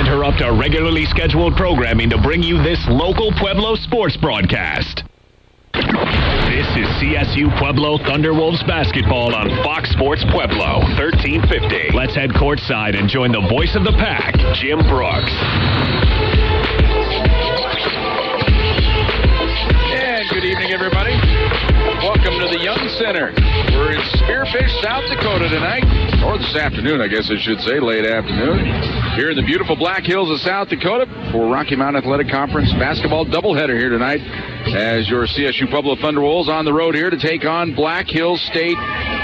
interrupt our regularly scheduled programming to bring you this local Pueblo sports broadcast. This is Csu-Pueblo Thunderwolves basketball on Fox Sports Pueblo, 1350. Let's head courtside and join the voice of the pack, Jim Brooks. And good evening, everybody. Welcome to the Young Center. We're in Spearfish, South Dakota tonight, or this afternoon, I guess I should say, late afternoon. Here in the beautiful Black Hills of South Dakota for Rocky Mountain Athletic Conference basketball doubleheader here tonight as your Csu-Pueblo Thunderwolves on the road here to take on Black Hills State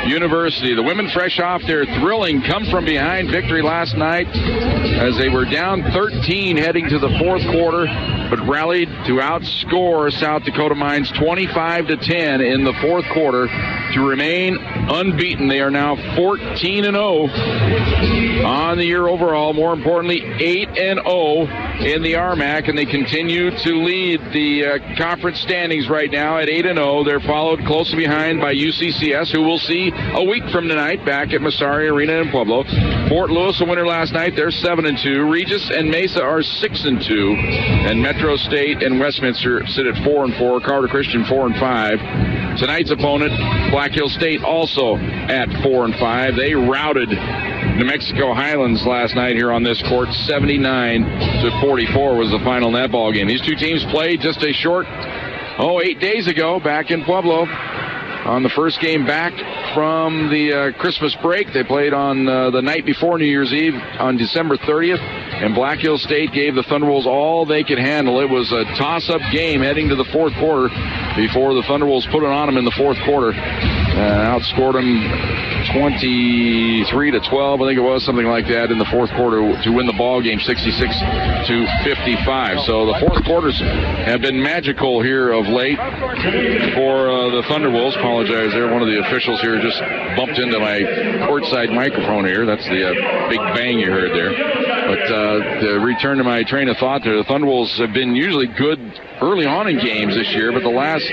University. The women fresh off their thrilling come-from-behind victory last night as they were down 13 heading to the fourth quarter, but rallied to outscore South Dakota Mines 25-10 in the fourth quarter to remain unbeaten. They are now 14-0 on the year overall. More importantly, 8-0 in the RMAC, and they continue to lead the conference standings right now at 8-0. They're followed closely behind by UCCS, who we'll see a week from tonight back at Masari Arena in Pueblo. Fort Lewis, a winner last night, they're 7-2. Regis and Mesa are 6-2, and Metro State and Westminster sit at 4-4. Carter Christian 4-5. Tonight's opponent, Black Hills State, also at 4-5. They routed New Mexico Highlands last night here on this court. 79-44 was the final net ball game. These two teams played just a short 8 days ago back in Pueblo on the first game back from the Christmas break. They played on the night before New Year's Eve on December 30th, and Black Hills State gave the Thunderwolves all they could handle. It was a toss-up game heading to the fourth quarter before the Thunderwolves put it on them in the fourth quarter. Outscored them 23-12, I think it was, something like that in the fourth quarter to win the ball game 66-55. So the fourth quarters have been magical here of late for the Thunderwolves. Apologize there. One of the officials here just bumped into my courtside microphone here. That's the big bang you heard there. But to return to my train of thought there, the Thunderwolves have been usually good early on in games this year, but the last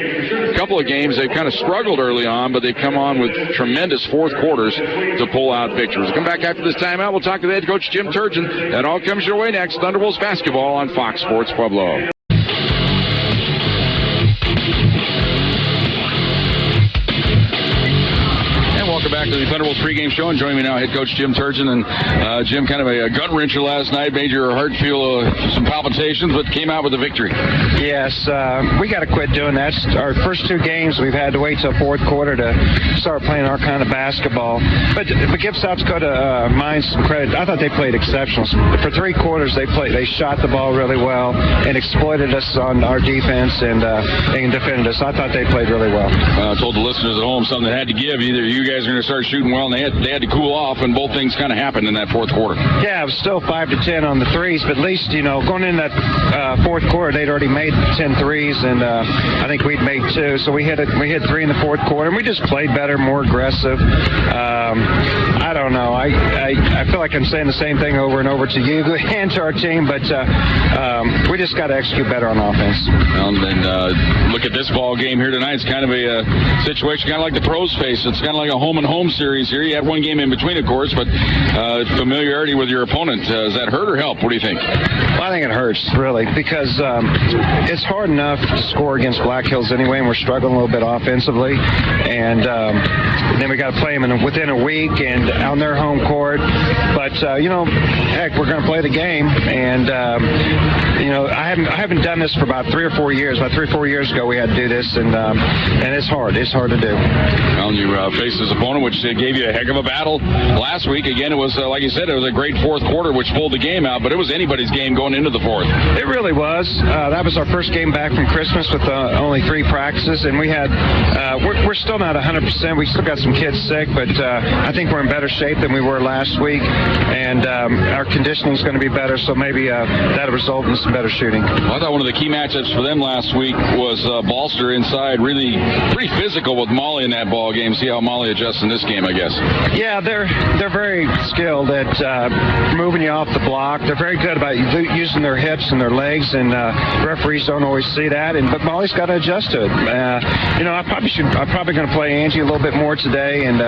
couple of games they've kind of struggled early on, but they've come on with tremendous fourth quarters to pull out victories. Come back after this timeout. We'll talk to the head coach, Jim Turgeon. That all comes your way next. Thunderwolves basketball on Fox Sports Pueblo. Welcome back to the Thunderwolves pregame show, and joining me now, head coach Jim Turgeon. And Jim, kind of a gut wrencher last night, made your heart feel some palpitations, but came out with a victory. Yes, we got to quit doing that. Our first two games, we've had to wait till fourth quarter to start playing our kind of basketball. But give South Dakota Mines some credit. I thought they played exceptional. For three quarters, they shot the ball really well and exploited us on our defense and defended us. I thought they played really well. I told the listeners at home something that had to give. Either you guys are going to start shooting well, and they had to cool off, and both things kind of happened in that fourth quarter. Yeah, it was still 5-10 on the threes, but at least, going in that fourth quarter, they'd already made 10 threes, and I think we'd made 2, so we hit 3 in the fourth quarter, and we just played better, more aggressive. I don't know. I feel like I'm saying the same thing over and over to you and to our team, but we just got to execute better on offense. Well, and look at this ball game here tonight. It's kind of a situation kind of like the pros face. It's kind of like a home-and-home series here. You had one game in between, of course, but familiarity with your opponent, does that hurt or help? What do you think? Well, I think it hurts, really, because it's hard enough to score against Black Hills anyway, and we're struggling a little bit offensively. And then we got to play them within a week and on their home court. But, heck, we're going to play the game. And, I haven't done this for about 3 or 4 years. About 3 or 4 years ago, we had to do this, and it's hard. It's hard to do. Well, you faced his opponent, which gave you a heck of a battle last week. Again, it was, like you said, it was a great fourth quarter, which pulled the game out, but it was anybody's game going into the fourth. It really was. That was our first game back from Christmas with only 3 practices, and we had, we're still not 100%. We still got some kids sick, but I think we're in better shape than we were last week, and our conditioning is going to be better, so maybe that'll result in some better shooting. Well, I thought one of the key matchups for them last week was Balster inside, really pretty physical with Molly in that ball game. See how Molly adjusts in this game, I guess. Yeah, they're very skilled at moving you off the block. They're very good about using their hips and their legs, and referees don't always see that. But Molly's got to adjust to it. I'm probably going to play Angie a little bit more today and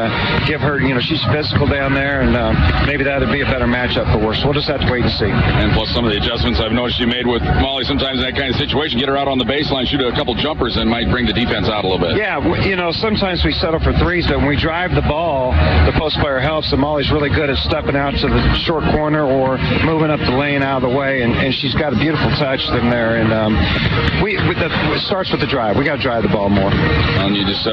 give her. She's physical down there, and maybe that would be a better matchup for us. We'll just have to wait and see. And plus some of the adjustments I've noticed you made with Molly sometimes in that kind of situation, get her out on the baseline, shoot a couple jumpers, and might bring the defense out a little bit. Yeah, sometimes we settle for threes, but when we drive the ball, the post player helps, and Molly's really good at stepping out to the short corner or moving up the lane out of the way, and she's got a beautiful touch in there. And it starts with the drive. We got to drive the ball more. And you just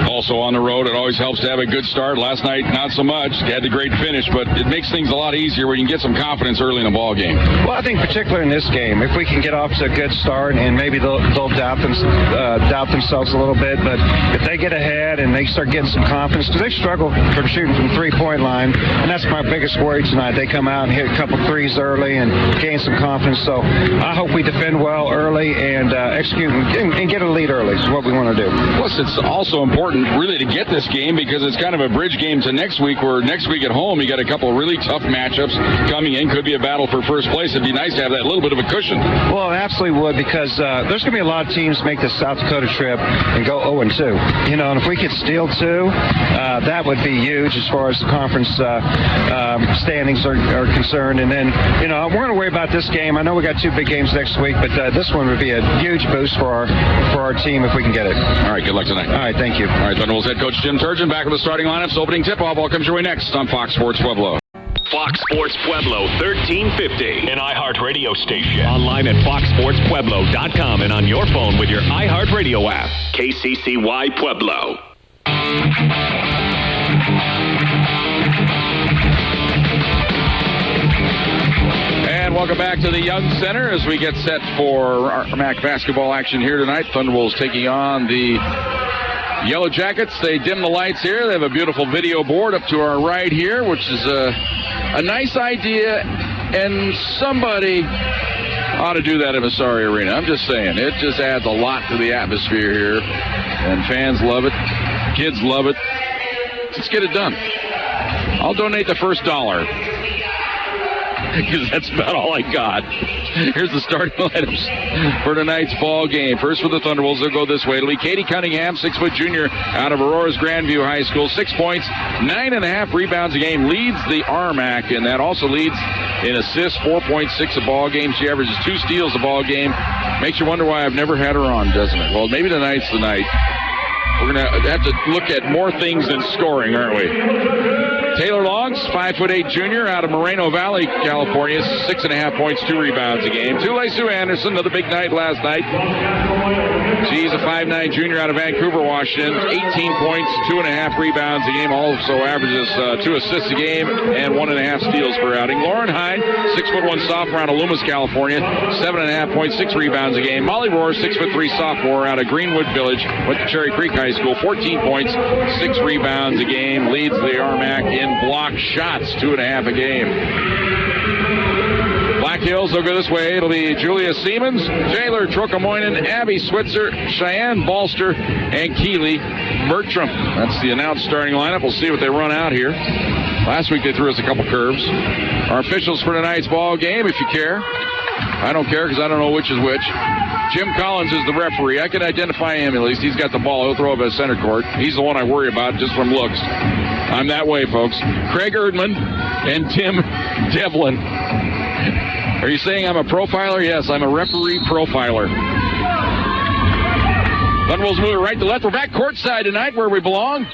also on the road, it always helps to have a good start. Last night, not so much. You had the great finish, but it makes things a lot easier when you can get some confidence early in a ball game. Well, I think particularly in this game, if we can get off to a good start, and maybe they'll doubt themselves a little bit, but if they get ahead and they start getting some confidence, because they struggle from shooting from three-point line, and that's my biggest worry tonight. They come out and hit a couple threes early and gain some confidence. So I hope we defend well early and execute and get a lead early is what we want to do. Plus, it's also important really to get this game because it's kind of a bridge game to next week, where next week at home you got a couple of really tough matchups coming in. Could be a battle for first place. It'd be nice to have that little bit of a cushion. Well, it absolutely would, because there's going to be a lot of teams make the South Dakota trip and go 0-2. And if we could steal 2, that would be huge as far as the conference standings are concerned. And then, we're going to worry about this game. I know we got 2 big games next week, but this one would be a huge boost for our team if we can get it. All right, good luck tonight. All right, thank you. All right, Thunderbolts head coach Jim Turgeon back with the starting lineups. Opening tip-off ball comes your way next on Fox Sports Pueblo. Fox Sports Pueblo 1350, an iHeartRadio station. Online at foxsportspueblo.com and on your phone with your iHeartRadio app. KCCY Pueblo. And welcome back to the Young Center as we get set for our MAC basketball action here tonight. Thunderbolts taking on the Yellow Jackets. They dim the lights here. They have a beautiful video board up to our right here, which is a nice idea, and somebody ought to do that in Vasari Arena. I'm just saying. It just adds a lot to the atmosphere here, and fans love it. Kids love it. Let's get it done. I'll donate the first $1. Because that's about all I got. Here's the starting lineups for tonight's ball game. First for the Thunderbolts, they'll go this way. It'll be Katie Cunningham, 6-foot junior out of Aurora's Grandview High School. 6 points, 9.5 rebounds a game. Leads the RMAC, and that also leads in assists, 4.6 a ball game. She averages 2 steals a ball game. Makes you wonder why I've never had her on, doesn't it? Well, maybe tonight's the night. We're going to have to look at more things than scoring, aren't we? Taylor Longs, 5'8" junior out of Moreno Valley, California, 6.5 points, 2 rebounds a game. Sue Anderson, another big night last night. She's a 5'9" junior out of Vancouver, Washington, 18 points, 2.5 rebounds a game. Also averages 2 assists a game and 1.5 steals per outing. Lauren Hine, 6'1" sophomore out of Loomis, California, 7.5 points, 6 rebounds a game. Molly Rohr, 6'3" sophomore out of Greenwood Village, went to Cherry Creek High School, 14 points, 6 rebounds a game. Leads the RMAC in blocked shots, 2.5 a game. Black Hills, they'll go this way. It'll be Julia Siemens, Taylor Trocamoinen, Abby Switzer, Cheyenne Balster, and Keely Bertram. That's the announced starting lineup. We'll see what they run out here. Last week they threw us a couple curves. Our officials for tonight's ball game, if you care. I don't care because I don't know which is which. Jim Collins is the referee. I can identify him at least. He's got the ball. He'll throw it at center court. He's the one I worry about just from looks. I'm that way, folks. Craig Erdman and Tim Devlin. Are you saying I'm a profiler? Yes, I'm a referee profiler. Thunderbolts moving right to left. We're back courtside tonight where we belong.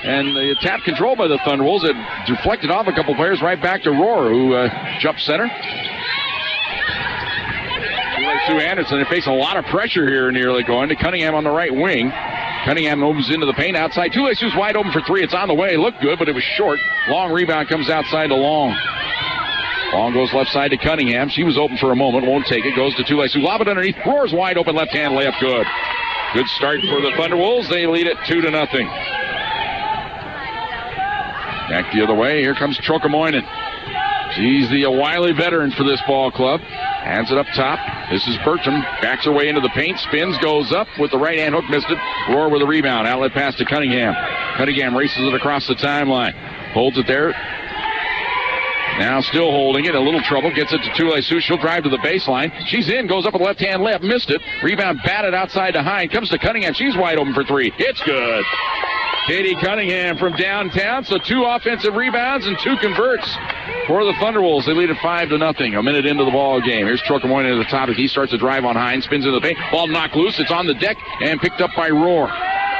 And the tap control by the Thunderbolts. It deflected off a couple players right back to Rohr, who jumped center. Sue Anderson, they face a lot of pressure here in the early going to Cunningham on the right wing. Cunningham moves into the paint outside. Sue's wide open for 3. It's on the way. Looked good, but it was short. Long rebound comes outside to Long. Long goes left side to Cunningham. She was open for a moment. Won't take it. Goes to Sue. Lob it underneath. Rohr's wide open left hand layup. Good. Good start for the Thunderwolves. They lead it 2-0. Back the other way. Here comes Trocamoinen. She's the wily veteran for this ball club. Hands it up top. This is Bertram. Backs her way into the paint. Spins, goes up with the right-hand hook. Missed it. Rohr with a rebound. Outlet pass to Cunningham. Cunningham races it across the timeline. Holds it there. Now still holding it. A little trouble. Gets it to Sue. She'll drive to the baseline. She's in. Goes up with the left-hand layup. Missed it. Rebound batted outside to Hine. Comes to Cunningham. She's wide open for 3. It's good. Katie Cunningham from downtown. So 2 offensive rebounds and 2 converts for the Thunderwolves. They lead at 5-0. A minute into the ball game. Here's Trocamoinen at the top. He starts to drive on Hines. Spins into the paint. Ball knocked loose. It's on the deck and picked up by Rohr.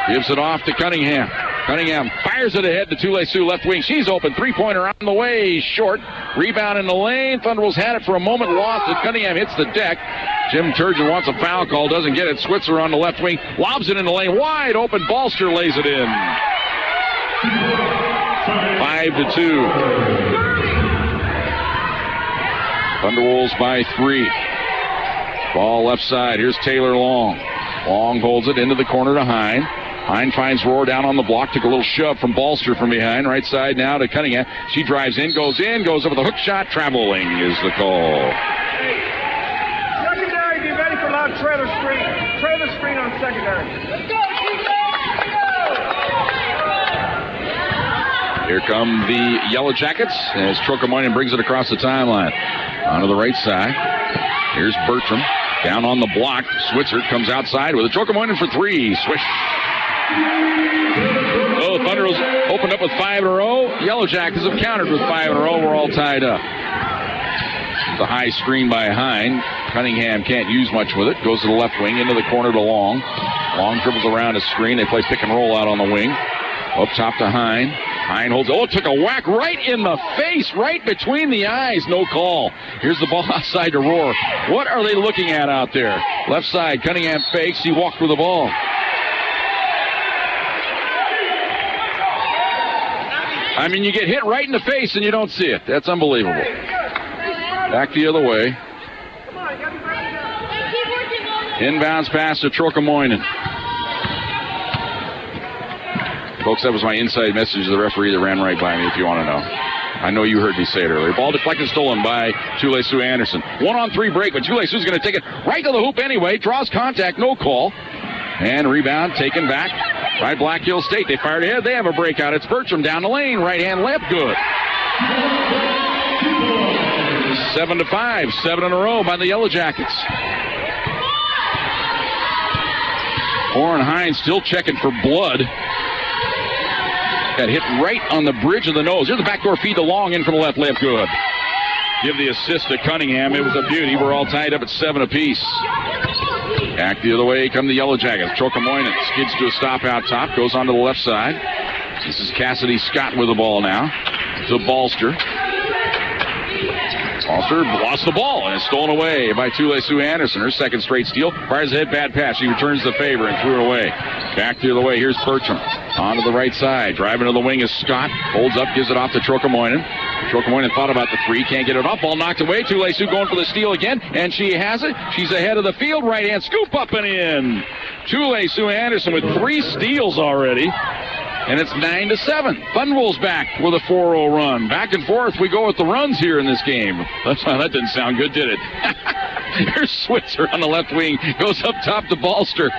Gives it off to Cunningham. Cunningham fires it ahead to Tule Sioux, left wing. She's open. 3-pointer on the way. Short. Rebound in the lane. Thunderwolves had it for a moment. Lost it. Cunningham hits the deck. Jim Turgeon wants a foul call. Doesn't get it. Switzer on the left wing. Lobs it in the lane. Wide open. Balster lays it in. 5-2. Thunderwolves by 3. Ball left side. Here's Taylor Long. Long holds it into the corner to Hine. Hine finds Rohr down on the block. Took a little shove from Balster from behind. Right side now to Cunningham. She drives in, goes up with a hook shot. Traveling is the call. Secondary, be ready for loud trailer screen. Trailer screen on secondary. Let's go, Here come the Yellow Jackets as Trocamoinen brings it across the timeline. Onto the right side. Here's Bertram. Down on the block. Switzer comes outside with a Trocamoinen for 3. Swish. Oh, the Thunderwolves opened up with 5 in a row. Yellow Jackets have countered with 5 in a row. We're all tied up. The high screen by Hine. Cunningham can't use much with it. Goes to the left wing, into the corner to Long. Long dribbles around a screen. They play pick and roll out on the wing. Up top to Hine. Hine holds. Oh, took a whack right in the face, right between the eyes. No call. Here's the ball outside to Rohr. What are they looking at out there? Left side. Cunningham fakes. He walked with the ball. I mean, you get hit right in the face and you don't see it. That's unbelievable. Back the other way. Inbounds pass to Trocamoinen. Folks, that was my inside message to the referee that ran right by me, if you want to know. I know you heard me say it earlier. Ball deflected, stolen by Tule Sioux Anderson. 1-on-3 break, but Tule Sioux's going to take it right to the hoop anyway. Draws contact, no call. And rebound taken back by Black Hills State. They fired ahead. They have a breakout. It's Bertram down the lane. Right-hand layup, good. 7-5. 7 in a row by the Yellow Jackets. Warren Hines still checking for blood. Got hit right on the bridge of the nose. Here's the backdoor feed to Long in from the left. Layup, good. Give the assist to Cunningham. It was a beauty. We're all tied up at 7 apiece. Back the other way come the Yellow Jackets. Trocamoinen skids to a stop out top. Goes onto the left side. This is Cassidy Scott with the ball now. To Balster. Balster lost the ball and it's stolen away by Tule Sioux Anderson. Her second straight steal. Fires ahead, bad pass. She returns the favor and threw it away. Back the other way. Here's Bertram. Onto the right side. Driving to the wing is Scott. Holds up, gives it off to Trocamoinen. Trocamoinen thought about the 3. Can't get it off. Ball knocked away. Tule Sioux going for the steal again. And she has it. She's ahead of the field. Right hand scoop up and in. Tule Sioux Anderson with 3 steals already. And it's 9-7. Thunderwolves back with a 4-0 run. Back and forth we go with the runs here in this game. That didn't sound good, did it? Here's Switzer on the left wing. Goes up top to Balster.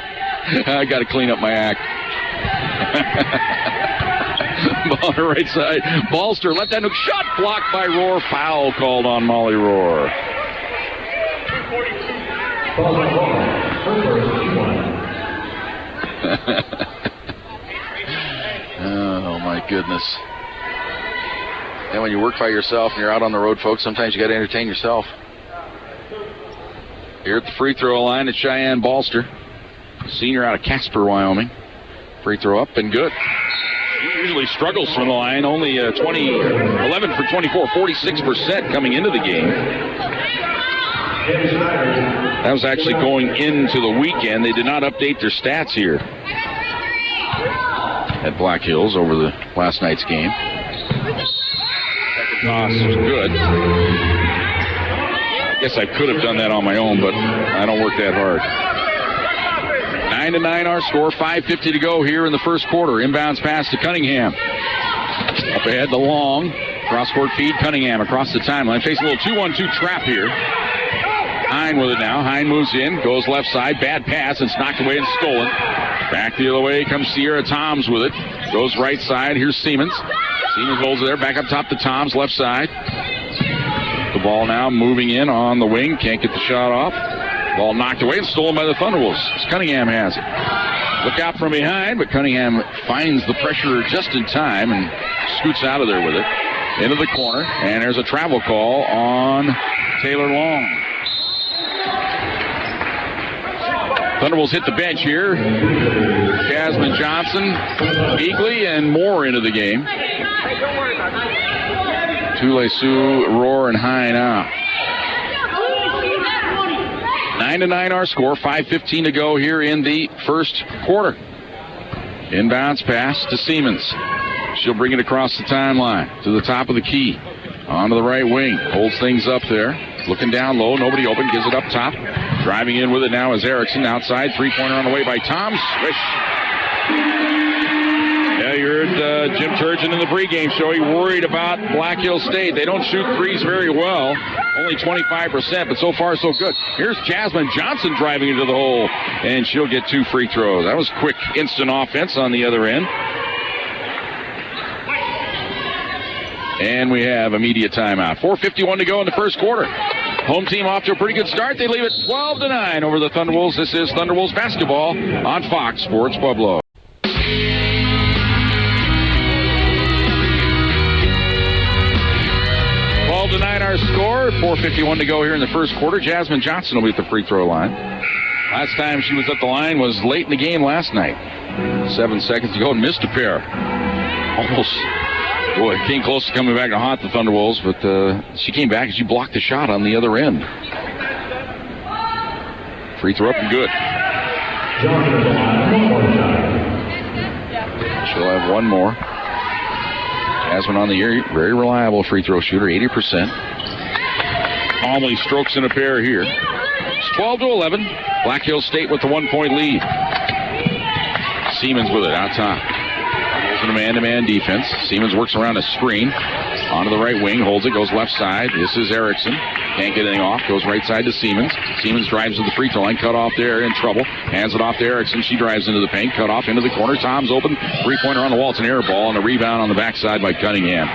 I got to clean up my act. Ball on the right side. Balster left hand hook shot blocked by Rohr. Foul called on Molly Rohr. Oh, my goodness. And when you work by yourself and you're out on the road, folks, sometimes you got to entertain yourself. Here at the free throw line, it's Cheyenne Balster, senior out of Casper, Wyoming. Free throw up and good. He usually struggles from the line, only 11 for 24, 46% coming into the game. That was actually going into the weekend. They did not update their stats here at Black Hills over the last night's game. Second toss was good. I guess I could have done that on my own, but I don't work that hard. 9-9 our score, 5:50 to go here in the first quarter. Inbounds pass to Cunningham. Up ahead to Long. Cross-court feed, Cunningham across the timeline. Facing a little 2-1-2 trap here. Hine with it now. Hine moves in, goes left side. Bad pass, and it's knocked away and stolen. Back the other way comes Sierra Toms with it. Goes right side. Here's Siemens. Siemens holds it there. Back up top to Toms, left side. The ball now moving in on the wing. Can't get the shot off. Ball knocked away and stolen by the Thunderwolves. Cunningham has it. Look out from behind, but Cunningham finds the pressure just in time and scoots out of there with it. Into the corner, and there's a travel call on Taylor Long. Thunderbolts hit the bench here. Jasmine Johnson, Beagley, and Moore into the game. Tule Sioux, Rohr, and High now. 9-9 our score. 5:15 to go here in the first quarter. Inbounds pass to Siemens. She'll bring it across the timeline to the top of the key. Onto the right wing. Holds things up there. Looking down low. Nobody open. Gives it up top. Driving in with it now is Erickson. Outside. Three-pointer on the way by Tom. Swish. Yeah, you heard Jim Turgeon in the pregame show. He worried about Black Hill State. They don't shoot threes very well. Only 25%, but so far so good. Here's Jasmine Johnson driving into the hole, and she'll get 2 free throws. That was quick, instant offense on the other end. And we have immediate timeout. 4:51 to go in the first quarter. Home team off to a pretty good start. They leave it 12-9 over the Thunderwolves. This is Thunderwolves basketball on Fox Sports Pueblo. 12-9 our score. 4:51 to go here in the first quarter. Jasmine Johnson will be at the free throw line. Last time she was at the line was late in the game last night. 7 seconds to go and missed a pair. Almost. Boy, came close to coming back to haunt the Thunderwolves, but she came back and she blocked the shot on the other end. Free throw up and good. She'll have one more. Jasmine on the year, very reliable free throw shooter, 80%. Calmly strokes in a pair here. It's 12-11. Black Hill State with the 1-point lead. Siemens with it out top. A man-to-man defense. Siemens works around a screen. Onto the right wing. Holds it. Goes left side. This is Erickson. Can't get anything off. Goes right side to Siemens. Siemens drives to the free throw line. Cut off there. In trouble. Hands it off to Erickson. She drives into the paint. Cut off into the corner. Tom's open. Three-pointer on the wall. It's an air ball. And a rebound on the backside by Cunningham.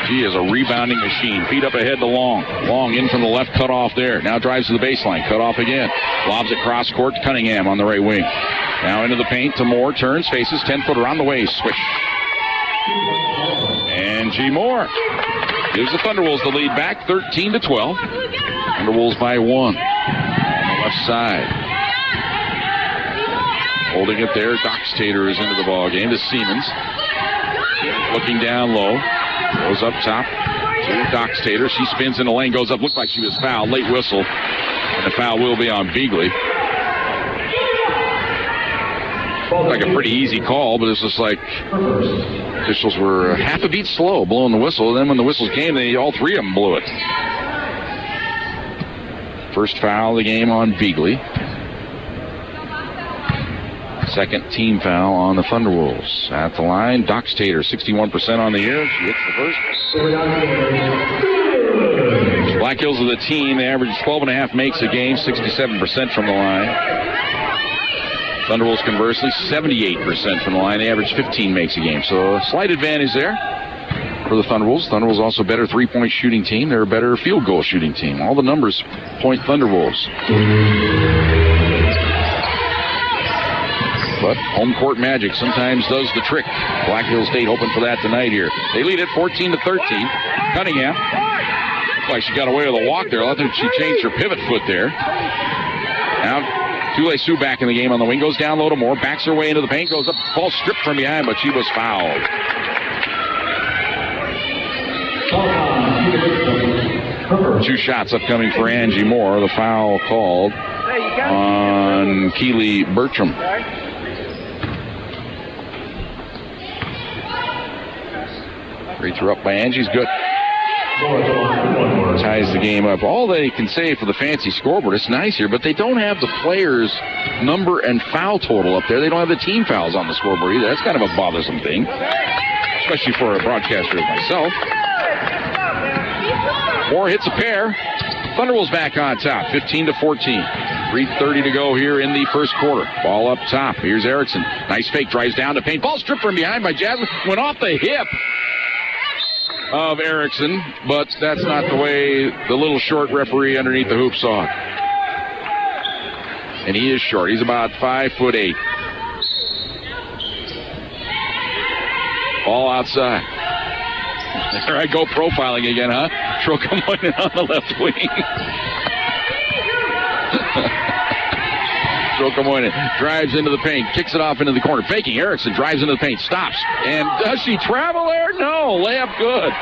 She is a rebounding machine. Feet up ahead to Long. Long in from the left. Cut off there. Now drives to the baseline. Cut off again. Lobs it cross court to Cunningham on the right wing. Now into the paint to Moore. Turns, faces, 10-footer on the way. Swish. And G. Moore gives the Thunderwolves the lead back, 13-12. Thunderwolves by 1 on the left side. Holding it there. Doxtator is into the ball game to Siemens. Looking down low. Goes up top to Doxtator. She spins in the lane, goes up. Looked like she was fouled. Late whistle. And the foul will be on Beagley. Like a pretty easy call, but it's just like officials were half a beat slow blowing the whistle. And then when the whistles came, all three of them blew it. First foul of the game on Beagley. Second team foul on the Thunderwolves. At the line, Doxtator, 61% on the year. She hits the first. Black Hills are the team. They average 12.5 makes a game, 67% from the line. Thunderwolves, conversely, 78% from the line. They average 15 makes a game. So a slight advantage there for the Thunderwolves. Thunderwolves also a better three-point shooting team. They're a better field goal shooting team. All the numbers point Thunderwolves. But home court magic sometimes does the trick. Black Hill State hoping for that tonight here. They lead it 14-13. Cunningham. Looks like she got away with a walk there. I think she changed her pivot foot there. Now Tule Sioux back in the game on the wing. Goes down low to Moore. Backs her way into the paint. Goes up. Ball stripped from behind, but she was fouled. Two shots upcoming for Angie Moore. The foul called on Keely Bertram. Free throw up by Angie's good. Ties the game up. All they can say for the fancy scoreboard, it's nice here, but they don't have the players' number and foul total up there. They don't have the team fouls on the scoreboard either. That's kind of a bothersome thing, especially for a broadcaster like myself. Moore hits a pair. Thunderwolves back on top, 15-14. 3:30 to go here in the first quarter. Ball up top. Here's Erickson. Nice fake. Drives down to paint. Ball stripped from behind by Jasmine. Went off the hip of Erickson, but that's not the way the little short referee underneath the hoop saw it. And he is short. He's about 5'8". Ball outside. There I go profiling again, huh? Trocamoinen on the left wing. Trocamoinen drives into the paint, kicks it off into the corner. Faking. Erickson drives into the paint, stops. And does she travel there? No. Layup good.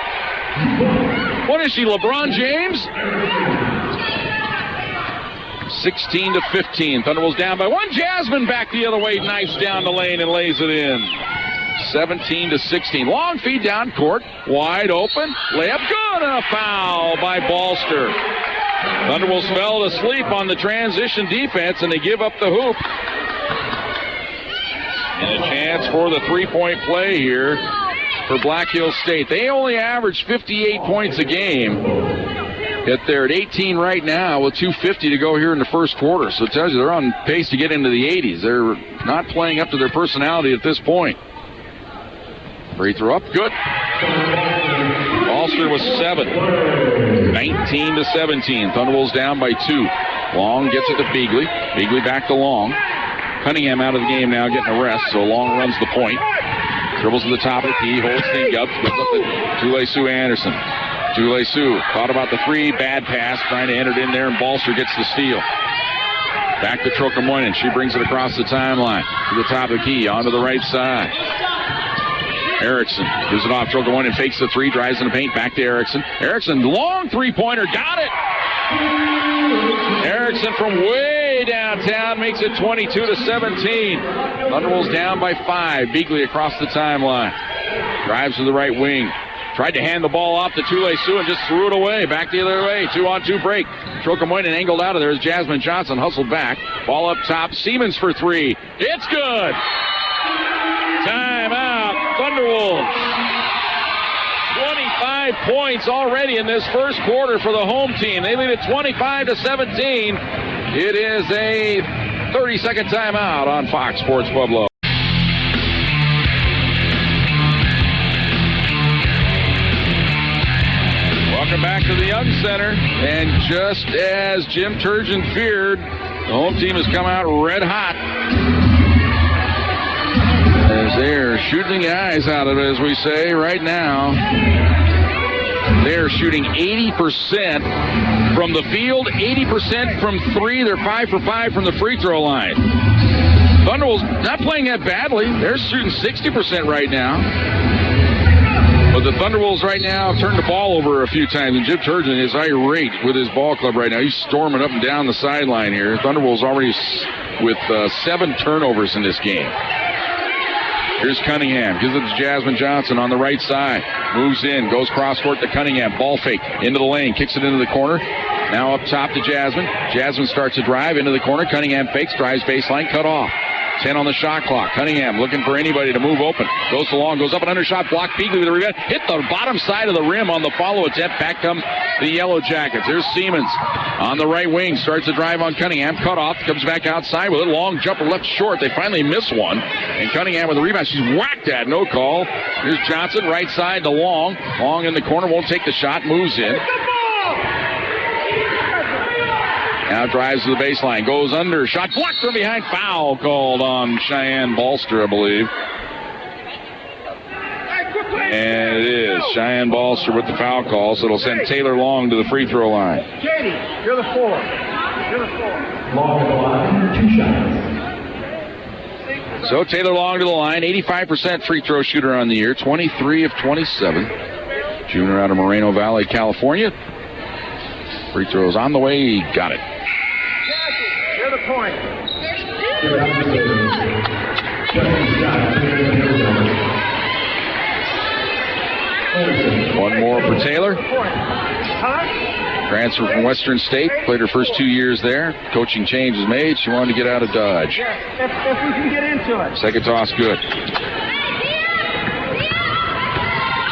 What is she, LeBron James? 16-15. Thunderbolts down by 1. Jasmine back the other way, knifes down the lane and lays it in. 17-16. Long feed down court, wide open, layup good, and a foul by Balster. Thunderbolts fell asleep on the transition defense, and they give up the hoop. And a chance for the three-point play here for Black Hills State. They only average 58 points a game. Yet they're at 18 right now with 2:50 to go here in the first quarter. So it tells you they're on pace to get into the 80s. They're not playing up to their personality at this point. Free throw up, good. Balster was 7. 19-17. Thunderbolts down by 2. Long gets it to Beagley. Beagley back to Long. Cunningham out of the game now, getting a rest. So Long runs the point. Dribbles to the top of the key, holds things up, gives up to Tule-Sue Anderson. Tule-Sue thought about the 3, bad pass, trying to enter it in there, and Balster gets the steal. Back to Trocamoinen. She brings it across the timeline to the top of the key, onto the right side. Erickson gives it off. Trocamoinen fakes the 3, drives in the paint, back to Erickson. Erickson, long three-pointer, got it! Erickson from way downtown makes it 22-17. Thunderbolts down by 5. Beagley across the timeline. Drives to the right wing. Tried to hand the ball off to Tule-Sue and just threw it away. Back the other way. 2-on-2 break. Trocamoinen angled out of there as Jasmine Johnson hustled back. Ball up top. Siemens for 3. It's good. Timeout. Thunderwolves. 25 points already in this first quarter for the home team. They lead it 25-17. It is a 30-second timeout on Fox Sports Pueblo. Welcome back to the Young Center. And just as Jim Turgeon feared, the home team has come out red hot. As they're shooting the eyes out of it, as we say, right now. They're shooting 80% from the field, 80% from 3. They're 5 for 5 from the free throw line. Thunderbolts not playing that badly. They're shooting 60% right now. But the Thunderbolts right now have turned the ball over a few times, and Jim Turgeon is irate with his ball club right now. He's storming up and down the sideline here. Thunderbolts already with 7 turnovers in this game. Here's Cunningham. Gives it to Jasmine Johnson on the right side. Moves in. Goes cross-court to Cunningham. Ball fake. Into the lane. Kicks it into the corner. Now up top to Jasmine. Jasmine starts to drive into the corner. Cunningham fakes. Drives baseline. Cut off. 10 on the shot clock. Cunningham looking for anybody to move open. Goes to Long. Goes up an undershot. Block. Beagley with the rebound. Hit the bottom side of the rim on the follow attempt. Back come the Yellow Jackets. There's Siemens on the right wing. Starts to drive on Cunningham. Cut off. Comes back outside with a long jumper left short. They finally miss one. And Cunningham with the rebound. She's whacked at. No call. Here's Johnson. Right side to Long. Long in the corner. Won't take the shot. Moves in. Now drives to the baseline. Goes under. Shot blocked from behind. Foul called on Cheyenne Balster, I believe. And it is Cheyenne Balster with the foul call, so it'll send Taylor Long to the free throw line. Katie, you're the 4. You're the 4. Long to the line, 2 shots. So Taylor Long to the line, 85% free throw shooter on the year, 23 of 27. Junior out of Moreno Valley, California. Free throws on the way. He got it. You're the point. One more for Taylor. Transfer from Western State. Played her first 2 years there. Coaching change was made. She wanted to get out of Dodge. If we can get into it. Second toss good.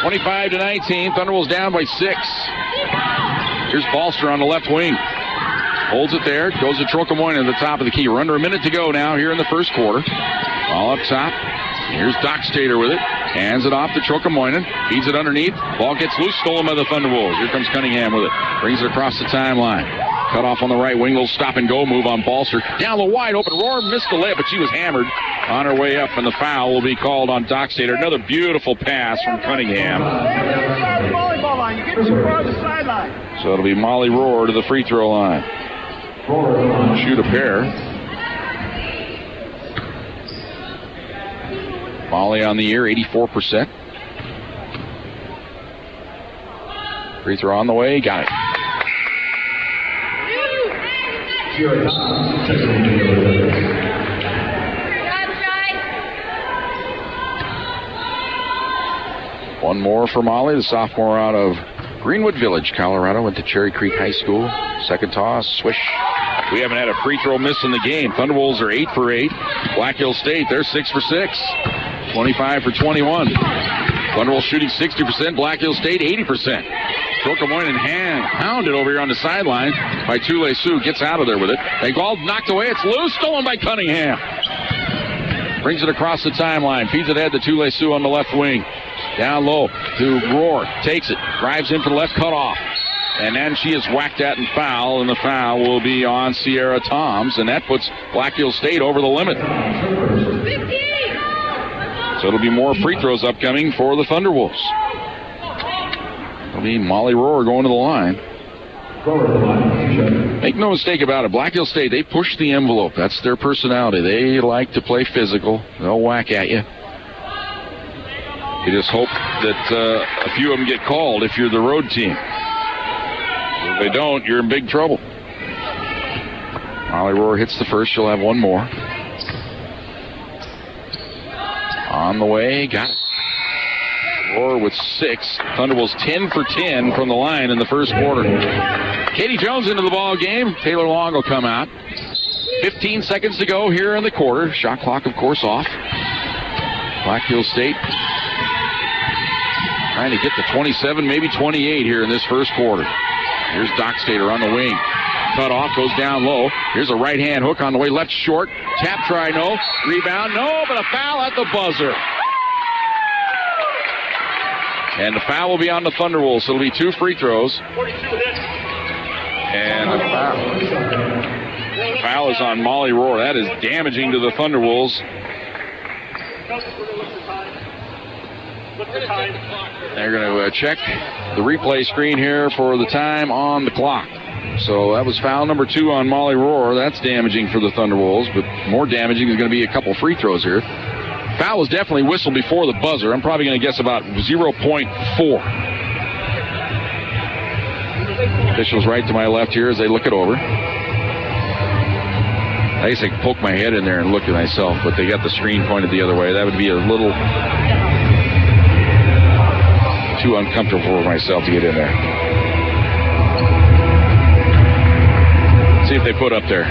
25-19. Thunderbolts down by 6. Here's Balster on the left wing. Holds it there. Goes to Trocamoinen at the top of the key. We're under a minute to go now here in the first quarter. Ball up top. Here's Dockstader with it. Hands it off to Trocamoinen. Feeds it underneath. Ball gets loose. Stolen by the Thunderbolts. Here comes Cunningham with it. Brings it across the timeline. Cut off on the right wing. Little stop-and-go move on Balser. Down the wide open. Roar missed the layup, but she was hammered on her way up, and the foul will be called on Dock Stater. Another beautiful pass from Cunningham. So it'll be Molly Roar to the free throw line. Shoot a pair. Molly on the year, 84%. Free throw on the way. Got it. One more for Molly, the sophomore out of Greenwood Village, Colorado. Went to Cherry Creek High School. Second toss, swish. We haven't had a free throw miss in the game. Thunderwolves are 8 for 8. Black Hill State, they're 6 for 6. 25 for 21. Thunderwolves shooting 60%. Black Hill State 80%. Torquemoinen hounded over here on the sideline by Tule Sioux. Gets out of there with it. They ball knocked away. It's loose. Stolen by Cunningham. Brings it across the timeline. Feeds it ahead to Tule Sioux on the left wing. Down low to Roar. Takes it. Drives in for the left. Cut off. And then she is whacked at and foul. And the foul will be on Sierra Toms. And that puts Black Hill State over the limit. 15. So it'll be more free throws upcoming for the Thunderwolves. It'll be Molly Roar going to the line. Make no mistake about it, Black Hill State, they push the envelope. That's their personality. They like to play physical. They'll whack at you. You just hope that a few of them get called if you're the road team. If they don't, you're in big trouble. Molly Roar hits the first. She'll have one more. On the way, got it. Roar with 6. Thunderwolves 10 for 10 from the line in the first quarter. Katie Jones into the ball game. Taylor Long will come out. 15 seconds to go here in the quarter. Shot clock, of course, off. Black Hill State trying to get to 27, maybe 28 here in this first quarter. Here's Dock Stater on the wing. Cut off, goes down low. Here's a right-hand hook on the way, left short. Tap try, no. Rebound, no, but a foul at the buzzer. And the foul will be on the Thunderwolves, so it'll be 2 free throws. And the foul is on Molly Roar. That is damaging to the Thunderwolves. They're going to check the replay screen here for the time on the clock. So that was foul number 2 on Molly Roar. That's damaging for the Thunderwolves, but more damaging is going to be a couple free throws here. Foul was definitely whistled before the buzzer. I'm probably going to guess about 0.4. Officials right to my left here as they look it over. I guess I could poke my head in there and look at myself, but they got the screen pointed the other way. That would be a little too uncomfortable for myself to get in there. See if they put up there.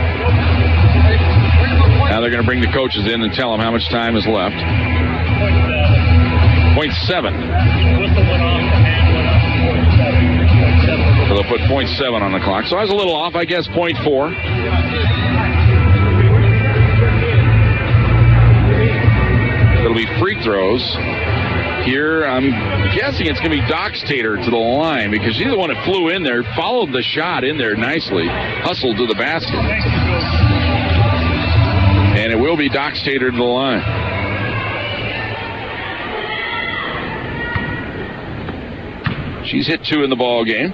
Now they're going to bring the coaches in and tell them how much time is left. 0.7. So they'll put 0.7 on the clock. So I was a little off, I guess 0.4. It'll be free throws. Here, I'm guessing it's going to be Dock Stater to the line because she's the one that flew in there, followed the shot in there nicely, hustled to the basket. And it will be Dock Stater to the line. She's hit 2 in the ball game.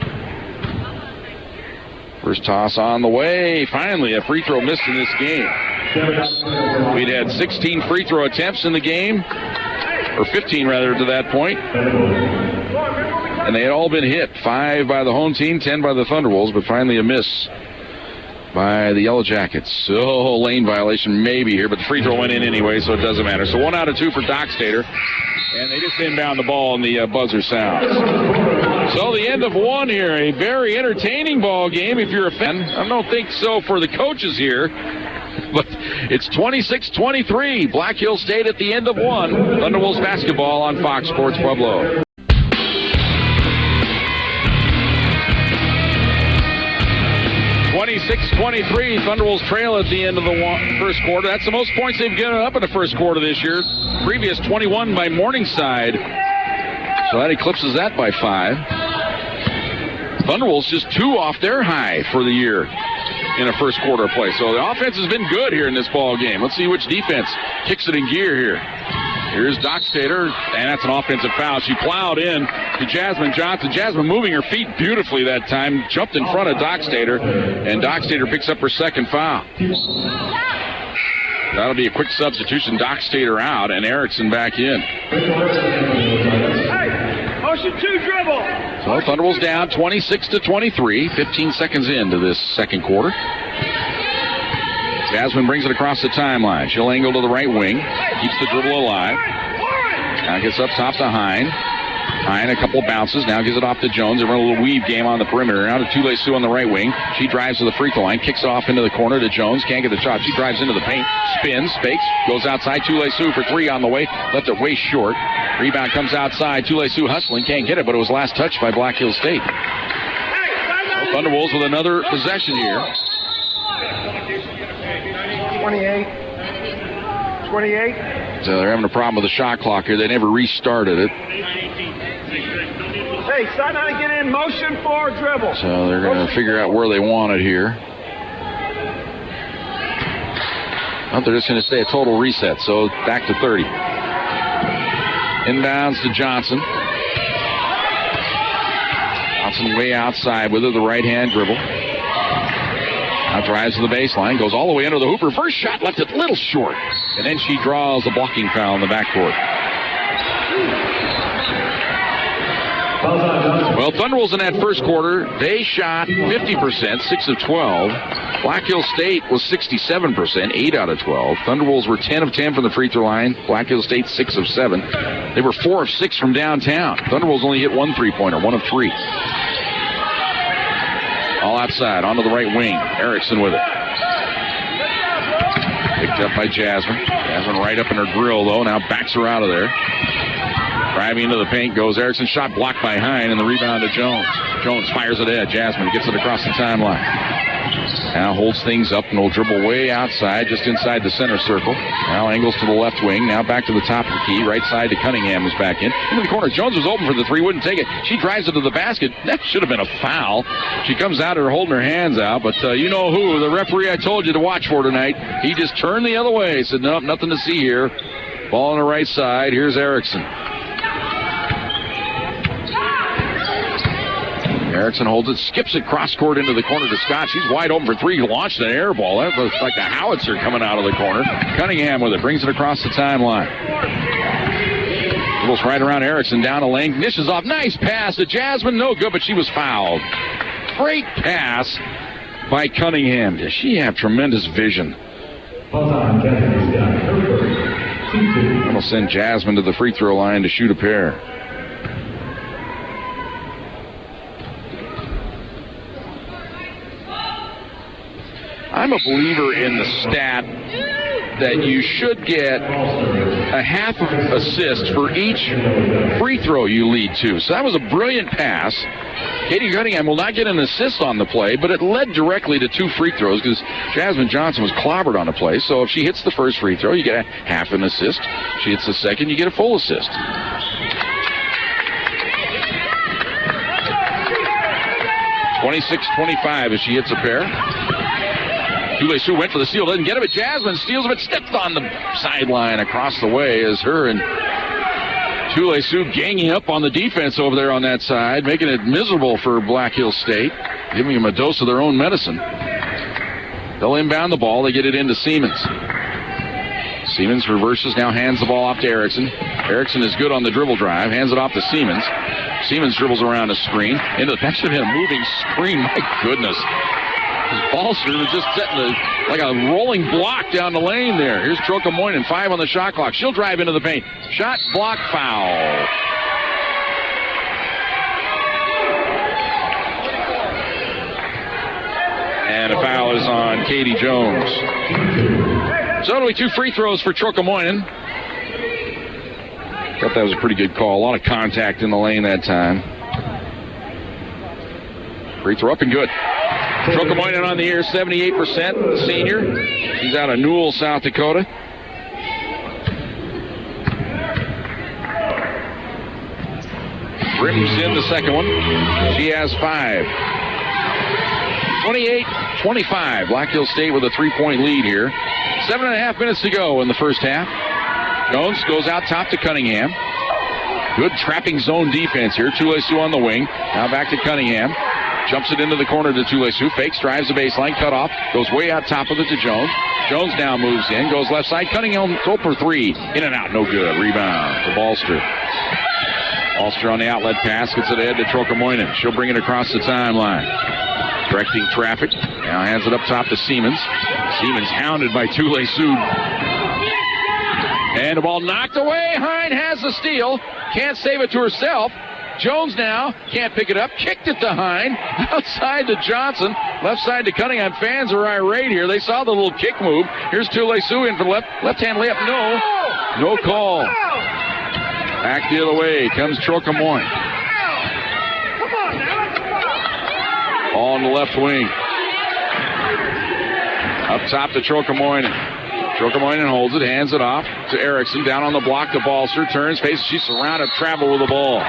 First toss on the way. Finally, a free throw missed in this game. We'd had 16 free throw attempts in the game. Or 15, rather, to that point. And they had all been hit. 5 by the home team, 10 by the Thunderwolves, but finally a miss by the Yellow Jackets. So, lane violation maybe here, but the free throw went in anyway, so it doesn't matter. So 1 out of 2 for Dock Stater. And they just inbound the ball, and the buzzer sounds. So the end of 1 here. A very entertaining ball game if you're a fan. I don't think so for the coaches here. But it's 26-23. Black Hill State at the end of 1. Thunderwolves basketball on Fox Sports Pueblo. Thunderwolves trail at the end of the first quarter. That's the most points they've given up in the first quarter this year. Previous 21 by Morningside. So that eclipses that by 5. Thunderbolts just 2 off their high for the year in a first quarter of play. So the offense has been good here in this ball game. Let's see which defense kicks it in gear here. Here's Dockstader, and that's an offensive foul. She plowed in to Jasmine Johnson. Jasmine moving her feet beautifully that time, jumped in front of Dockstader, and Dockstader picks up her second foul. That'll be a quick substitution. Dockstader out, and Erickson back in. Hey, motion 2 dribble. So Thunderbolts down 26-23, 15 seconds into this second quarter. Jasmine brings it across the timeline. She'll angle to the right wing. Keeps the dribble alive. Now gets up top to Hine. Hine a couple bounces. Now gives it off to Jones. They run a little weave game on the perimeter. Now to Tule-Sue on the right wing. She drives to the free throw line. Kicks it off into the corner to Jones. Can't get the shot. She drives into the paint. Spins. Fakes. Goes outside. Tule-Sue for 3 on the way. Left it way short. Rebound comes outside. Tule-Sue hustling. Can't get it, but it was last touched by Black Hills State. So Thunderbolts with another possession here. 28. So they're having a problem with the shot clock here. They never restarted it. Hey, start now to get in motion 4 dribble. So they're going to figure out where they want it here. Oh, they're just going to say a total reset. So back to 30. Inbounds to Johnson. Johnson way outside with her, the right-hand dribble. Now drives to the baseline, goes all the way under the hoop. Her first shot left it a little short. And then she draws a blocking foul in the backcourt. Well, Thunderbolts in that first quarter, they shot 50%, 6 of 12. Black Hills State was 67%, 8 out of 12. Thunderbolts were 10 of 10 from the free throw line. Black Hills State 6 of 7. They were 4 of 6 from downtown. Thunderbolts only hit 1 3-pointer, 1 of 3. All outside, onto the right wing. Erickson with it. Picked up by Jasmine. Jasmine right up in her grill, though. Now backs her out of there. Driving into the paint goes Erickson. Shot blocked by Hine, and the rebound to Jones. Jones fires it ahead. Jasmine gets it across the timeline. Now holds things up and will dribble way outside, just inside the center circle. Now angles to the left wing. Now back to the top of the key. Right side to Cunningham is back in. Into the corner. Jones was open for the 3. Wouldn't take it. She drives it to the basket. That should have been a foul. She comes out here holding her hands out. But you know who? The referee I told you to watch for tonight. He just turned the other way. Said, nope, nothing to see here. Ball on the right side. Here's Erickson. Erickson holds it, skips it cross court into the corner to Scott. She's wide open for 3. Launched an air ball. That looks like the howitzer coming out of the corner. Cunningham with it, brings it across the timeline. Dribbles right around Erickson, down a lane, dishes off. Nice pass to Jasmine. No good, but she was fouled. Great pass by Cunningham. Does she have tremendous vision? That'll send Jasmine to the free throw line to shoot a pair. I'm a believer in the stat that you should get a half assist for each free throw you lead to. So that was a brilliant pass. Katie Cunningham will not get an assist on the play, but it led directly to 2 free throws because Jasmine Johnson was clobbered on the play. So if she hits the first free throw, you get a half an assist. If she hits the second, you get a full assist. (26-25) as she hits a pair. Tule-Sue went for the steal, doesn't get it, but Jasmine steals it, but stepped on the sideline across the way as her and Tule-Sue ganging up on the defense over there on that side, making it miserable for Black Hills State, giving them a dose of their own medicine. They'll inbound the ball. They get it into Siemens. Siemens reverses, now hands the ball off to Erickson. Erickson is good on the dribble drive, hands it off to Siemens. Siemens dribbles around a screen. That should have been a moving screen. My goodness. Balser was just setting like a rolling block down the lane there. Here's Troca-Moinen, 5 on the shot clock. She'll drive into the paint. Shot, block, foul. And a foul is on Katie Jones. So only 2 free throws for Troca-Moinen. Thought that was a pretty good call. A lot of contact in the lane that time. Free throw up and good. Troca-Moinen on the air, 78%, the senior. She's out of Newell, South Dakota. Rims in the second one. She has 5. 28-25. Black Hills State with a 3-point lead here. 7.5 minutes to go in the first half. Jones goes out top to Cunningham. Good trapping zone defense here. Tulesu on the wing. Now back to Cunningham. Jumps it into the corner to Tulesu. Fakes, drives the baseline. Cut off. Goes way out top of it to Jones. Jones now moves in. Goes left side. Cunningham goal for 3. In and out. No good. Rebound to Balster. Balster on the outlet pass. Gets it ahead to Trokamoinen. She'll bring it across the timeline. Directing traffic. Now hands it up top to Siemens. Siemens hounded by Tulesu. And the ball knocked away. Hine has the steal. Can't save it to herself. Jones now can't pick it up. Kicked it to Hine. Outside to Johnson. Left side to Cunningham. Fans are irate here. They saw the little kick move. Here's Tulesu in for left-hand layup. No call. Back the other way comes Trokamoinen. On the left wing. Up top to Trokamoinen. Trokamoinen holds it, hands it off to Erickson. Down on the block to Balster. Turns, faces. She's surrounded, travel with the ball.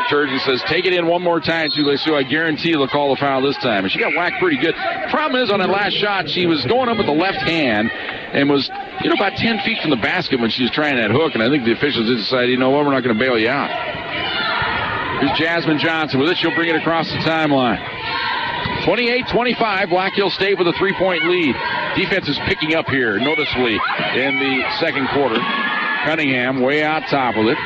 Turgeon says, take it in one more time, Tulesu. I guarantee they'll call the foul this time. And she got whacked pretty good. Problem is, on that last shot, she was going up with the left hand and was, about 10 feet from the basket when she was trying that hook. And I think the officials did decide, we're not going to bail you out. Here's Jasmine Johnson with it. She'll bring it across the timeline. 28-25, Black Hills State with a 3-point lead. Defense is picking up here noticeably in the second quarter. Cunningham way out top with it.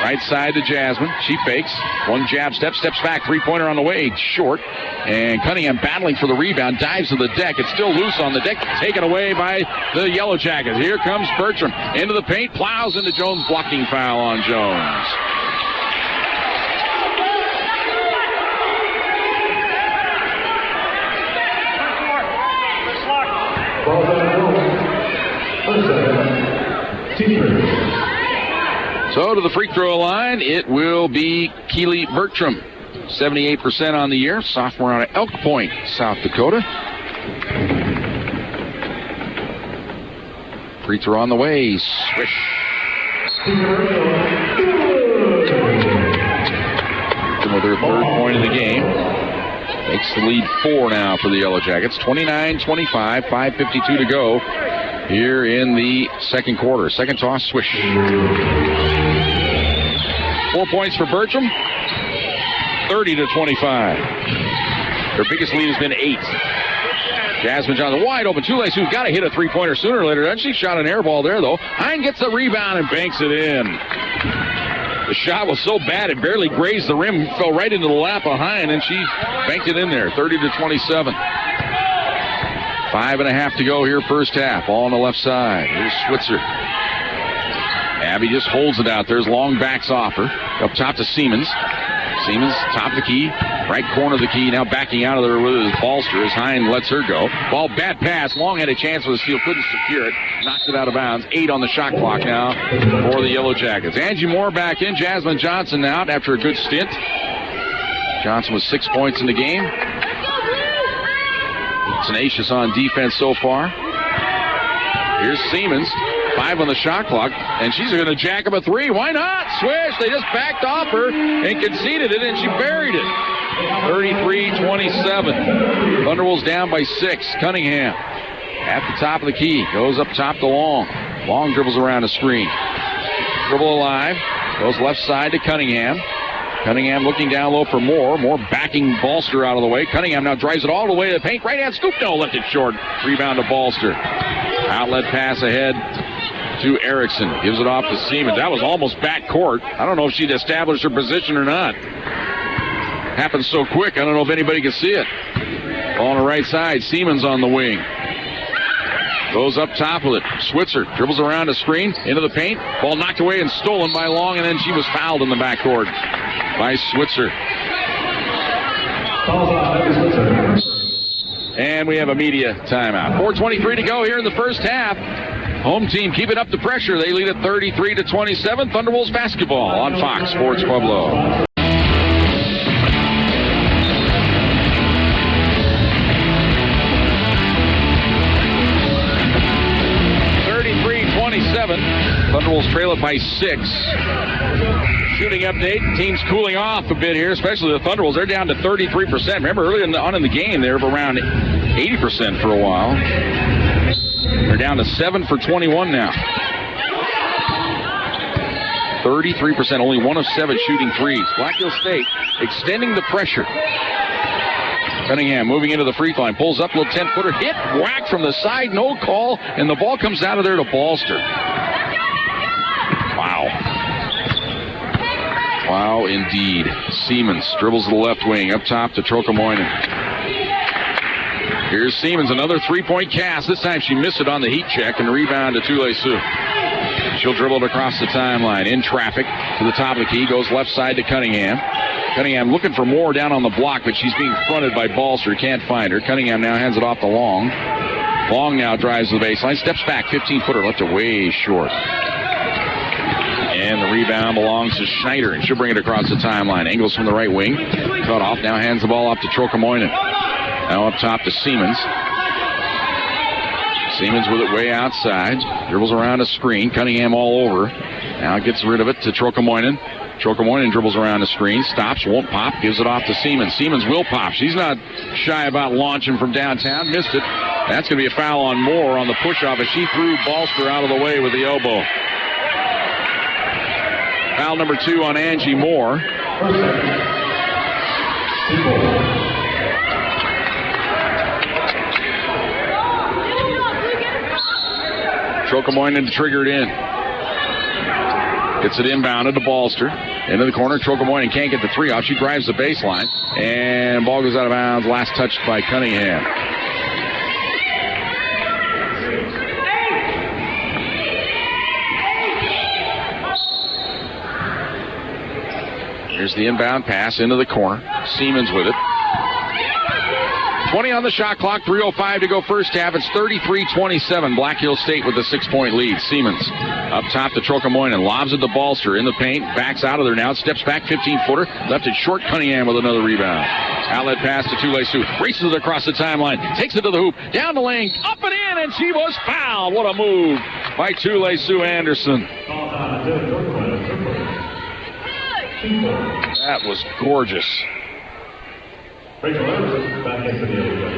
Right side to Jasmine. She fakes. One jab step, steps back. 3-pointer on the way. Short. And Cunningham battling for the rebound. Dives to the deck. It's still loose on the deck. Taken away by the Yellow Jackets. Here comes Bertram. Into the paint. Plows into Jones. Blocking foul on Jones. So to the free throw line, it will be Keely Bertram. 78% on the year. Sophomore out of Elk Point, South Dakota. Free throw on the way. Swish. With their third point of the game. Makes the lead 4 now for the Yellow Jackets. 29-25, 5:52 to go here in the second quarter. Second toss, swish. 4 points for Bertram. 30-25. Their biggest lead has been 8. Jasmine Johnson wide open. Tulesu's got to hit a 3-pointer sooner or later. Doesn't she? Shot an air ball there, though. Hine gets the rebound and banks it in. The shot was so bad it barely grazed the rim, fell right into the lap of Hine, and she banked it in there. 30-27. 5.5 to go here, first half. Ball on the left side. Here's Switzer. Abby just holds it out. There's long backs off her. Up top to Siemens. Siemens, top of the key. Right corner of the key. Now backing out of there with his Balster as Hine lets her go. Ball, bad pass. Long had a chance for the steal. Couldn't secure it. Knocks it out of bounds. 8 on the shot clock now for the Yellow Jackets. Angie Moore back in. Jasmine Johnson out after a good stint. Johnson with 6 points in the game. Tenacious on defense so far. Here's Siemens. 5 on the shot clock, and she's going to jack up a 3. Why not? Swish. They just backed off her and conceded it, and she buried it. 33-27. Thunderwolves down by 6. Cunningham at the top of the key. Goes up top to Long. Long dribbles around the screen. Dribble alive. Goes left side to Cunningham. Cunningham looking down low for Moore. Moore backing Balster out of the way. Cunningham now drives it all the way to the paint. Right hand scoop. No, left it short. Rebound to Balster. Outlet pass ahead to Erickson. Gives it off to Siemens. That was almost back court. I don't know if she'd established her position or not. Happened so quick, I don't know if anybody can see it. Ball on the right side. Siemens on the wing. Goes up top with it. Switzer dribbles around the screen, into the paint. Ball knocked away and stolen by Long, and then she was fouled in the backcourt by Switzer. And we have a media timeout. 4:23 to go here in the first half. Home team keeping up the pressure. They lead at 33-27. Thunderwolves basketball on Fox Sports Pueblo. Thunderwolves trail it by 6. Shooting update. Team's cooling off a bit here, especially the Thunderwolves. They're down to 33%. Remember, early on in the game, they were around 80% for a while. They're down to 7 for 21 now. 33%, only 1 of 7 shooting threes. Black Hills State extending the pressure. Cunningham moving into the free throw line, pulls up, little 10-footer, hit, whack from the side, no call, and the ball comes out of there to Balster. Wow, indeed. Siemens dribbles to the left wing, up top to Trokamoinen. Here's Siemens, another three-point cast. This time she missed it on the heat check and rebound to Tule Sioux. She'll dribble it across the timeline, in traffic to the top of the key, goes left side to Cunningham. Cunningham looking for more down on the block, but she's being fronted by Balser. Can't find her. Cunningham now hands it off to Long. Long now drives the baseline, steps back, 15-footer, left it way short. And the rebound belongs to Schneider, and she'll bring it across the timeline. Engels from the right wing, cut off, now hands the ball off to Trokamoinen. Now up top to Siemens. Siemens with it way outside, dribbles around a screen, Cunningham all over. Now gets rid of it to Trokamoinen. Trokamoinen dribbles around the screen, stops, won't pop, gives it off to Siemens. Siemens will pop. She's not shy about launching from downtown. Missed it. That's going to be a foul on Moore on the push-off as she threw Balster out of the way with the elbow. Foul number 2 on Angie Moore. Trokamoinen to trigger it in. Gets it inbounded to Balster. Into the corner. Trokamoinen can't get the three off. She drives the baseline. And ball goes out of bounds. Last touched by Cunningham. Here's the inbound pass into the corner. Siemens with it. 20 on the shot clock, 3:05 to go first half. It's 33-27. Black Hills State with a 6-point lead. Siemens up top to Trokamoinen. Lobs it to Balster in the paint. Backs out of there now. Steps back, 15-footer. Left it short. Cunningham with another rebound. Outlet pass to Tule Sioux. Races it across the timeline. Takes it to the hoop. Down the lane. Up and in, and she was fouled. What a move by Tule Sioux Anderson. That was gorgeous. Back into the other.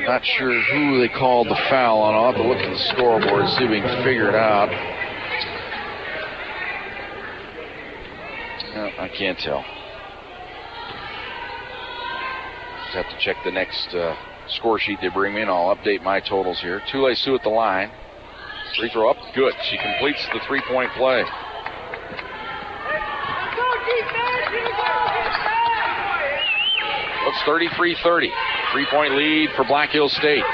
Not sure who they called the foul on. I'll have to look at the scoreboard and see if we can figure it out. No, I can't tell. Just have to check the next score sheet they bring me in. I'll update my totals here. Tule Sioux at the line. Free throw up, good. She completes the three-point play. Looks 33-30. Three-point lead for Black Hills State.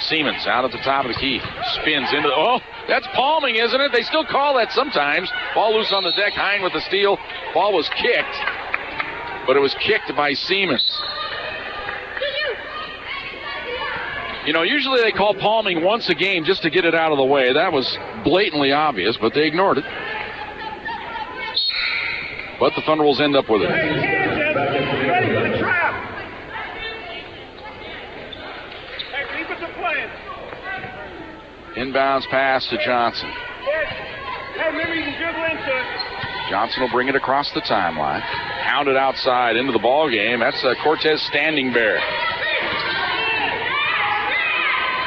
Siemens out at the top of the key. Spins into the... Oh, that's palming, isn't it? They still call that sometimes. Ball loose on the deck. Hine with the steal. Ball was kicked, but it was kicked by Siemens. You know, usually they call palming once a game just to get it out of the way. That was blatantly obvious, but they ignored it. But the Thunderwolves end up with it. Ready for the trap. Hey, keep it to playing. Inbounds pass to Johnson. Hey, remember you can dribble into it. Johnson will bring it across the timeline. Hounded outside into the ball game. That's Cortez Standing Bear.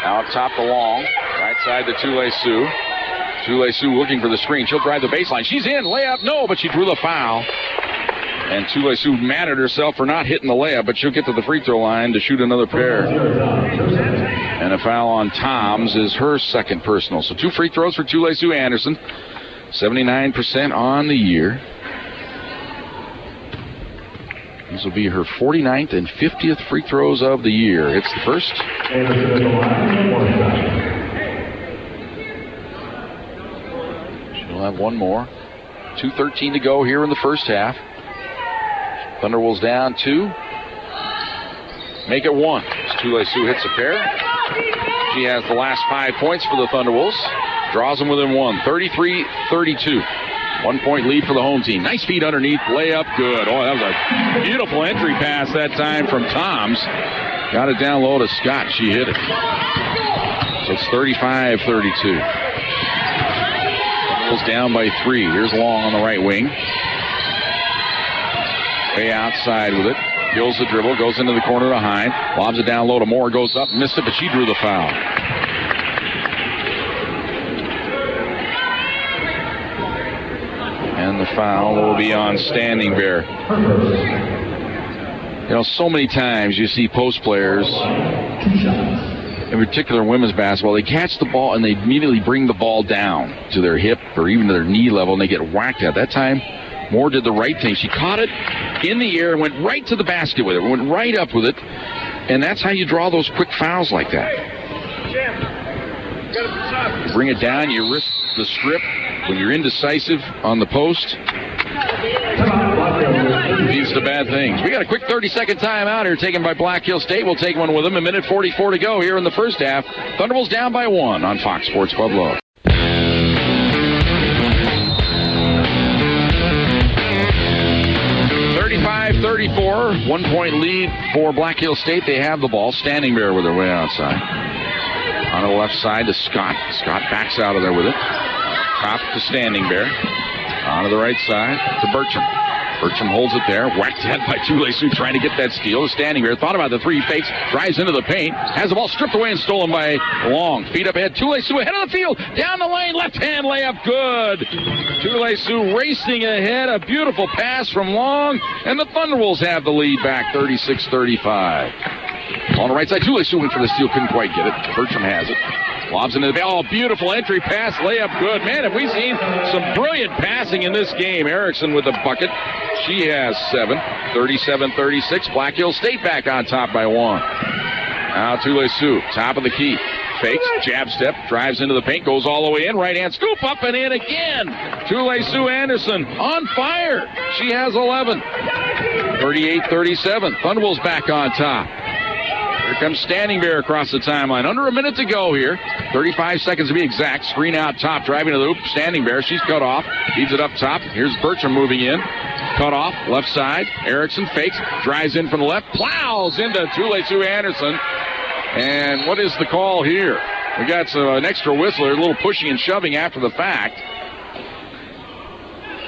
Now up top to Long. Right side to Tule Sioux. Tule Sioux looking for the screen. She'll drive the baseline. She's in. Layup. No, but she drew the foul. And Tule Sioux mad at herself for not hitting the layup, but she'll get to the free throw line to shoot another pair. And a foul on Toms is her second personal. So 2 free throws for Tule Sioux Anderson. 79% on the year. These will be her 49th and 50th free throws of the year. It's the first. She'll have one more. 2:13 to go here in the first half. Thunderwolves down 2. Make it 1. Tule Sioux hits a pair. She has the last 5 points for the Thunderwolves. Draws them within 1. 33-32. 1-point lead for the home team. Nice feed underneath, layup, good. Oh, that was a beautiful entry pass that time from Toms. Got it down low to Scott. She hit it. So it's 35-32. Bulls down by 3. Here's Long on the right wing. Way outside with it. Kills the dribble, goes into the corner to Hine. Lobs it down low to Moore, goes up, missed it, but she drew the foul. And the foul will be on Standing Bear. You know, so many times you see post players, in particular women's basketball, they catch the ball and they immediately bring the ball down to their hip or even to their knee level and they get whacked at. That time, Moore did the right thing. She caught it in the air and went right to the basket with it, went right up with it, and that's how you draw those quick fouls like that. You bring it down, you risk the strip when you're indecisive on the post. Leads to bad things. We got a quick 30-second timeout here taken by Black Hill State. We'll take one with them. 1:44 to go here in the first half. Thunderbolts down by 1 on Fox Sports Pueblo. 35-34, 1-point lead for Black Hill State. They have the ball. Standing Bear with their way outside. On the left side to Scott. Scott backs out of there with it. Top to Standing Bear. On to the right side to Bertram. Bertram holds it there. Whacked head by Csu-Pueblo trying to get that steal. Standing Bear thought about the 3 fakes. Drives into the paint. Has the ball stripped away and stolen by Long. Feet up ahead. Csu-Pueblo ahead of the field. Down the lane. Left hand layup. Good. Csu-Pueblo racing ahead. A beautiful pass from Long. And the Thunderwolves have the lead back 36-35. On the right side, Csu-Pueblo went for the steal. Couldn't quite get it. Bertram has it. Lobs into the ball. Beautiful entry pass. Layup good. Man, have we seen some brilliant passing in this game. Erickson with the bucket. She has 7. 37-36. Black Hill State back on top by 1. Now Csu-Pueblo, top of the key. Fakes, jab step, drives into the paint, goes all the way in. Right hand scoop up and in again. Csu Anderson on fire. She has 11. 38-37. Thunderbolts back on top. Here comes Standing Bear across the timeline. Under a minute to go here. 35 seconds to be exact. Screen out top, driving to the hoop. Standing Bear, she's cut off. Feeds it up top. Here's Bertram moving in. Cut off, left side. Erickson fakes, drives in from the left, plows into Csu Anderson. And what is the call here? We got an extra whistle, a little pushing and shoving after the fact.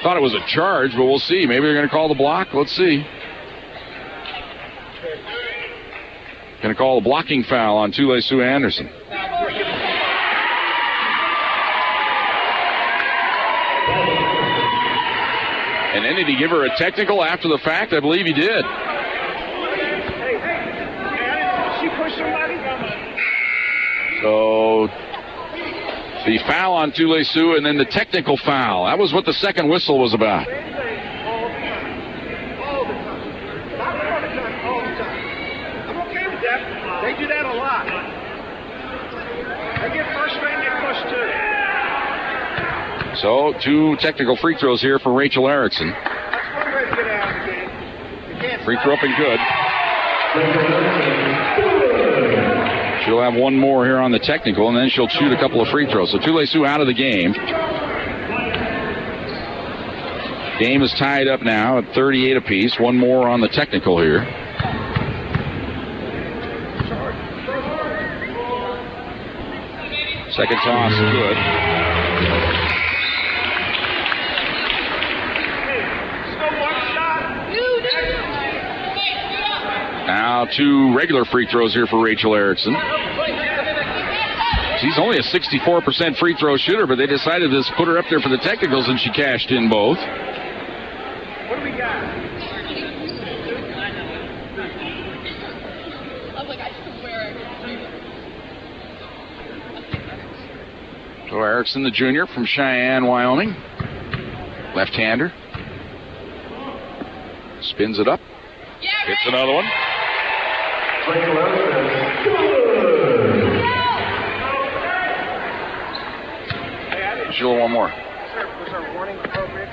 Thought it was a charge, but we'll see. Maybe they're going to call the block. Let's see. Going to call a blocking foul on Csu Anderson. And then did he give her a technical after the fact? I believe he did. So the foul on Csu and then the technical foul. That was what the second whistle was about. They do that a lot. They get frustrated and get pushed too. So 2 technical free throws here for Rachel Erickson. That's one way to get out of the game. You can't free throw up and good. She'll have one more here on the technical, and then she'll shoot a couple of free throws. So Csu out of the game. Game is tied up now at 38 apiece. One more on the technical here. Second toss, good. Now 2 regular free throws here for Rachel Erickson. She's only a 64% free throw shooter, but they decided to put her up there for the technicals, and she cashed in both. What do we got? So Erickson, the junior from Cheyenne, Wyoming. Left-hander. Spins it up. Hits another one. She'll one more. Was our warning appropriate?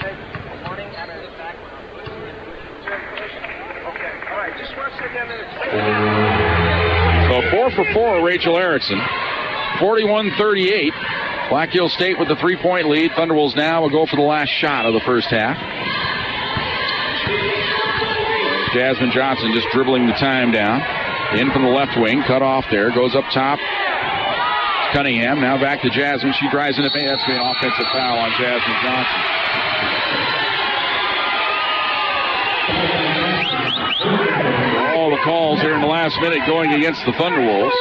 Warning out of the back. Okay, all right, just watch it down there. So 4 for 4, Rachel Erickson. 41-38. Black Hills State with the 3-point lead. Thunderwolves now will go for the last shot of the first half. Jasmine Johnson just dribbling the time down. In from the left wing, cut off there, goes up top. Cunningham now back to Jasmine. She drives in the paint. That's going to be an offensive foul on Jasmine Johnson. All the calls here in the last minute going against the Thunderwolves.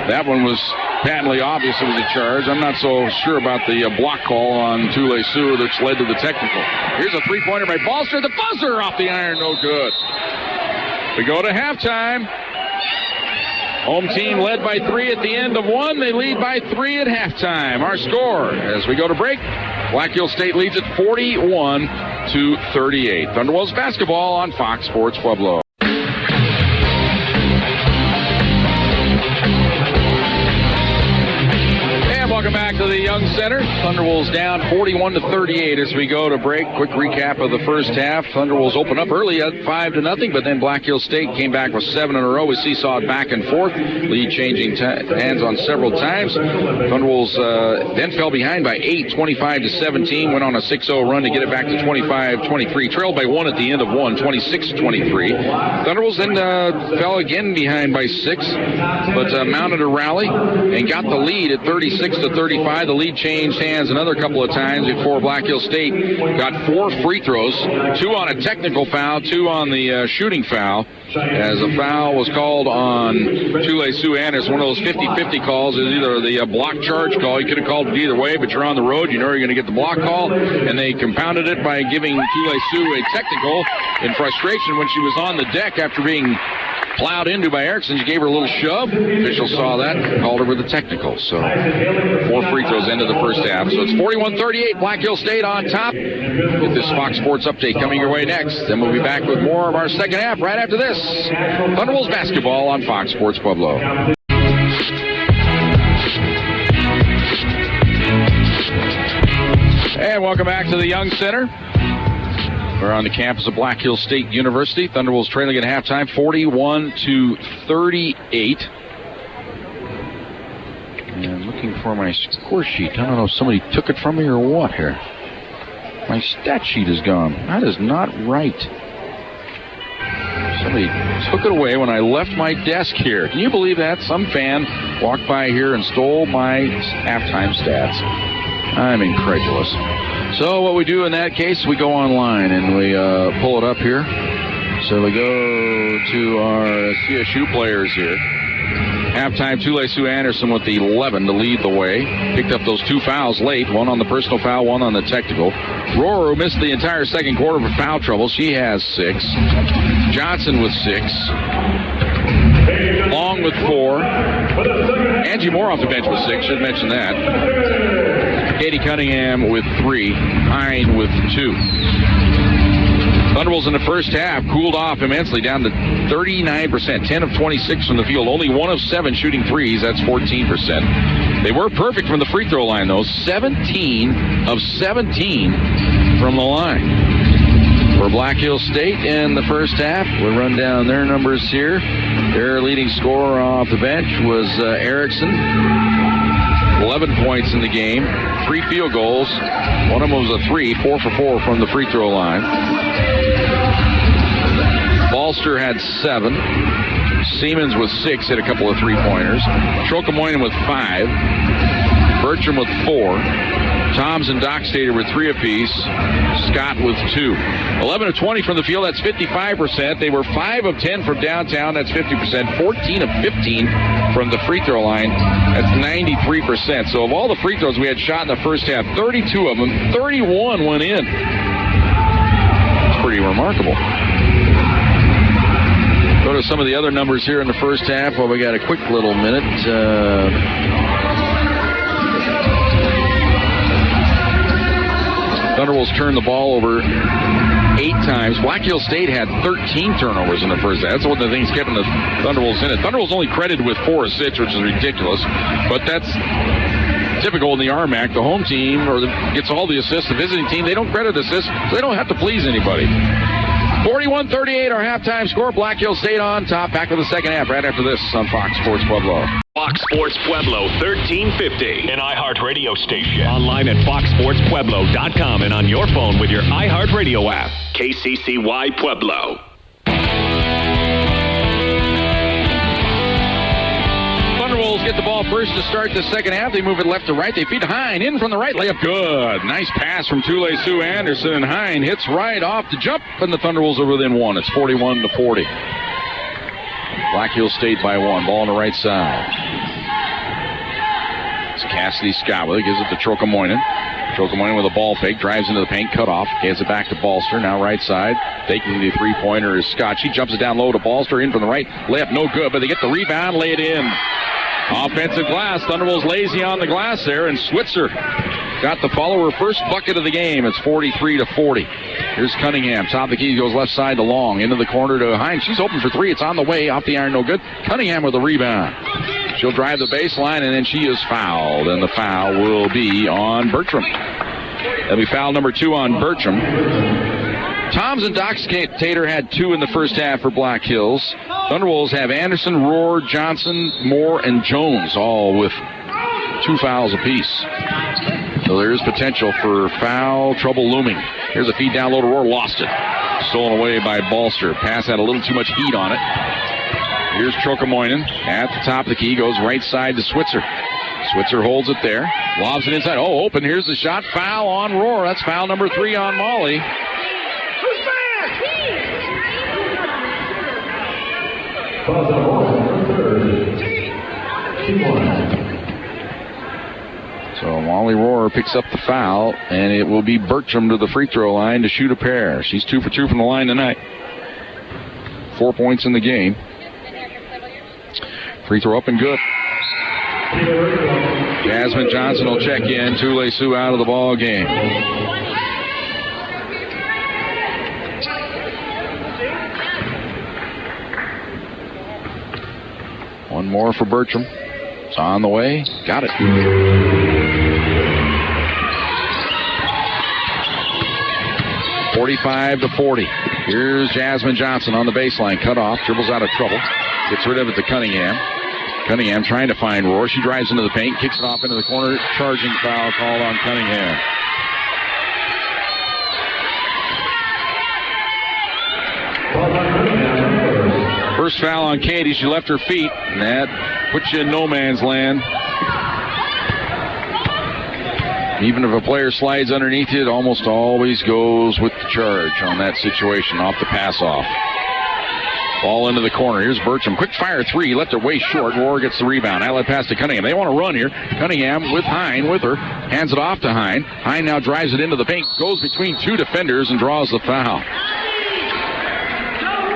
That one was patently obvious it was a charge. I'm not so sure about the block call on Tule Sioux that's led to the technical. Here's a three-pointer by Balster. The buzzer off the iron, no good. We go to halftime. Home team led by 3 at the end of 1. They lead by 3 at halftime. Our score as we go to break, Black Hills State leads at 41-38. Thunderwolves basketball on Fox Sports Pueblo. Welcome back to the Young Center. Thunderwolves down 41-38 as we go to break. Quick recap of the first half. Thunderwolves open up early at 5-0, but then Black Hills State came back with 7 in a row. We seesawed back and forth. Lead changing hands on several times. Thunderwolves then fell behind by 8, 25-17. Went on a 6-0 run to get it back to 25-23. Trailed by 1 at the end of 1, 26-23. Thunderwolves then fell again behind by 6, but mounted a rally and got the lead at 36-35. The lead changed hands another couple of times before Black Hills State got 4 free throws, 2 on a technical foul, 2 on the shooting foul, as a foul was called on Tule Sioux Anderson. One of those 50-50 calls is either the block charge call. You could have called it either way, but you're on the road. You know you're going to get the block call, and they compounded it by giving Tule Sioux a technical in frustration when she was on the deck after being plowed into by Erickson. She gave her a little shove. Officials saw that, called her with a technical. So 4 free throws into the first half. So it's 41-38. Black Hills State on top. Get this Fox Sports update coming your way next. Then we'll be back with more of our second half right after this. Thunderwolves basketball on Fox Sports Pueblo. And welcome back to the Young Center. We're on the campus of Black Hills State University. Thunderwolves trailing at halftime, 41-38. And looking for my score sheet. I don't know if somebody took it from me or what here. My stat sheet is gone. That is not right. Somebody took it away when I left my desk here. Can you believe that? Some fan walked by here and stole my halftime stats. I'm incredulous. So what we do in that case, we go online and we pull it up here. So we go to our CSU players here. Halftime, Tule Sioux Anderson with the 11 to lead the way. Picked up those 2 fouls late, 1 on the personal foul, 1 on the technical. Rohrer missed the entire second quarter for foul trouble. She has 6. Johnson with 6. Long with 4. Angie Moore off the bench with 6. Should mention that. Katie Cunningham with 3. Hine with 2. Thunderwolves in the first half cooled off immensely, down to 39%. 10 of 26 from the field. Only 1 of 7 shooting threes. That's 14%. They were perfect from the free throw line, though. 17 of 17 from the line. For Black Hills State in the first half, we'll run down their numbers here. Their leading scorer off the bench was Erickson. 11 points in the game, 3 field goals. One of them was a 3, 4 for 4 from the free throw line. Balster had 7. Siemens with 6, hit a couple of 3-pointers. Trocamoinen with 5. Bertram with 4. Toms and Dockstader with 3 apiece. Scott with 2. 11 of 20 from the field, that's 55%. They were 5 of 10 from downtown, that's 50%. 14 of 15 from the free throw line, that's 93%. So of all the free throws we had shot in the first half, 32 of them, 31 went in. It's pretty remarkable. Go to some of the other numbers here in the first half. Well, we got a quick little minute. Thunderwolves turned the ball over 8 times. Black Hills State had 13 turnovers in the first half. That's one of the things keeping the Thunderwolves in it. Thunderwolves only credited with 4 assists, which is ridiculous. But that's typical in the RMAC. The home team gets all the assists. The visiting team, they don't credit assists. So they don't have to please anybody. 41-38, our halftime score. Black Hills State on top. Back with the second half right after this on Fox Sports Pueblo. Fox Sports Pueblo 1350, an iHeartRadio station. Online at foxsportspueblo.com and on your phone with your iHeartRadio app. KCCY Pueblo. Thunderwolves get the ball first to start the second half. They move it left to right. They feed Hine in from the right. Layup good. Nice pass from Tule-Su Anderson, and Hine hits right off the jump, and the Thunderwolves are within one. It's 41-40. Black Hills State by one. Ball on the right side. It's Cassidy Scott with it. Gives it to Trocamoinen. Trocamoinen with a ball fake. Drives into the paint. Cut off. Hands it back to Balster. Now right side. Taking the three-pointer is Scott. She jumps it down low to Balster. In from the right. Layup no good, but they get the rebound. Lay it in. Offensive glass. Thunderwolves lazy on the glass there, and Switzer got the follower first bucket of the game. It's 43-40. Here's Cunningham. Top of the key, goes left side to Long. Into the corner to Hines. She's open for three. It's on the way. Off the iron, no good. Cunningham with a rebound. She'll drive the baseline, and then she is fouled. And the foul will be on Bertram. That'll be foul number 2 on Bertram. Toms and Tater had 2 in the first half for Black Hills. Thunderwolves have Anderson, Rohr, Johnson, Moore, and Jones, all with 2 fouls apiece. So there is potential for foul trouble looming. Here's a feed down low to Rohr. Lost it. Stolen away by Balster. Pass had a little too much heat on it. Here's Trocamoinen at the top of the key. Goes right side to Switzer. Switzer holds it there. Lobs it inside. Oh, open. Here's the shot. Foul on Rohr. That's foul number 3 on Molly. So Molly Rohr picks up the foul, and it will be Bertram to the free throw line to shoot a pair. She's 2 for 2 from the line tonight. 4 points in the game. Free throw up and good. Jasmine Johnson will check in. Tule-Su out of the ball game. One more for Bertram. It's on the way. Got it. (45-40). Here's Jasmine Johnson on the baseline. Cut off. Dribbles out of trouble. Gets rid of it to Cunningham. Cunningham trying to find Rohr. She drives into the paint. Kicks it off into the corner. Charging foul called on Cunningham. First foul on Katie. She left her feet, and that puts you in no man's land. Even if a player slides underneath it, almost always goes with the charge on that situation, off the pass-off. Ball into the corner. Here's Bertram. Quick fire 3. Left her way short. Rohr gets the rebound. Outlet pass to Cunningham. They want to run here. Cunningham with Hine with her. Hands it off to Hine. Hine now drives it into the paint. Goes between 2 defenders and draws the foul.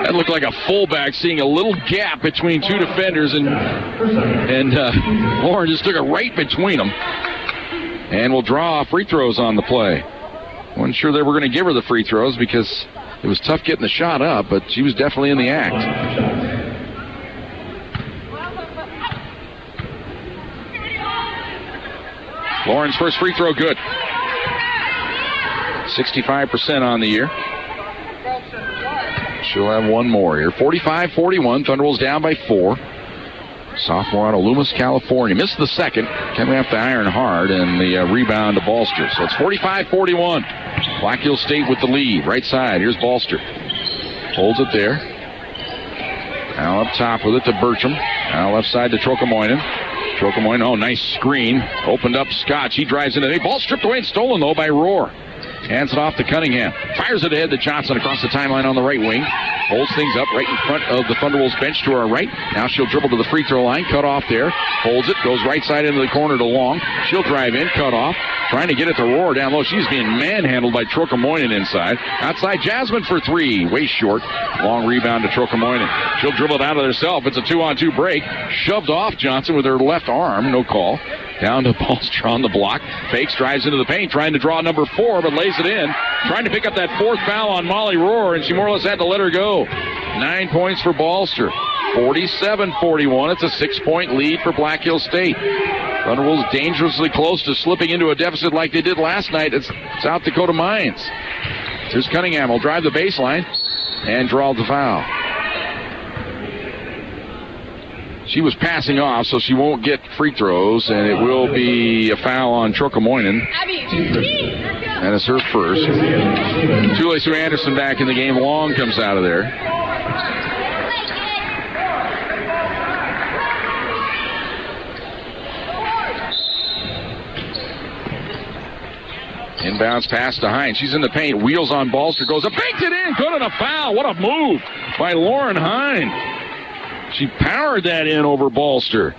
That looked like a fullback seeing a little gap between 2 defenders, and Lauren just took it right between them. And will draw free throws on the play. Wasn't sure they were going to give her the free throws because it was tough getting the shot up, but she was definitely in the act. Lauren's first free throw good. 65% on the year. She'll have one more here. 45-41. Thunderwolves down by 4. Sophomore out of Loomis, California. Missed the second. Coming off the iron hard, and the rebound to Balster. So it's 45-41. Black Hills State with the lead. Right side. Here's Balster. Holds it there. Now up top with it to Bertram. Now left side to Trocamoinen. Trocamoinen, oh, nice screen. Opened up Scott. She drives into the ball. Stripped away and stolen, though, by Rohr. Hands it off to Cunningham. Fires it ahead to Johnson across the timeline on the right wing. Holds things up right in front of the Thunderwolves bench to our right. Now she'll dribble to the free throw line. Cut off there. Holds it. Goes right side into the corner to Long. She'll drive in. Cut off. Trying to get it to Rohr down low. She's being manhandled by Trocamoinen inside. Outside Jasmine for 3. Way short. Long rebound to Trocamoinen. She'll dribble it out of herself. It's a 2-on-2 break. Shoved off Johnson with her left arm. No call. Down to Balster on the block. Fakes, drives into the paint, trying to draw number 4, but lays it in. Trying to pick up that 4th foul on Molly Rohr, and she more or less had to let her go. 9 points for Balster. 47-41. It's a 6-point lead for Black Hills State. Thunderwolves dangerously close to slipping into a deficit like they did last night at South Dakota Mines. Here's Cunningham. Will drive the baseline. and draw the foul. She was passing off, so she won't get free throws, and it will be a foul on Trokamoinen. That is her first. Julie Sue Anderson back in the game. Long comes out of there. Inbounds pass to Hine. She's in the paint. Wheels on Balster. Goes up. Banked it in. Good on a foul. What a move by Lauren Hine. She powered that in over Balster.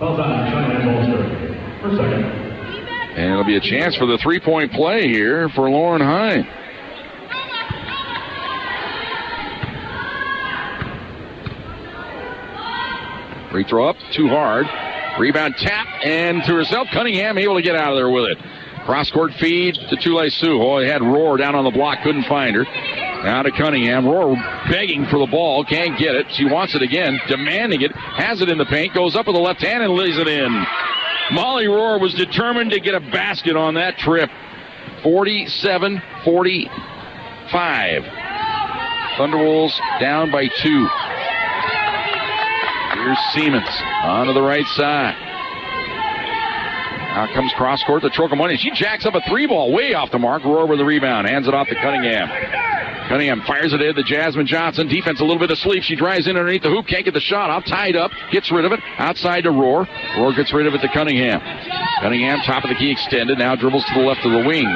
And it'll be a chance for the three-point play here for Lauren Hine. Free throw up. Too hard. Rebound tap and to herself. Cunningham able to get out of there with it. Cross-court feed to Tule Sioux. Oh, he had Rohr down on the block. Couldn't find her. Now to Cunningham. Rohr begging for the ball. Can't get it. She wants it again. Demanding it. Has it in the paint. Goes up with the left hand and lays it in. Molly Rohr was determined to get a basket on that trip. 47-45. Thunderwolves down by 2. Here's Siemens onto the right side. Now comes cross-court to Trokamoinen. She jacks up a 3-ball way off the mark. Rohr with the rebound. Hands it off to Cunningham. Cunningham fires it in to Jasmine Johnson. Defense a little bit asleep. She drives in underneath the hoop. Can't get the shot off. Tied up. Gets rid of it. Outside to Rohr. Rohr gets rid of it to Cunningham. Cunningham, top of the key, extended. Now dribbles to the left of the wing.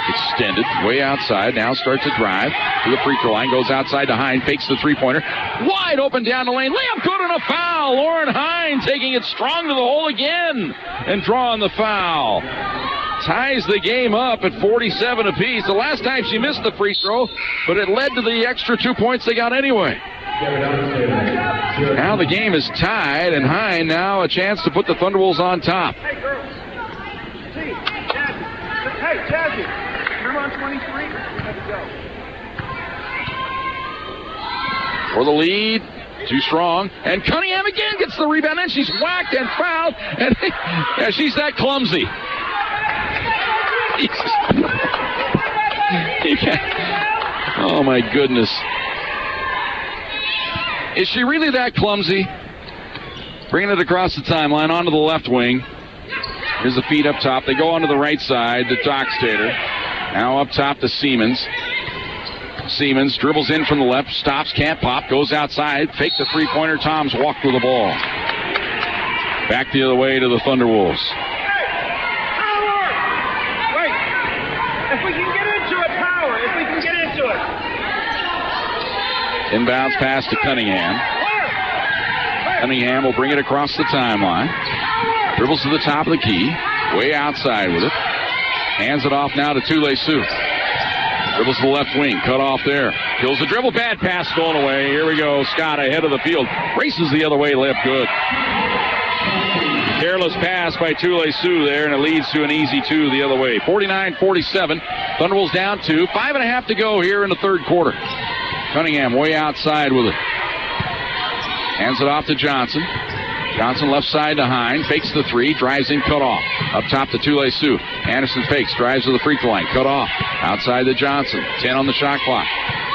Extended. Way outside. Now starts to drive to the free throw line. Goes outside to Hine. Fakes the three-pointer. Wide open down the lane. Layup good on a foul. Lauren Hine taking it strong to the hole again and drawing the foul. Ties the game up at 47 apiece. The last time she missed the free throw, but it led to the extra 2 points they got anyway. Now the game is tied, and Hine now a chance to put the Thunderwolves on top. Hey, girls. Hey, Jazzy. You're on 23. Let's go. For the lead. Too strong. And Cunningham again gets the rebound, and she's whacked and fouled. And yeah, she's that clumsy. Oh, my goodness. Is she really that clumsy? Bringing it across the timeline onto the left wing. Here's the feed up top. They go onto the right side to Dockstader. Now up top to Siemens. Siemens dribbles in from the left, stops, can't pop, goes outside, fake the three-pointer. Toms walked with the ball. Back the other way to the Thunderwolves. Wait. If we can get into it, power. If we can get into it. Inbounds pass to Cunningham. Cunningham will bring it across the timeline. Dribbles to the top of the key. Way outside with it. Hands it off now to Tule Sioux. Dribbles to the left wing. Cut off there. Kills the dribble. Bad pass stolen away. Here we go. Scott ahead of the field. Races the other way. Layup good. Careless pass by Tule Sioux there, and it leads to an easy 2 the other way. 49-47. Thunderwolves down 2. 5.5 to go here in the third quarter. Cunningham way outside with it. Hands it off to Johnson. Johnson left side to Hine. Fakes the 3. Drives in. Cut off. Up top to Tule Sioux. Anderson fakes. Drives to the free throw line. Cut off. Outside to Johnson. 10 on the shot clock.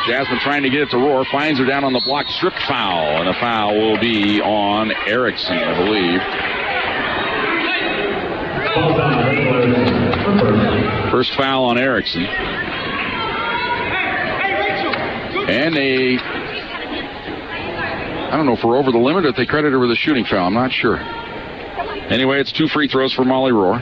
Jasmine trying to get it to Rohr. Finds her down on the block. Strip foul. And the foul will be on Erickson, I believe. First foul on Erickson. And I don't know if we're over the limit or if they credit her with a shooting foul. I'm not sure. Anyway, it's 2 free throws for Molly Rohr.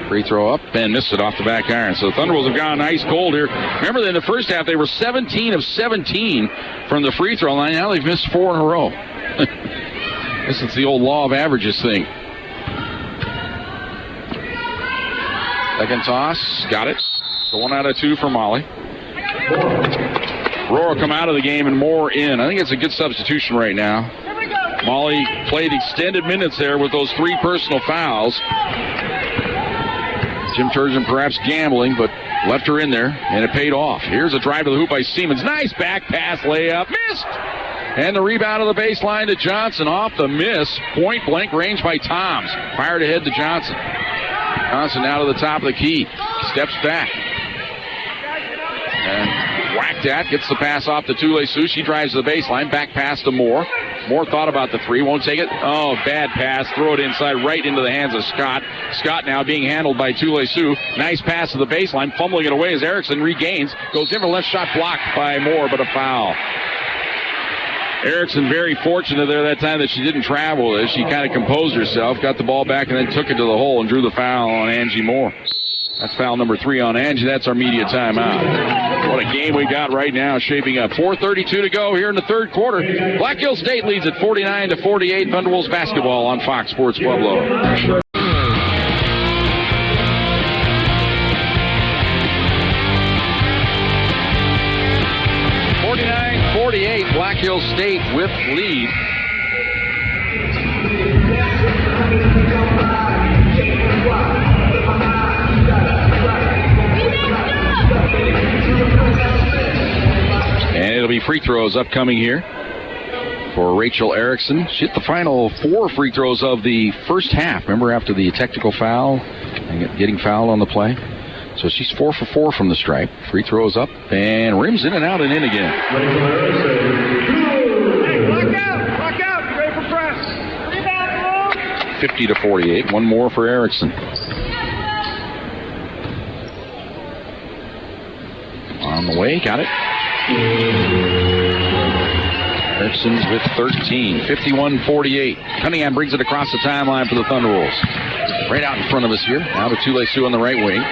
Free throw up and missed it off the back iron. So the Thunderwolves have gone ice cold here. Remember, in the first half, they were 17 of 17 from the free throw line. Now they've missed 4 in a row. This is the old law of averages thing. Second toss. Got it. So 1 out of 2 for Molly. Rohr come out of the game and Moore in. I think it's a good substitution right now. Molly played extended minutes there with those 3 personal fouls. Jim Turgeon perhaps gambling, but left her in there, and it paid off. Here's a drive to the hoop by Siemens. Nice back pass layup. Missed! And the rebound of the baseline to Johnson off the miss. Point blank range by Toms. Fired ahead to Johnson. Johnson now to the top of the key. Steps back. And whacked at, gets the pass off to Csu-Pueblo. She drives to the baseline, back pass to Moore. Moore thought about the three, won't take it. Oh, bad pass. Throw it inside, right into the hands of Scott. Scott now being handled by Csu-Pueblo. Nice pass to the baseline, fumbling it away as Erickson regains. Goes in for left shot, blocked by Moore, but a foul. Erickson very fortunate there that time that she didn't travel as she kind of composed herself, got the ball back, and then took it to the hole and drew the foul on Angie Moore. That's foul number 3 on Angie. That's our media timeout. What a game we got right now shaping up. 4:32 to go here in the third quarter. Black Hills State leads at 49-48. Thunderwolves basketball on Fox Sports Pueblo. 48, Black Hills State with lead. And it'll be free throws upcoming here for Rachel Erickson. She hit the final 4 free throws of the first half. Remember, after the technical foul and getting fouled on the play? So she's 4 for 4 from the stripe. Free throws up and rims in and out and in again. Lock out. You ready for press? 50-48. One more for Erickson. On the way, got it. Erickson with 13. 51-48. Cunningham brings it across the timeline for the Thunderwolves. Right out in front of us here. Now to Csu-Pueblo on the right wing.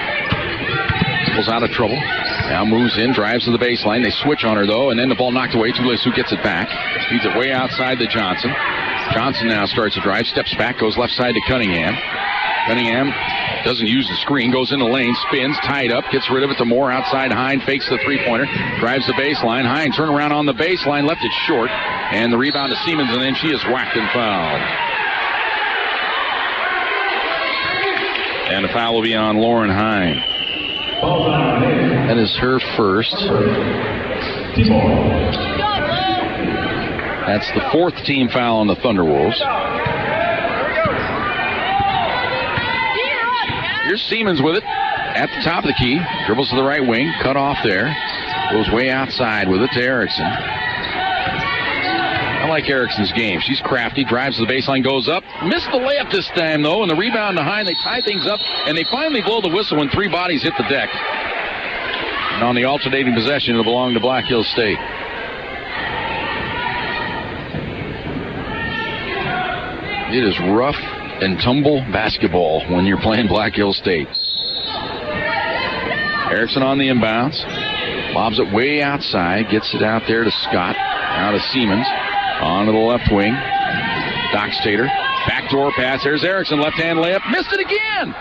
Pulls out of trouble. Now moves in, drives to the baseline. They switch on her, though, and then the ball knocked away. Csu-Pueblo gets it back. Feeds it way outside to Johnson. Johnson now starts to drive, steps back, goes left side to Cunningham. Cunningham doesn't use the screen, goes in the lane, spins, tied up, gets rid of it to Moore outside. Hine fakes the three-pointer, drives the baseline. Hine turn around on the baseline, left it short, and the rebound to Siemens, and then she is whacked and fouled. And the foul will be on Lauren Hine. That is her first. That's the 4th team foul on the Thunderwolves. Here's Siemens with it at the top of the key. Dribbles to the right wing, cut off there. Goes way outside with it to Erickson. I like Erickson's game. She's crafty, drives to the baseline, goes up. Missed the layup this time, though, and the rebound behind. They tie things up, and they finally blow the whistle when 3 bodies hit the deck. And on the alternating possession, it'll belong to Black Hills State. It is rough and tumble basketball when you're playing Black Hills State. Erickson on the inbounds. Lobs it way outside. Gets it out there to Scott. Now to Siemens. On to the left wing. Dockstader. Backdoor pass. There's Erickson. Left-hand layup. Missed it again.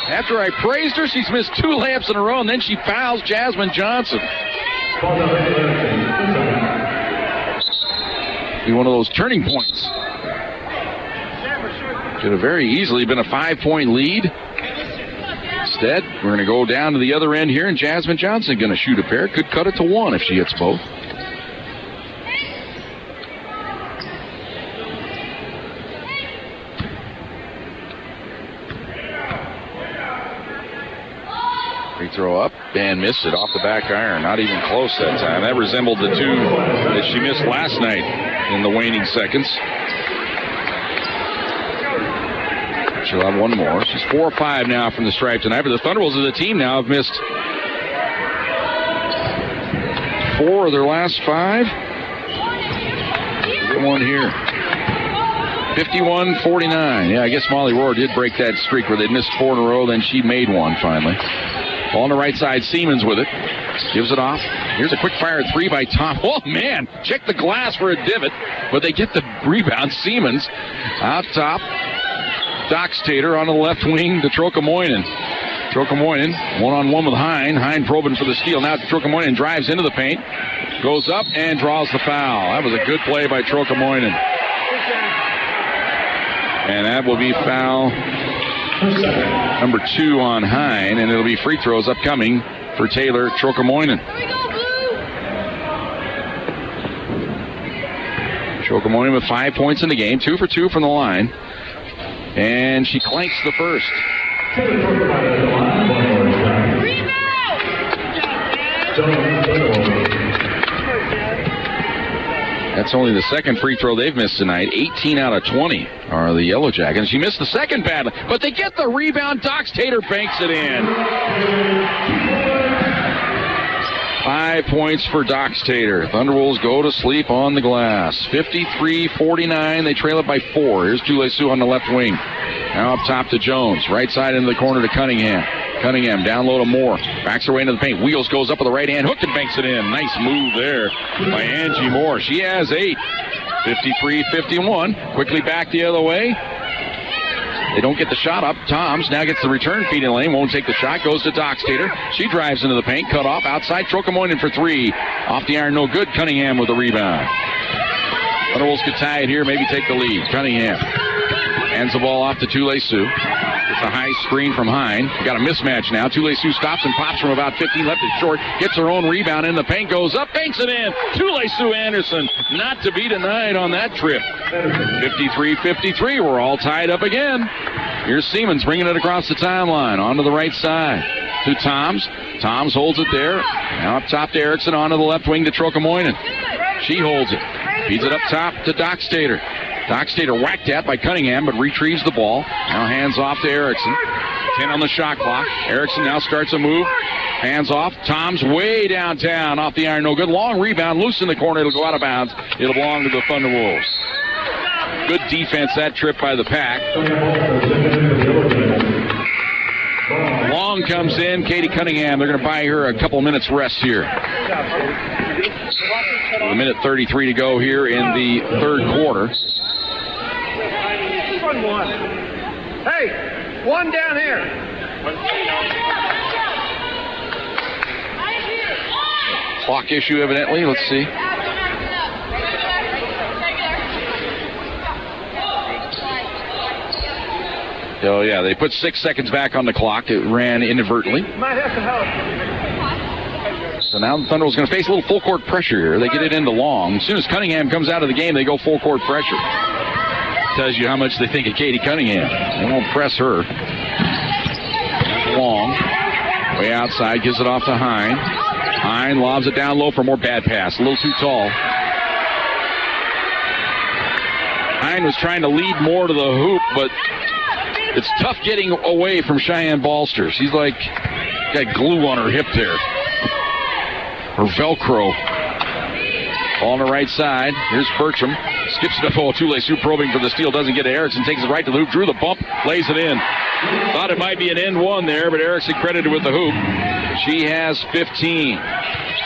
After I praised her, she's missed 2 layups in a row, and then she fouls Jasmine Johnson. Be one of those turning points. Could have very easily been a 5-point lead. Instead, we're going to go down to the other end here, and Jasmine Johnson going to shoot a pair. Could cut it to 1 if she hits both. Free throw up and missed it off the back iron. Not even close that time. That resembled the 2 that she missed last night in the waning seconds. She'll have 1 more. She's 4 or 5 now from the stripe tonight. But the Thunderwolves as a team now have missed 4 of their last 5. Get one here. 51-49. Yeah, I guess Molly Rohr did break that streak where they missed 4 in a row. Then she made 1 finally. Ball on the right side. Siemens with it. Gives it off. Here's a quick fire 3 by Tom. Oh, man. Check the glass for a divot. But they get the rebound. Siemens out top. Dockstader on the left wing to Trokamoinen. Trokamoinen one-on-one with Hine. Hine probing for the steal. Now Trokamoinen drives into the paint. Goes up and draws the foul. That was a good play by Trokamoinen. And that will be foul number 2 on Hine. And it'll be free throws upcoming for Taylor Trokamoinen. Trokamoinen with 5 points in the game. 2 for 2 from the line. And she clanks the first. That's only the second free throw they've missed tonight. 18 out of 20 are the Yellow Jackets. She missed the second badly, but they get the rebound. Dox Tater banks it in. 5 points for Dox Tater. Thunderwolves go to sleep on the glass. 53-49. They trail it by 4. Here's Tule Sioux on the left wing. Now up top to Jones. Right side into the corner to Cunningham. Cunningham down low to Moore. Backs her way into the paint. Wheels goes up with the right hand. Hook and banks it in. Nice move there by Angie Moore. She has 8. 53-51. Quickly back the other way. They don't get the shot up. Toms now gets the return feed in lane. Won't take the shot. Goes to Dox Tater. She drives into the paint. Cut off. Outside. Trocamoinen for 3. Off the iron. No good. Cunningham with the rebound. Thunderwolves could tie it here. Maybe take the lead. Cunningham hands the ball off to Tule Sioux. It's a high screen from Hine. Got a mismatch now. Tule Sioux stops and pops from about 15. Left it short. Gets her own rebound in the paint. Goes up. Banks it in. Tule Sioux Anderson. Not to be denied on that trip. 53-53. We're all tied up again. Here's Siemens bringing it across the timeline. Onto the right side to Toms. Toms holds it there. Now up top to Erickson. Onto the left wing to Trocamoinen. She holds it. Feeds it up top to Dox Tater. Dox Tater whacked at by Cunningham, but retrieves the ball. Now hands off to Erickson. 10 on the shot clock. Erickson now starts a move. Hands off. Tom's way downtown. Off the iron. No good. Long rebound. Loose in the corner. It'll go out of bounds. It'll belong to the Thunderwolves. Good defense that trip by the Pack. Long comes in. Katie Cunningham. They're going to buy her a couple minutes rest here. With a minute 33 to go here in the third quarter. Hey, one down here. Clock issue, evidently. Let's see. Oh, yeah, they put 6 seconds back on the clock. It ran inadvertently. Might have to help. So now the Thunderwolves going to face a little full court pressure here. They get it into Long. As soon as Cunningham comes out of the game, they go full court pressure. Tells you how much they think of Katie Cunningham. They won't press her. Long. Way outside, gives it off to Hine. Hine lobs it down low for more. Bad pass. A little too tall. Hine was trying to lead more to the hoop, but it's tough getting away from Cheyenne Ballster. She's like got glue on her hip there. Her Velcro. Ball on the right side. Here's Bertram. Skips it up. Oh, Tule Sioux probing for the steal. Doesn't get it. Erickson takes it right to the hoop. Drew the bump. Lays it in. Thought it might be an end one there, but Erickson credited with the hoop. She has 15.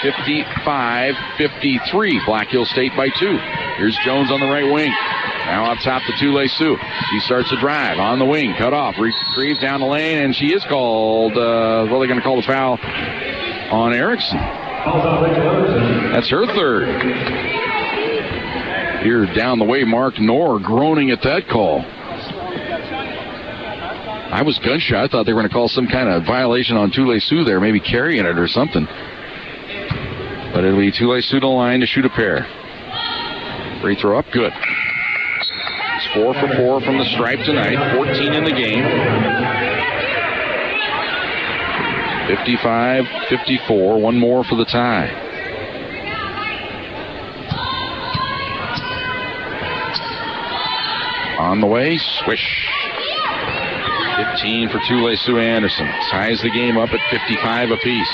55-53. Black Hill State by 2. Here's Jones on the right wing. Now up top to Tule Sioux. She starts to drive on the wing. Cut off. Retrieves down the lane, and she is called. They're going to call the foul on Erickson. That's her third. Here down the way, Mark Knorr groaning at that call. I was gun-shy. I thought they were going to call some kind of violation on Tule Sioux there, maybe carrying it or something. But it'll be Tule Sioux to the line to shoot a pair. Free throw up, good. It's 4 for 4 from the stripe tonight, 14 in the game. 55-54, one more for the tie. On the way, swish. 15 for Tule Sioux Anderson. Ties the game up at 55 apiece.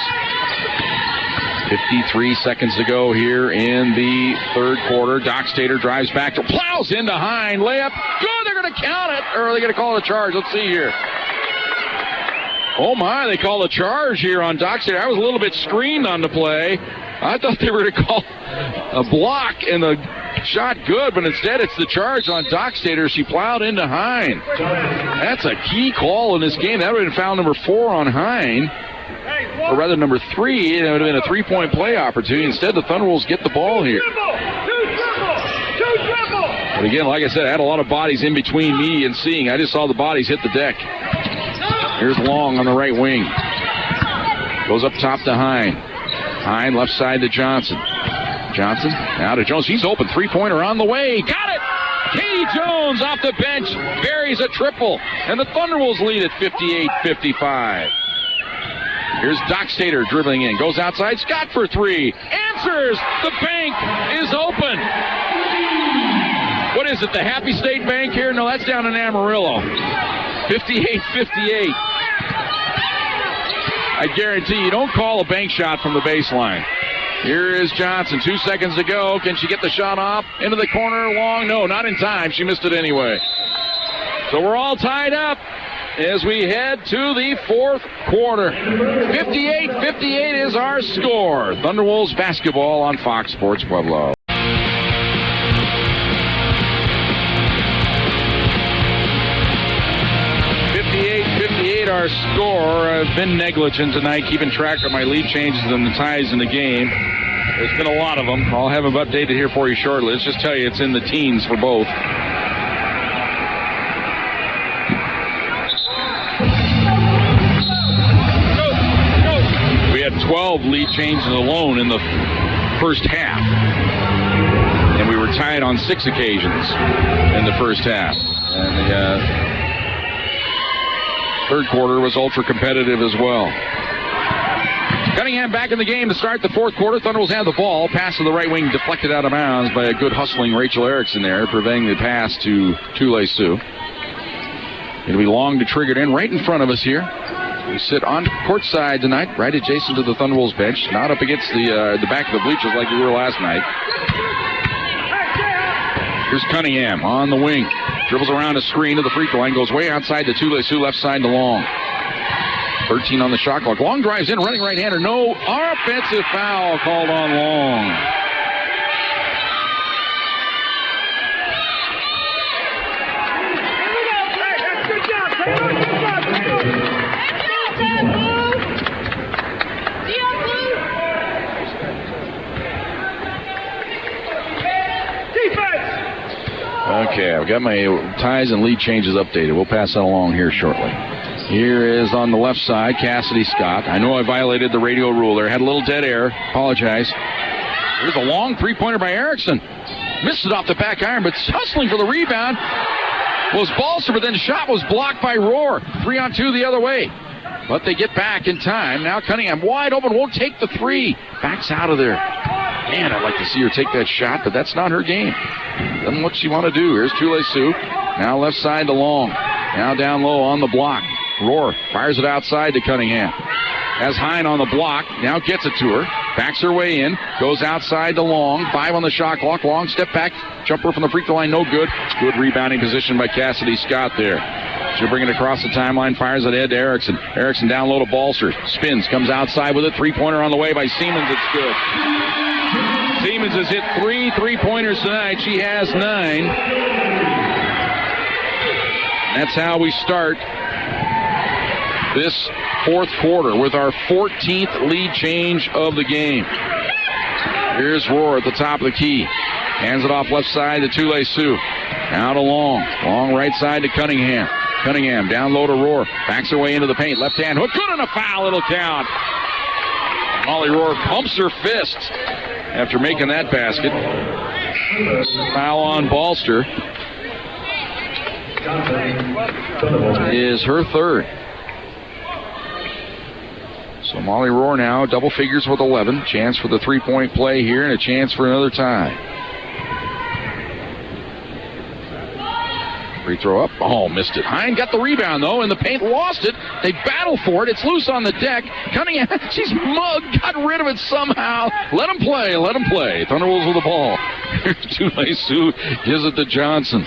53 seconds to go here in the third quarter. Dox Tater drives back, plows into Hine. Layup, good, they're going to count it. Or are they going to call it a charge? Let's see here. Oh my, they call a charge here on Dox Tater. I was a little bit screened on the play. I thought they were going to call a block and the shot good, but instead it's the charge on Dox Tater. She plowed into Hine. That's a key call in this game. That would have been foul number 4 on Hine. Or rather number 3. It would have been a 3-point play opportunity. Instead, the Thunderwolves get the ball here. But again, like I said, I had a lot of bodies in between me and seeing. I just saw the bodies hit the deck. Here's Long on the right wing. Goes up top to Hine. Hine left side to Johnson. Johnson now to Jones. He's open. 3-pointer on the way. Got it! Katie Jones off the bench buries a triple. And the Thunderwolves lead at 58-55. Here's Doc Stater dribbling in. Goes outside. Scott for three. Answers. The bank is open. What is it, the Happy State Bank here? No, that's down in Amarillo. 58-58. I guarantee you don't call a bank shot from the baseline. Here is Johnson. 2 seconds to go. Can she get the shot off? Into the corner. Long. No, not in time. She missed it anyway. So we're all tied up as we head to the fourth quarter. 58-58 is our score. Thunderwolves basketball on Fox Sports Pueblo. 58-58 our score. I've been negligent tonight, keeping track of my lead changes and the ties in the game. There's been a lot of them. I'll have them updated here for you shortly. Let's just tell you it's in the teens for both. We had 12 lead changes alone in the first half. And we were tied on 6 occasions in the first half. And the third quarter was ultra competitive as well. Cunningham back in the game to start the fourth quarter. Thunderwolves have the ball. Pass to the right wing deflected out of bounds by a good hustling Rachel Erickson there, preventing the pass to Csu-Pueblo. It'll be Long to trigger it in right in front of us here. We sit on court side tonight, right adjacent to the Thunderwolves bench, not up against the back of the bleachers like we were last night. Here's Cunningham on the wing. Dribbles around a screen to the free throw line, goes way outside to Csu-Pueblo, left side to Long. 13 on the shot clock. Long drives in, running right-hander. No offensive foul called on Long. Okay, I've got my ties and lead changes updated. We'll pass that along here shortly. Here is on the left side, Cassidy Scott. I know I violated the radio rule there. Had a little dead air. Apologize. Here's a long three-pointer by Erickson. Missed it off the back iron, but hustling for the rebound was Balser, but then the shot was blocked by Rohr. 3-on-2 the other way. But they get back in time. Now Cunningham wide open, won't take the three. Backs out of there. Man, I'd like to see her take that shot, but that's not her game. Doesn't what she want to do. Here's Csu-Pueblo. Now left side to Long. Now down low on the block. Rohr fires it outside to Cunningham. Has Hine on the block. Now gets it to her. Backs her way in. Goes outside to Long. 5 on the shot clock. Long step back. Jumper from the free throw line. No good. Good rebounding position by Cassidy Scott there. She'll bring it across the timeline. Fires it ahead to Erickson. Erickson down low to Balser. Spins. Comes outside with it. Three-pointer on the way by Siemens. It's good. Siemens has hit 3 3-pointers tonight. She has 9. That's how we start this fourth quarter with our 14th lead change of the game. Here's Rohr at the top of the key. Hands it off left side to Csu-Pueblo. Now to Long. Long right side to Cunningham. Cunningham down low to Rohr. Backs her way into the paint. Left hand hook. Good on a foul. It'll count. Molly Rohr pumps her fist after making that basket. Foul on Balser is her third. So Molly Rohr now double figures with 11. Chance for the three-point play here and a chance for another tie. Free throw up. Oh, missed it. Hine got the rebound, though, in the paint. Lost it. They battle for it. It's loose on the deck. Cunningham, she's mugged. Got rid of it somehow. Let him play. Let him play. Thunderwolves with the ball. Here's Csu-Pueblo. Gives it to Johnson.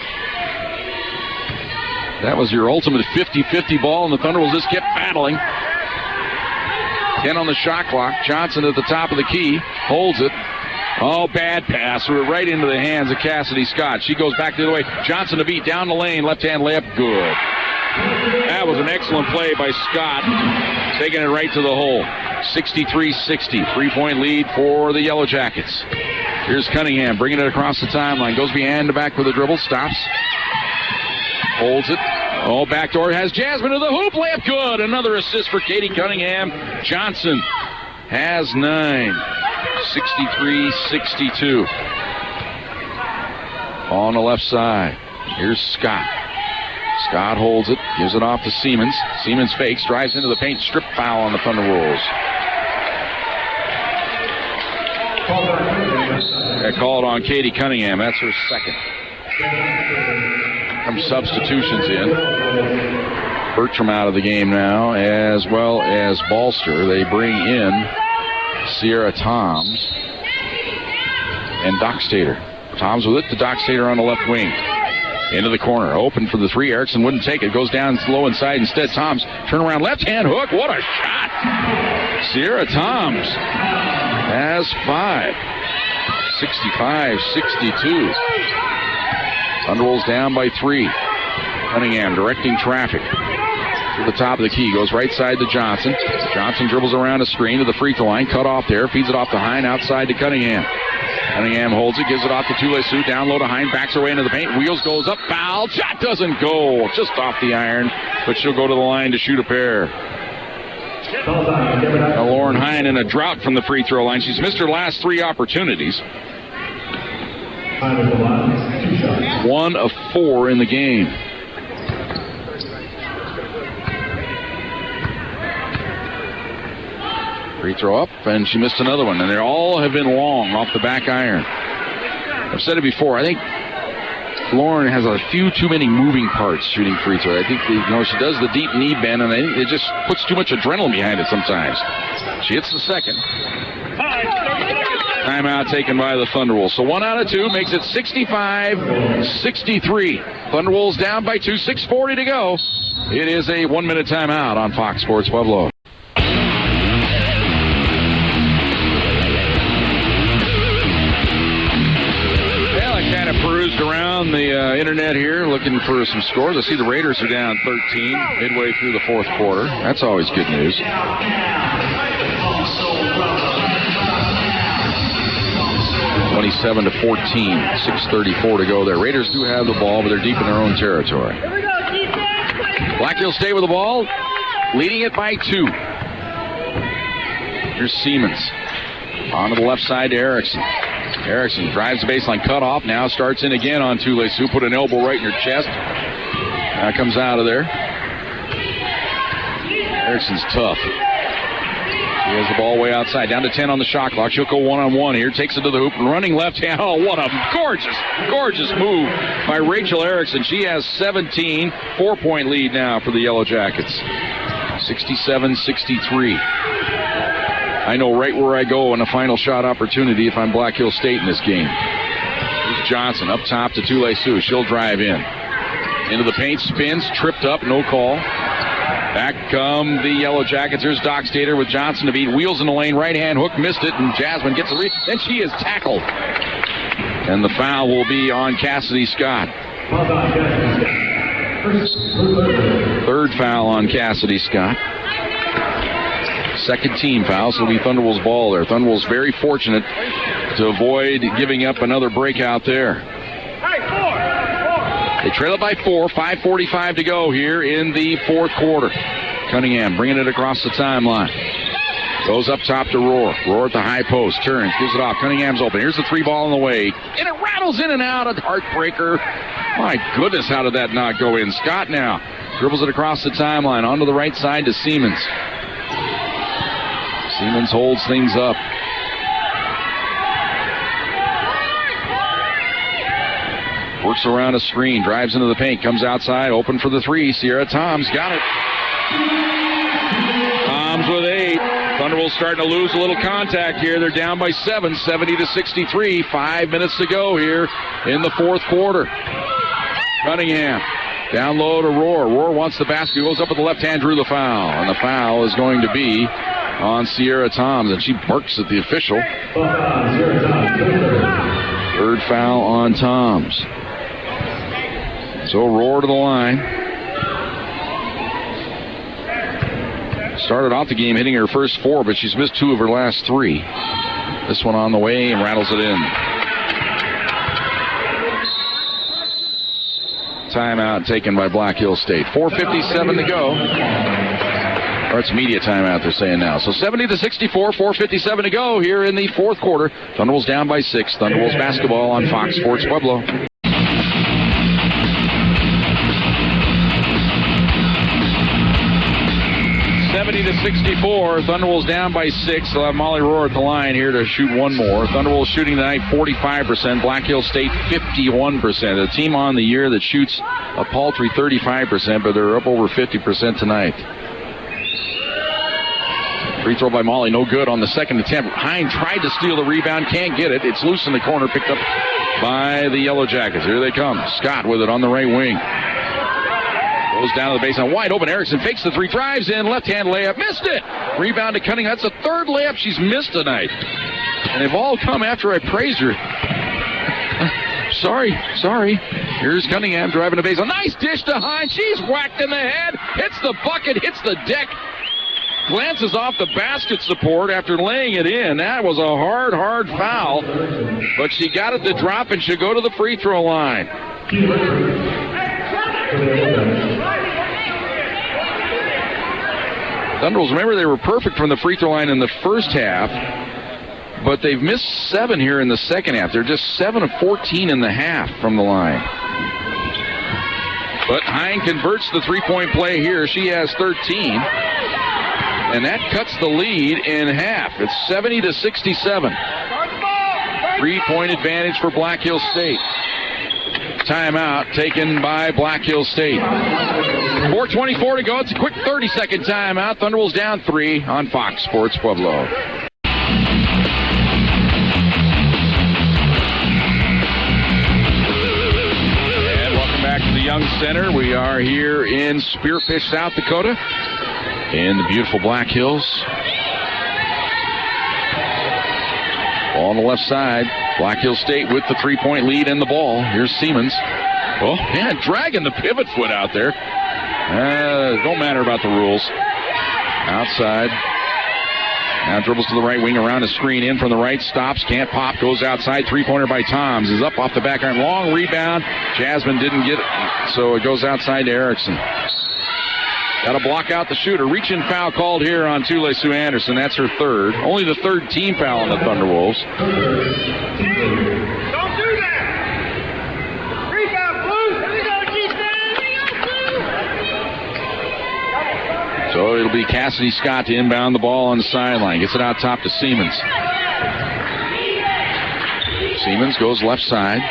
That was your ultimate 50-50 ball, and the Thunderwolves just kept battling. 10 on the shot clock. Johnson at the top of the key. Holds it. Oh, bad pass. We're right into the hands of Cassidy Scott. She goes back the other way. Johnson to beat. Down the lane. Left-hand layup. Good. That was an excellent play by Scott. Taking it right to the hole. 63-60. 3-point lead for the Yellow Jackets. Here's Cunningham bringing it across the timeline. Goes behind the back with a dribble. Stops. Holds it. Oh, backdoor has Jasmine to the hoop. Layup good. Another assist for Katie Cunningham. Johnson has 9. 63-62. On the left side. Here's Scott. Scott holds it, gives it off to Siemens. Siemens fakes, drives into the paint, strip foul on the Thunderwolves. They called on Katie Cunningham. That's her second. Some substitutions in. Bertram out of the game now, as well as Balster. They bring in Sierra Toms and Dockstader. Toms with it to Dockstader on the left wing. Into the corner. Open for the three. Erickson wouldn't take it. Goes down low inside instead. Toms turn around. Left hand hook. What a shot. Sierra Toms has 5. 65-62. Thunderwolves down by 3. Cunningham directing traffic to the top of the key. Goes right side to Johnson. Johnson dribbles around a screen to the free throw line. Cut off there. Feeds it off to Hine outside to Cunningham. Cunningham holds it. Gives it off to Tule-Su. Down low to Hine. Backs her way into the paint. Wheels goes up. Foul. Shot doesn't go. Just off the iron. But she'll go to the line to shoot a pair. Now Lauren Hine in a drought from the free throw line. She's missed her last 3 opportunities. 1 of 4 in the game. Free throw up, and she missed another one. And they all have been long off the back iron. I've said it before. I think Lauren has a few too many moving parts shooting free throw. I think she does the deep knee bend, and I think it just puts too much adrenaline behind it sometimes. She hits the second. Timeout taken by the Thunderwolves. So 1 out of 2 makes it 65-63. Thunderwolves down by 2, 6:40 to go. It is a 1-minute timeout on Fox Sports Pueblo. Perused around the internet here looking for some scores. I see the Raiders are down 13 midway through the 4th quarter. That's always good news. 27-14, 6:34 to go there. Raiders do have the ball, but they're deep in their own territory. Black Hills stay with the ball, leading it by 2. Here's Siemens. On to the left side to Erickson. Erickson drives the baseline, cut off, now starts in again on Tule-Su, put an elbow right in her chest. Now comes out of there. Erickson's tough. She has the ball way outside, down to 10 on the shot clock. She'll go one-on-one here, takes it to the hoop, running left hand. Oh, what a gorgeous move by Rachel Erickson. She has 17, 4-point lead now for the Yellow Jackets. 67-63. I know right where I go in a final shot opportunity if I'm Black Hill State in this game. Here's Johnson up top to Tule-Su. She'll drive in. Into the paint, spins, tripped up, no call. Back come the Yellow Jackets. Here's Dockstader with Johnson to beat. Wheels in the lane, right hand hook, missed it, and Jasmine gets the read. Then she is tackled. And the foul will be on Cassidy Scott. 3rd foul on Cassidy Scott. 2nd team foul, so it'll be Thunderwolves ball there. Thunderwolves very fortunate to avoid giving up another breakout there. They trail it by 4, 5:45 to go here in the 4th quarter. Cunningham bringing it across the timeline. Goes up top to Rohr. Rohr at the high post, turns, gives it off. Cunningham's open. Here's the 3 ball on the way. And it rattles in and out, a heartbreaker. My goodness, how did that not go in? Scott now dribbles it across the timeline, onto the right side to Siemens. Siemens holds things up. Works around a screen, drives into the paint, comes outside, open for the 3. Sierra Toms got it. Toms with 8. Thunderwolves starting to lose a little contact here. They're down by 7, 70-63. 5 minutes to go here in the 4th quarter. Cunningham down low to Rohr. Rohr wants the basket, goes up with the left hand, drew the foul. And the foul is going to be on Sierra Toms, and she barks at the official. 3rd foul on Toms. So Rohr to the line. Started off the game hitting her first 4, but she's missed 2 of her last 3. This one on the way and rattles it in. Timeout taken by Black Hill State. 4:57 to go. Or it's media timeout, they're saying now. So 70-64, 4:57 to go here in the 4th quarter. Thunderwolves down by 6. Thunderwolves basketball on Fox Sports Pueblo. 70-64. Thunderwolves down by 6. They'll have Molly Rohr at the line here to shoot one more. Thunderwolves shooting tonight 45%. Black Hills State 51%. A team on the year that shoots a paltry 35%, but they're up over 50% tonight. Free throw by Molly, no good on the second attempt. Hine tried to steal the rebound, can't get it. It's loose in the corner, picked up by the Yellow Jackets. Here they come. Scott with it on the right wing. Goes down to the baseline, wide open. Erickson fakes the three, drives in, left-hand layup, missed it. Rebound to Cunningham. That's the third layup she's missed tonight. And they've all come after I praised her. Sorry. Here's Cunningham driving the baseline. Nice dish to Hine. She's whacked in the head. Hits the bucket, hits the deck. Glances off the basket support after laying it in. That was a hard foul. But she got it to drop and she'll go to the free throw line. Thunderwolves, remember, they were perfect from the free throw line in the first half, but they've missed 7 here in the second half. They're just 7 of 14 in the half from the line. But Hine converts the three-point play here. She has 13, and that cuts the lead in half. It's 70-67. 3-point advantage for Black Hills State. Timeout taken by Black Hills State. 4:24 to go. It's a quick 30-second timeout. Thunderwolves down 3 on Fox Sports Pueblo. And welcome back to the Young Center. We are here in Spearfish, South Dakota, in the beautiful Black Hills. Ball on the left side. Black Hills State with the 3-point lead and the ball. Here's Siemens. Oh, man, dragging the pivot foot out there. Don't matter about the rules. Outside. Now dribbles to the right wing around a screen. In from the right. Stops. Can't pop. Goes outside. 3-pointer by Toms. Is up off the back iron. Long rebound. Jasmine didn't get it. So it goes outside to Erickson. Got to block out the shooter. Reach-in foul called here on Tule Sue Anderson. That's her third. Only the third team foul on the Thunderwolves. Don't do that! Rebound, Blue! Here we go, G-Stan! So it'll be Cassidy Scott to inbound the ball on the sideline. Gets it out top to Siemens. Siemens goes left side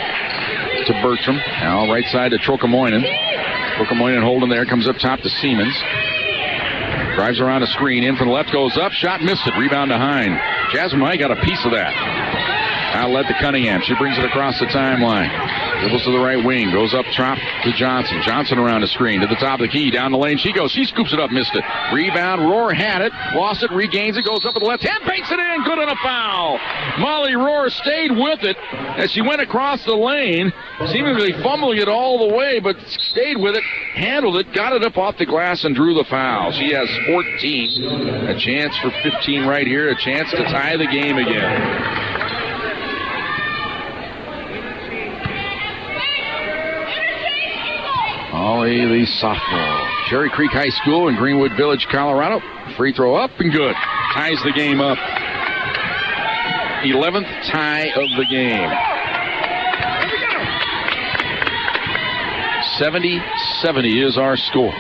to Bertram. Now right side to Trokamoinen. Trokamoinen holding there, comes up top to Siemens. Drives around a screen, in from the left, goes up, shot, missed it. Rebound to Hine. Jasmine Hine got a piece of that. Outlet to Cunningham. She brings it across the timeline. Dribbles to the right wing, goes up top to Johnson. Johnson around the screen, to the top of the key, down the lane. She goes, she scoops it up, missed it. Rebound, Rohr had it, lost it, regains it, goes up with the left hand, banks it in, good on a foul. Molly Rohr stayed with it as she went across the lane, seemingly fumbling it all the way, but stayed with it, handled it, got it up off the glass, and drew the foul. She has 14. A chance for 15 right here, a chance to tie the game again. Molly, the sophomore. Cherry Creek High School in Greenwood Village, Colorado. Free throw up and good. Ties the game up. 11th tie of the game. 70-70 is our score.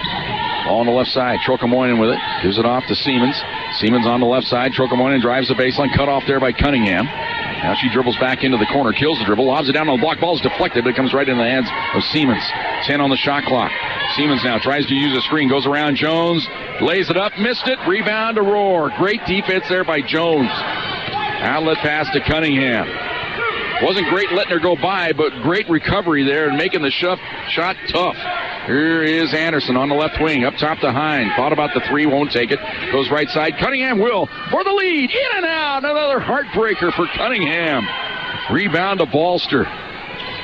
Ball on the left side. Trokamoinen with it. Gives it off to Siemens. Siemens on the left side. Trokamoinen drives the baseline. Cut off there by Cunningham. Now she dribbles back into the corner, kills the dribble, lobs it down on the block. Ball is deflected, but it comes right in the hands of Siemens. 10 on the shot clock. Siemens now tries to use a screen, goes around Jones, lays it up, missed it. Rebound to Rohr. Great defense there by Jones. Outlet pass to Cunningham. Wasn't great letting her go by, but great recovery there and making the shot tough. Here is Anderson on the left wing, up top to Hine. Thought about the three, won't take it. Goes right side. Cunningham will for the lead. In and out. Another heartbreaker for Cunningham. Rebound to Balster.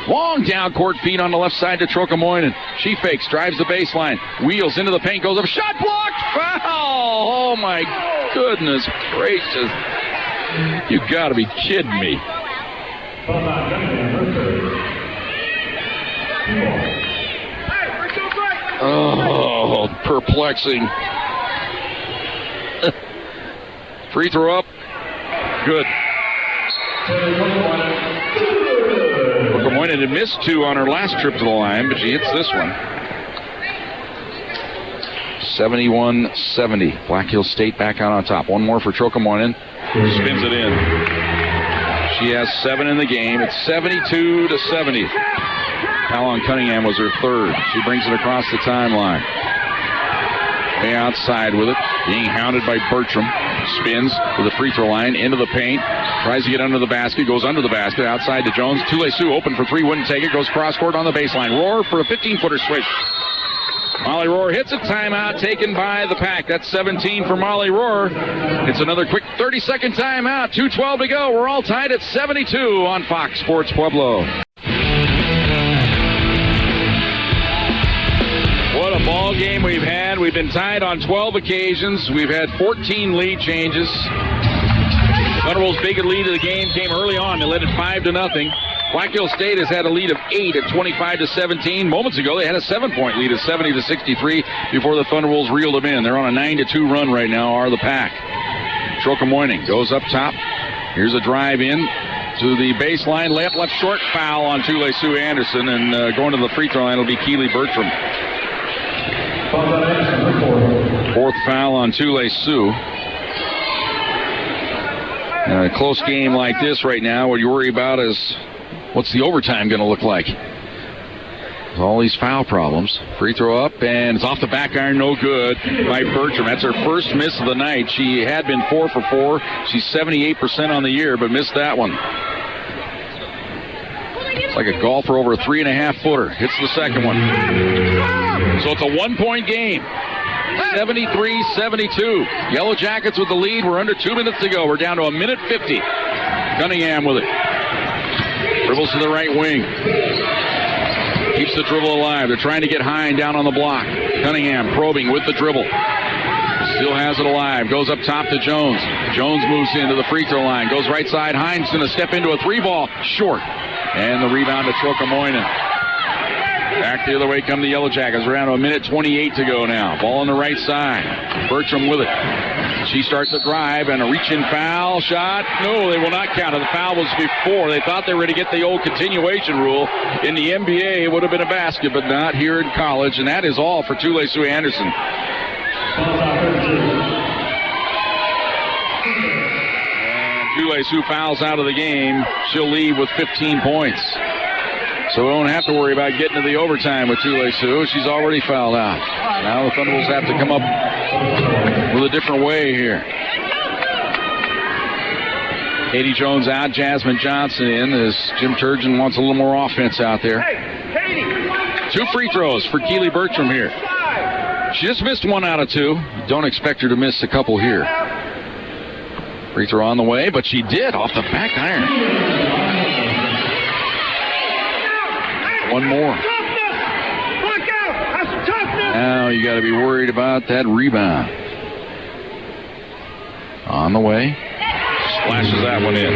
Long down court feed on the left side to Trokamoinen. She fakes, drives the baseline, wheels into the paint, goes up. Shot blocked. Foul. Oh, my goodness gracious. You got to be kidding me. Oh, perplexing. Free throw up. Good. Trokamoinen had missed 2 on her last trip to the line, but she hits this one. 71-70. Black Hills State back out on top. One more for Trocamoinen. Spins it in. She has 7 in the game. It's 72-70. Foul on Cunningham was her third. She brings it across the timeline. Way outside with it. Being hounded by Bertram. Spins to the free throw line. Into the paint. Tries to get under the basket. Goes under the basket. Outside to Jones. Tule-Sioux open for 3. Wouldn't take it. Goes cross court on the baseline. Roar for a 15-footer switch. Molly Roar hits a timeout taken by the Pack. That's 17 for Molly Roar. It's another quick 30-second timeout. 2:12 to go. We're all tied at 72 on Fox Sports Pueblo. What a ball game we've had. We've been tied on 12 occasions. We've had 14 lead changes. Thunderbolts' big lead of the game came early on. They led it 5-0. Black Hills State has had a lead of 8 at 25-17. Moments ago, they had a 7-point lead at 70-63 before the Thunderbolts reeled them in. They're on a 9-2 run right now, are the Pack. Trocamoinen goes up top. Here's a drive in to the baseline. Left short. Foul on Tule-Sioux Anderson. And going to the free throw line will be Keely Bertram. Fourth foul on Tule-Sioux. A close game like this right now, what you worry about is what's the overtime going to look like? With all these foul problems. Free throw up, and it's off the back iron, no good by Bertram. That's her first miss of the night. She had been 4 for 4. She's 78% on the year, but missed that one. It's like a golfer over a 3.5-footer. Hits the second one. So it's a 1-point game. 73-72. Yellow Jackets with the lead. We're under 2 minutes to go. We're down to 1:50. Cunningham with it. Dribbles to the right wing. Keeps the dribble alive. They're trying to get Hine down on the block. Cunningham probing with the dribble. Still has it alive. Goes up top to Jones. Jones moves into the free throw line. Goes right side. Hine's going to step into a 3-ball. Short. And the rebound to Trocamoinen. Back the other way come the Yellow Jackets. We're down to 1:28 to go now. Ball on the right side. Bertram with it. She starts to drive, and a reach-in foul shot. No, they will not count it. The foul was before. They thought they were going to get the old continuation rule. In the NBA, it would have been a basket, but not here in college. And that is all for Tule-Sioux Anderson. And Tule-Sioux fouls out of the game. She'll leave with 15 points. So we don't have to worry about getting to the overtime with Tule-Sioux. She's already fouled out. Now the Thunderbolts have to come up with a different way here. Katie Jones out, Jasmine Johnson in as Jim Turgeon wants a little more offense out there. 2 free throws for Keely Bertram here. She just missed 1 out of 2. Don't expect her to miss a couple here. Free throw on the way, but she did off the back iron. One more. Now you got to be worried about that rebound. On the way. Splashes that one in.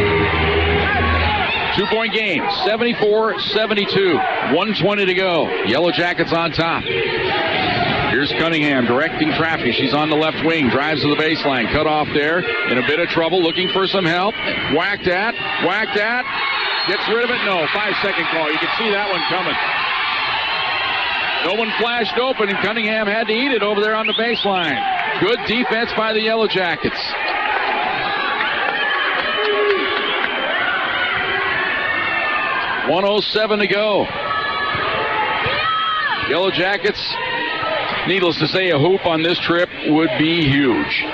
2-point game. 74-72. 1:20 to go. Yellow Jackets on top. Here's Cunningham directing traffic. She's on the left wing. Drives to the baseline. Cut off there. In a bit of trouble. Looking for some help. Whacked at. Gets rid of it. No. 5-second call. You can see that one coming. No one flashed open, and Cunningham had to eat it over there on the baseline. Good defense by the Yellow Jackets. .107 to go. Yellow Jackets, needless to say, a hoop on this trip would be huge.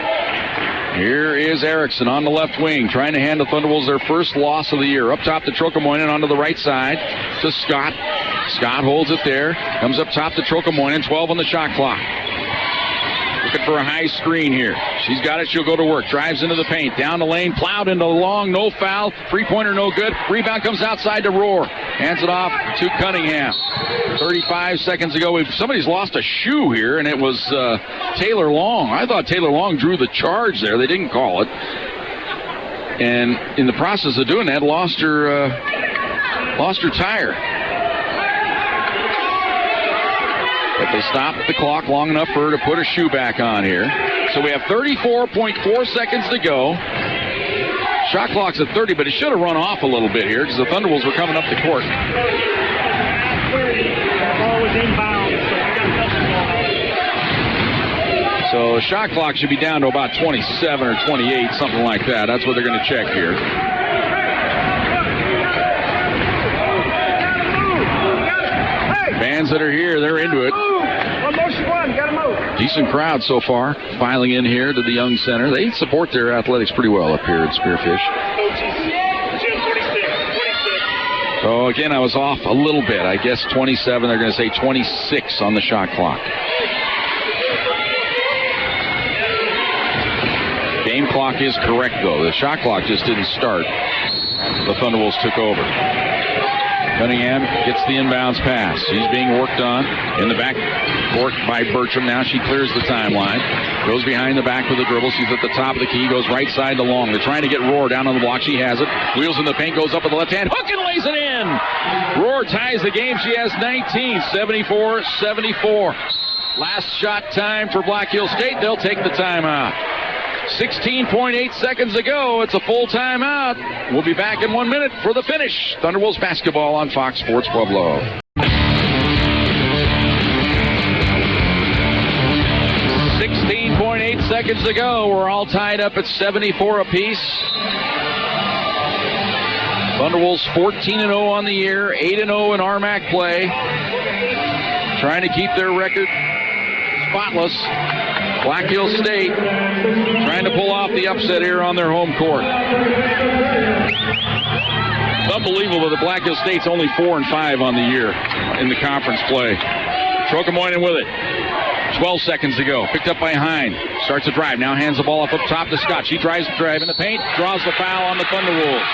Here is Erickson on the left wing, trying to hand the Thunderbolts their first loss of the year. Up top to Trocamoinen, onto the right side to Scott. Scott holds it there. Comes up top to Trocamoinen, 12 on the shot clock. Looking for a high screen here. She's got it. She'll go to work. Drives into the paint. Down the lane. Plowed into the long. No foul. 3-pointer no good. Rebound comes outside to Roar. Hands it off to Cunningham. 35 seconds ago. Somebody's lost a shoe here, and it was Taylor Long. I thought Taylor Long drew the charge there. They didn't call it. And in the process of doing that, lost her tire. But they stopped the clock long enough for her to put a shoe back on here. So we have 34.4 seconds to go. Shot clock's at 30, but it should have run off a little bit here because the Thunderbolts were coming up the court. Ball was inbound. So the shot clock should be down to about 27 or 28, something like that. That's what they're going to check here. Fans that are here, they're into it. Decent crowd so far, filing in here to the Young Center. They support their athletics pretty well up here at Spearfish. So again, I was off a little bit. I guess 27, they're going to say 26 on the shot clock. Game clock is correct, though. The shot clock just didn't start. The Thunderwolves took over. Cunningham gets the inbounds pass. She's being worked on in the back court by Bertram. Now she clears the timeline. Goes behind the back with the dribble. She's at the top of the key. Goes right side to Long. They're trying to get Rohr down on the block. She has it. Wheels in the paint. Goes up with the left hand. Hook and lays it in. Rohr ties the game. She has 19. 74-74. Last shot time for Black Hill State. They'll take the timeout. 16.8 seconds to go. It's a full timeout. We'll be back in 1 minute for the finish. Thunderwolves basketball on Fox Sports Pueblo. 16.8 seconds to go. We're all tied up at 74 apiece. Thunderwolves 14-0 on the year, 8-0 in RMAC play. Trying to keep their record spotless. Black Hill State trying to pull off the upset here on their home court. It's unbelievable that Black Hill State's only 4-5 on the year in the conference play. Trocamoinen with it. 12 seconds to go. Picked up by Hine. Starts a drive. Now hands the ball up top to Scott. She tries to drive in the paint. Draws the foul on the Thunderwolves.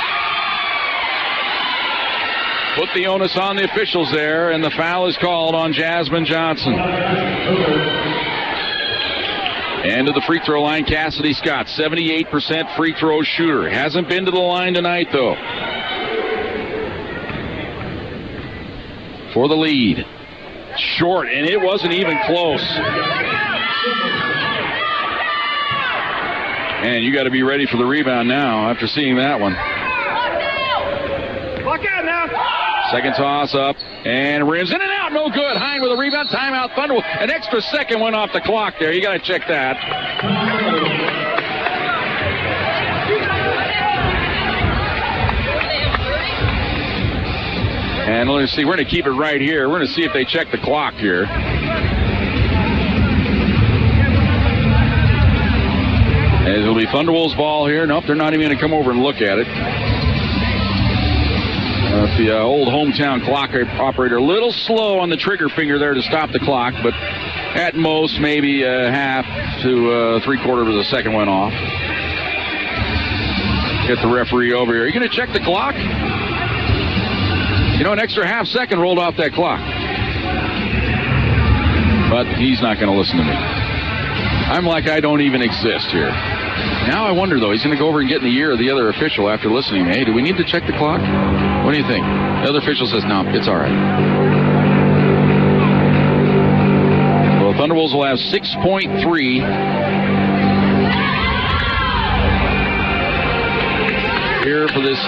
Put the onus on the officials there, and the foul is called on Jasmine Johnson. And to the free throw line, Cassidy Scott, 78% free throw shooter. Hasn't been to the line tonight, though. For the lead. Short, and it wasn't even close. And you got to be ready for the rebound now after seeing that one. Look out now. Second toss up, and rims in and out, no good. Hine with a rebound, timeout, Thunderwolves. An extra second went off the clock there. You got to check that. And let's see, we're going to keep it right here. We're going to see if they check the clock here. And it'll be Thunderwolves ball here. Nope, they're not even going to come over and look at it. The old hometown clock operator, a little slow on the trigger finger there to stop the clock, but at most maybe a half to 3/4 of a second went off. Get the referee over here. Are you going to check the clock? You know, an extra half second rolled off that clock. But he's not going to listen to me. I'm like I don't even exist here. Now I wonder, though, he's going to go over and get in the ear of the other official after listening. Hey, do we need to check the clock? What do you think? The other official says, no, it's all right. Well, Thunderwolves will have 6.3. Here for this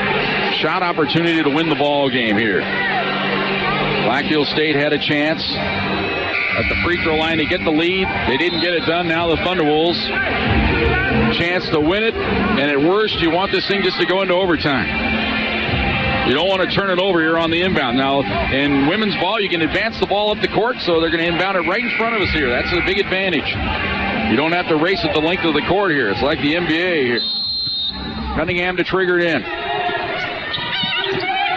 shot opportunity to win the ball game here. Black Hill State had a chance at the free throw line to get the lead. They didn't get it done. Now the Thunderwolves chance to win it, and at worst you want this thing just to go into overtime. You don't want to turn it over here on the inbound. Now in women's ball you can advance the ball up the court, so they're going to inbound it right in front of us here. That's a big advantage. You don't have to race at the length of the court here. It's like the NBA here. Cunningham to trigger it in.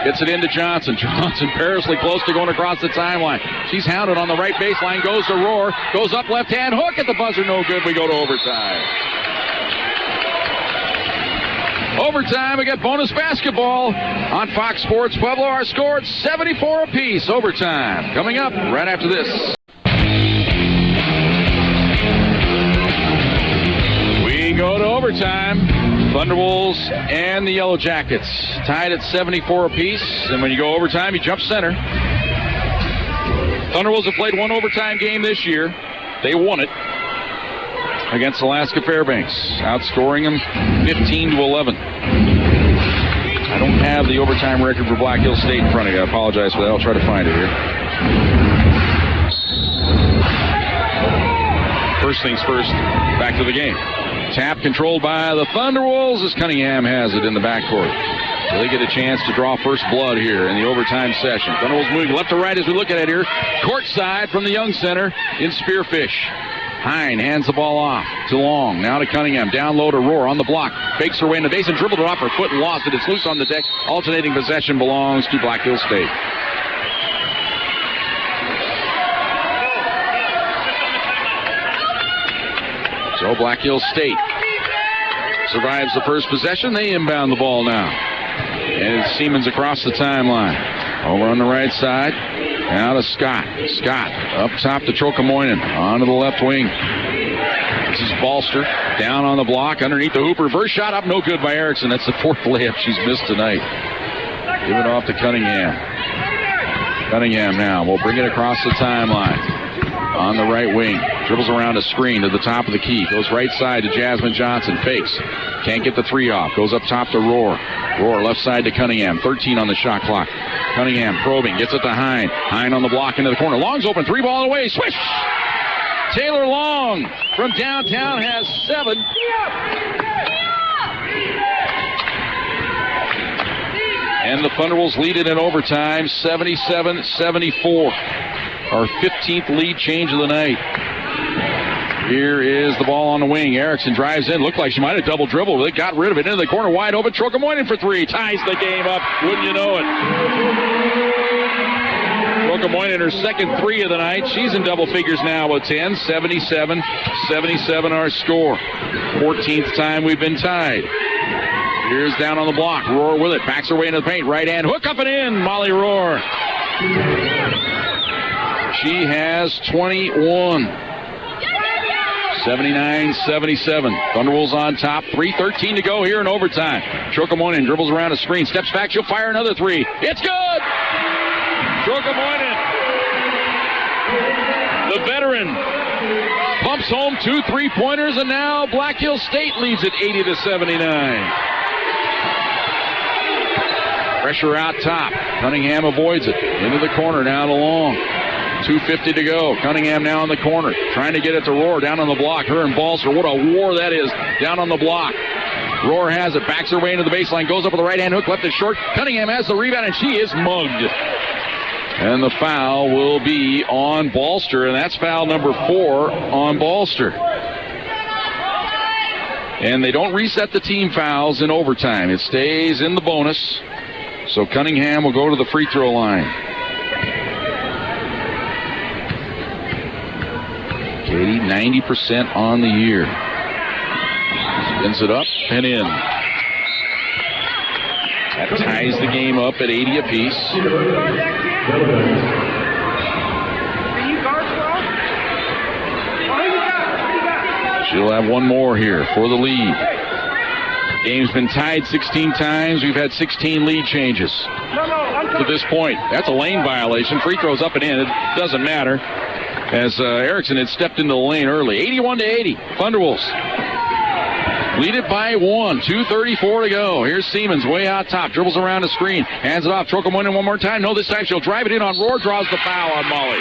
Gets it into Johnson. Johnson perilously close to going across the timeline. She's hounded on the right baseline. Goes to Rohr. Goes up left hand. Hook at the buzzer. No good. We go to overtime. Overtime. We got bonus basketball on Fox Sports Pueblo. Our score, 74 apiece. Overtime. Coming up right after this. We go to overtime. Thunderwolves and the Yellow Jackets tied at 74 apiece. And when you go overtime, you jump center. Thunderwolves have played one overtime game this year. They won it against Alaska Fairbanks, outscoring them 15-11. I don't have the overtime record for Black Hill State in front of you. I apologize for that. I'll try to find it here. first things first, back to the game. Tap controlled by the Thunderwolves as Cunningham has it in the backcourt. So they get a chance to draw first blood here in the overtime session. Thunderwolves moving left to right as we look at it here. Court side from the Young Center in Spearfish. Hine hands the ball off to Long. Now to Cunningham. Down low to Rohr on the block. Fakes her way in the base and dribbled it off her foot and lost it. It's loose on the deck. Alternating possession belongs to Black Hills State. So Black Hills State survives the first possession. They inbound the ball now. And it's Siemens across the timeline. Over on the right side. Now to Scott. Scott up top to Trocamoinen. Onto the left wing. This is Balster. Down on the block. Underneath the hoop. Reverse shot up. No good by Erickson. That's the fourth layup she's missed tonight. Give it off to Cunningham. Cunningham now will bring it across the timeline. On the right wing. Dribbles around a screen to the top of the key. Goes right side to Jasmine Johnson. Fakes. Can't get the three off. Goes up top to Rohr. Rohr left side to Cunningham. 13 on the shot clock. Cunningham probing. Gets it to Hine. Hine on the block into the corner. Long's open. Three ball away. Swish! Taylor Long from downtown has 7. And the Thunderwolves lead it in overtime. 77-74. Our 15th lead change of the night. Here is the ball on the wing. Erickson drives in. Looked like she might have double dribbled. They got rid of it. Into the corner, wide open. Trocamoinen for 3. Ties the game up. Wouldn't you know it? Trocamoinen, her second 3 of the night. She's in double figures now with 10. 77-77 our score. 14th time we've been tied. Here's down on the block. Rohr with it. Backs her way into the paint. Right hand. Hook up and in. Molly Rohr. She has 21. 79-77. Thunderwolves on top. 3:13 to go here in overtime. Trocamoinen dribbles around a screen. Steps back. She'll fire another 3. It's good! Trocamoinen, the veteran, pumps home 2 3-pointers, and now Black Hills State leads it 80-79. Pressure out top. Cunningham avoids it. Into the corner now to Long. 2:50 to go. Cunningham now in the corner. Trying to get it to Rohr down on the block. Her and Balser. What a war that is down on the block. Rohr has it. Backs her way into the baseline. Goes up with the right hand hook. Left it short. Cunningham has the rebound, and she is mugged. And the foul will be on Balster, and that's foul number 4 on Balster. And they don't reset the team fouls in overtime. It stays in the bonus. So Cunningham will go to the free throw line. Katie, 90% on the year. Spins it up and in. That ties the game up at 80 apiece. She'll have one more here for the lead. Game's been tied 16 times. We've had 16 lead changes to this point. That's a lane violation. Free throws up and in. It doesn't matter, as Erickson had stepped into the lane early. 81-80. Thunderwolves lead it by 1. 2:34 to go. Here's Siemens way out top. Dribbles around the screen. Hands it off. Trocamoinen one more time. No, this time she'll drive it in on Rohr. Draws the foul on Molly.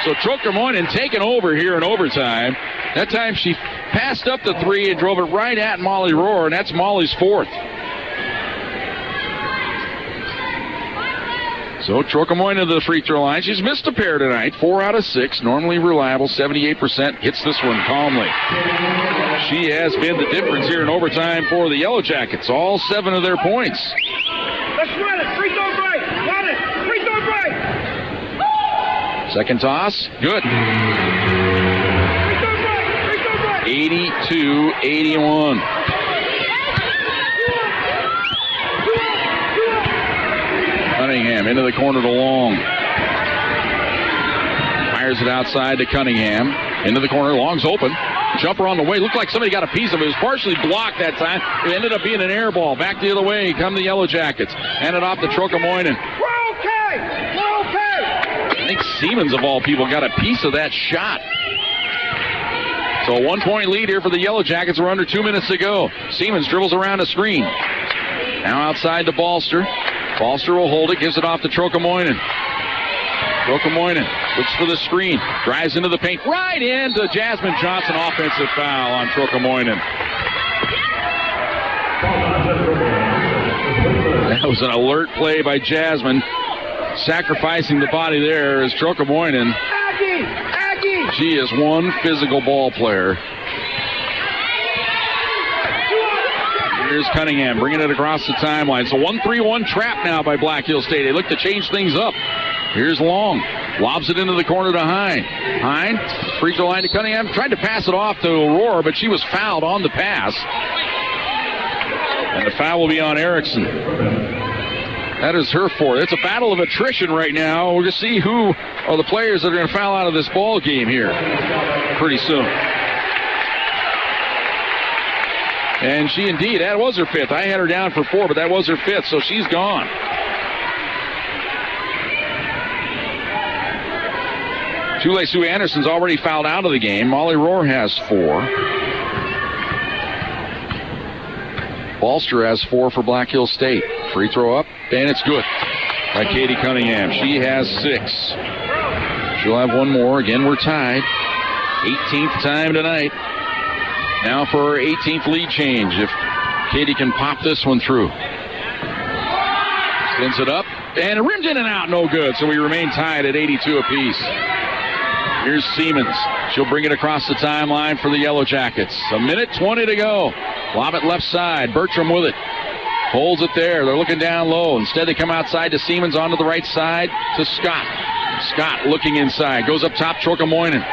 So Trocamoinen taking over here in overtime. That time she passed up the 3 and drove it right at Molly Rohr, and that's Molly's 4th. So Trocamoinen to the free throw line. She's missed a pair tonight. 4 out of 6. Normally reliable. 78%. Hits this one calmly. She has been the difference here in overtime for the Yellow Jackets. All 7 of their points. Let's run it. Free throw break. Run it. Free throw break. Second toss. Good. 82-81. Cunningham into the corner to Long. Fires it outside to Cunningham. Into the corner. Long's open. Jumper on the way. Looked like somebody got a piece of it. It was partially blocked that time. It ended up being an air ball. Back the other way come the Yellow Jackets. Handed off to Trocamoinen. We're okay. We're okay. I think Siemens, of all people, got a piece of that shot. So a 1-point lead here for the Yellow Jackets. We're under 2 minutes to go. Siemens dribbles around a screen. Now outside to Balster. Balster will hold it. Gives it off to Trocamoinen. Trocamoinen looks for the screen, drives into the paint, right into Jasmine Johnson. Offensive foul on Trocamoinen. That was an alert play by Jasmine, sacrificing the body there as Trocamoinen. She is one physical ball player. Here's Cunningham bringing it across the timeline. It's a 1-3-1 trap now by Black Hill State. They look to change things up. Here's Long. Lobs it into the corner to Hine. Hine, free throw line to Cunningham. Tried to pass it off to Aurora, but she was fouled on the pass. And the foul will be on Erickson. That is her fourth. It's a battle of attrition right now. We're going to see who are the players that are going to foul out of this ball game here pretty soon. And she indeed, that was her fifth. I had her down for 4, but that was her fifth, so she's gone. Tule Sue Anderson's already fouled out of the game. Molly Rohr has 4. Balster has 4 for Black Hill State. Free throw up, and it's good by Katie Cunningham. She has 6. She'll have one more. Again, we're tied. 18th time tonight. Now for her 18th lead change. If Katie can pop this one through. Spins it up, and it rims in and out. No good, so we remain tied at 82 apiece. Here's Siemens. She'll bring it across the timeline for the Yellow Jackets. 1:20 to go. Lob it left side. Bertram with it. Holds it there. They're looking down low. Instead, they come outside to Siemens onto the right side to Scott. Scott looking inside. Goes up top, Trocamoinen.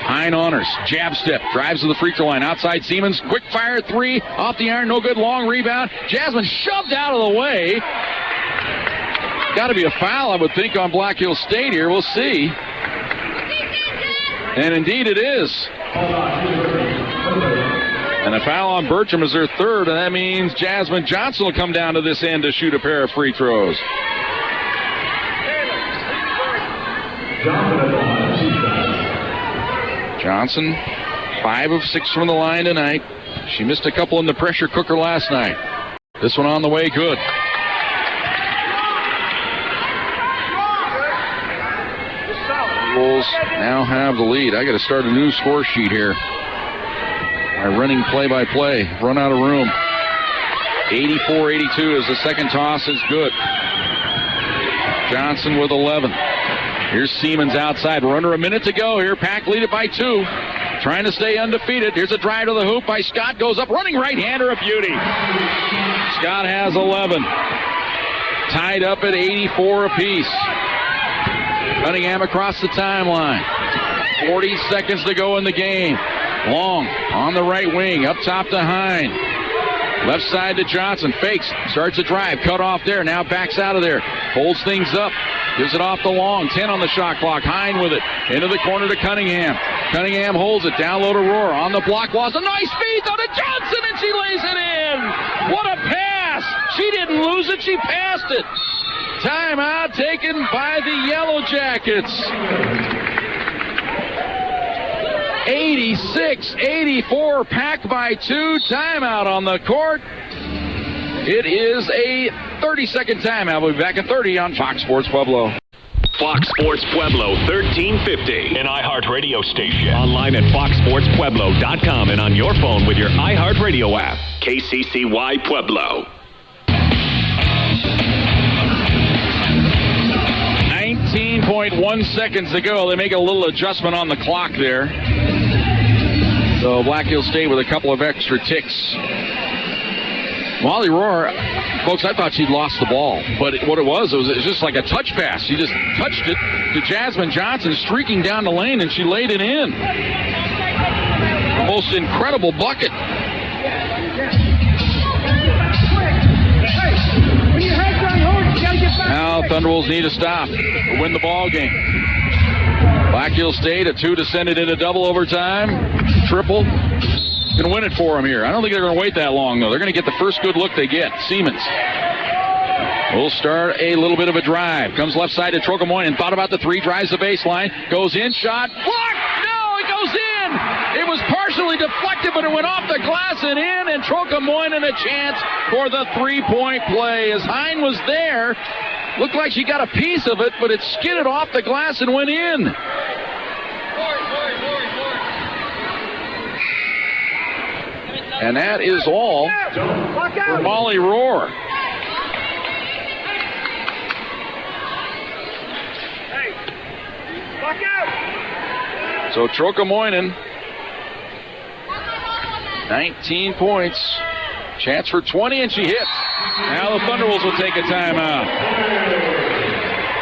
Hine honors. Jab step. Drives to the free throw line. Outside Siemens. Quick fire 3. Off the iron. No good. Long rebound. Jasmine shoved out of the way. Got to be a foul, I would think, on Black Hill State here. We'll see. And indeed it is. And a foul on Bertram is her third, and that means Jasmine Johnson will come down to this end to shoot a pair of free throws. Johnson, 5 of 6 from the line tonight. She missed a couple in the pressure cooker last night. This one on the way, good. Wolves now have the lead. I got to start a new score sheet here. My running play-by-play. Run out of room. 84-82 as the second toss is good. Johnson with 11. Here's Siemens outside. We're under a minute to go here. Pack lead it by 2. Trying to stay undefeated. Here's a drive to the hoop by Scott. Goes up. Running right-hander, a beauty. Scott has 11. Tied up at 84 apiece. Cunningham across the timeline. 40 seconds to go in the game. Long on the right wing. Up top to Hine. Left side to Johnson. Fakes. Starts a drive. Cut off there. Now backs out of there. Holds things up. Gives it off to Long. 10 on the shot clock. Hine with it. Into the corner to Cunningham. Cunningham holds it. Down low to Rohr. On the block. Lost a nice feed though to Johnson, and she lays it in. What a pass. She didn't lose it. She passed it. Timeout taken by the Yellow Jackets. 86-84, Pack by 2. Timeout on the court. It is a 30-second timeout. We'll be back at 30 on Fox Sports Pueblo. Fox Sports Pueblo 1350, an iHeartRadio station. Online at foxsportspueblo.com and on your phone with your iHeartRadio app. KCCY Pueblo. 19.1 seconds to go. They make a little adjustment on the clock there. So Black Hill State with a couple of extra ticks. Molly Rohr, folks, I thought she'd lost the ball. But what it was just like a touch pass. She just touched it to Jasmine Johnson streaking down the lane, and she laid it in. Most incredible bucket. Now Thunderwolves need a stop to win the ball game. Black Hill State, a 2 to send it into double overtime. Triple. Going to win it for them here. I don't think they're going to wait that long, though. They're going to get the first good look they get. Siemens will start a little bit of a drive. Comes left side to Trocamoinen. Thought about the 3, drives the baseline. Goes in, shot. Blocked! No, it goes in! It was partially deflected, but it went off the glass and in, and Trocamoinen a chance for the 3-point play. As Hine was there, Looked like she got a piece of it, but it skidded off the glass and went in. And that is all for Molly Rohr. So Trocamoinen, 19 points. Chance for 20, and she hits. Now the Thunderwolves will take a timeout.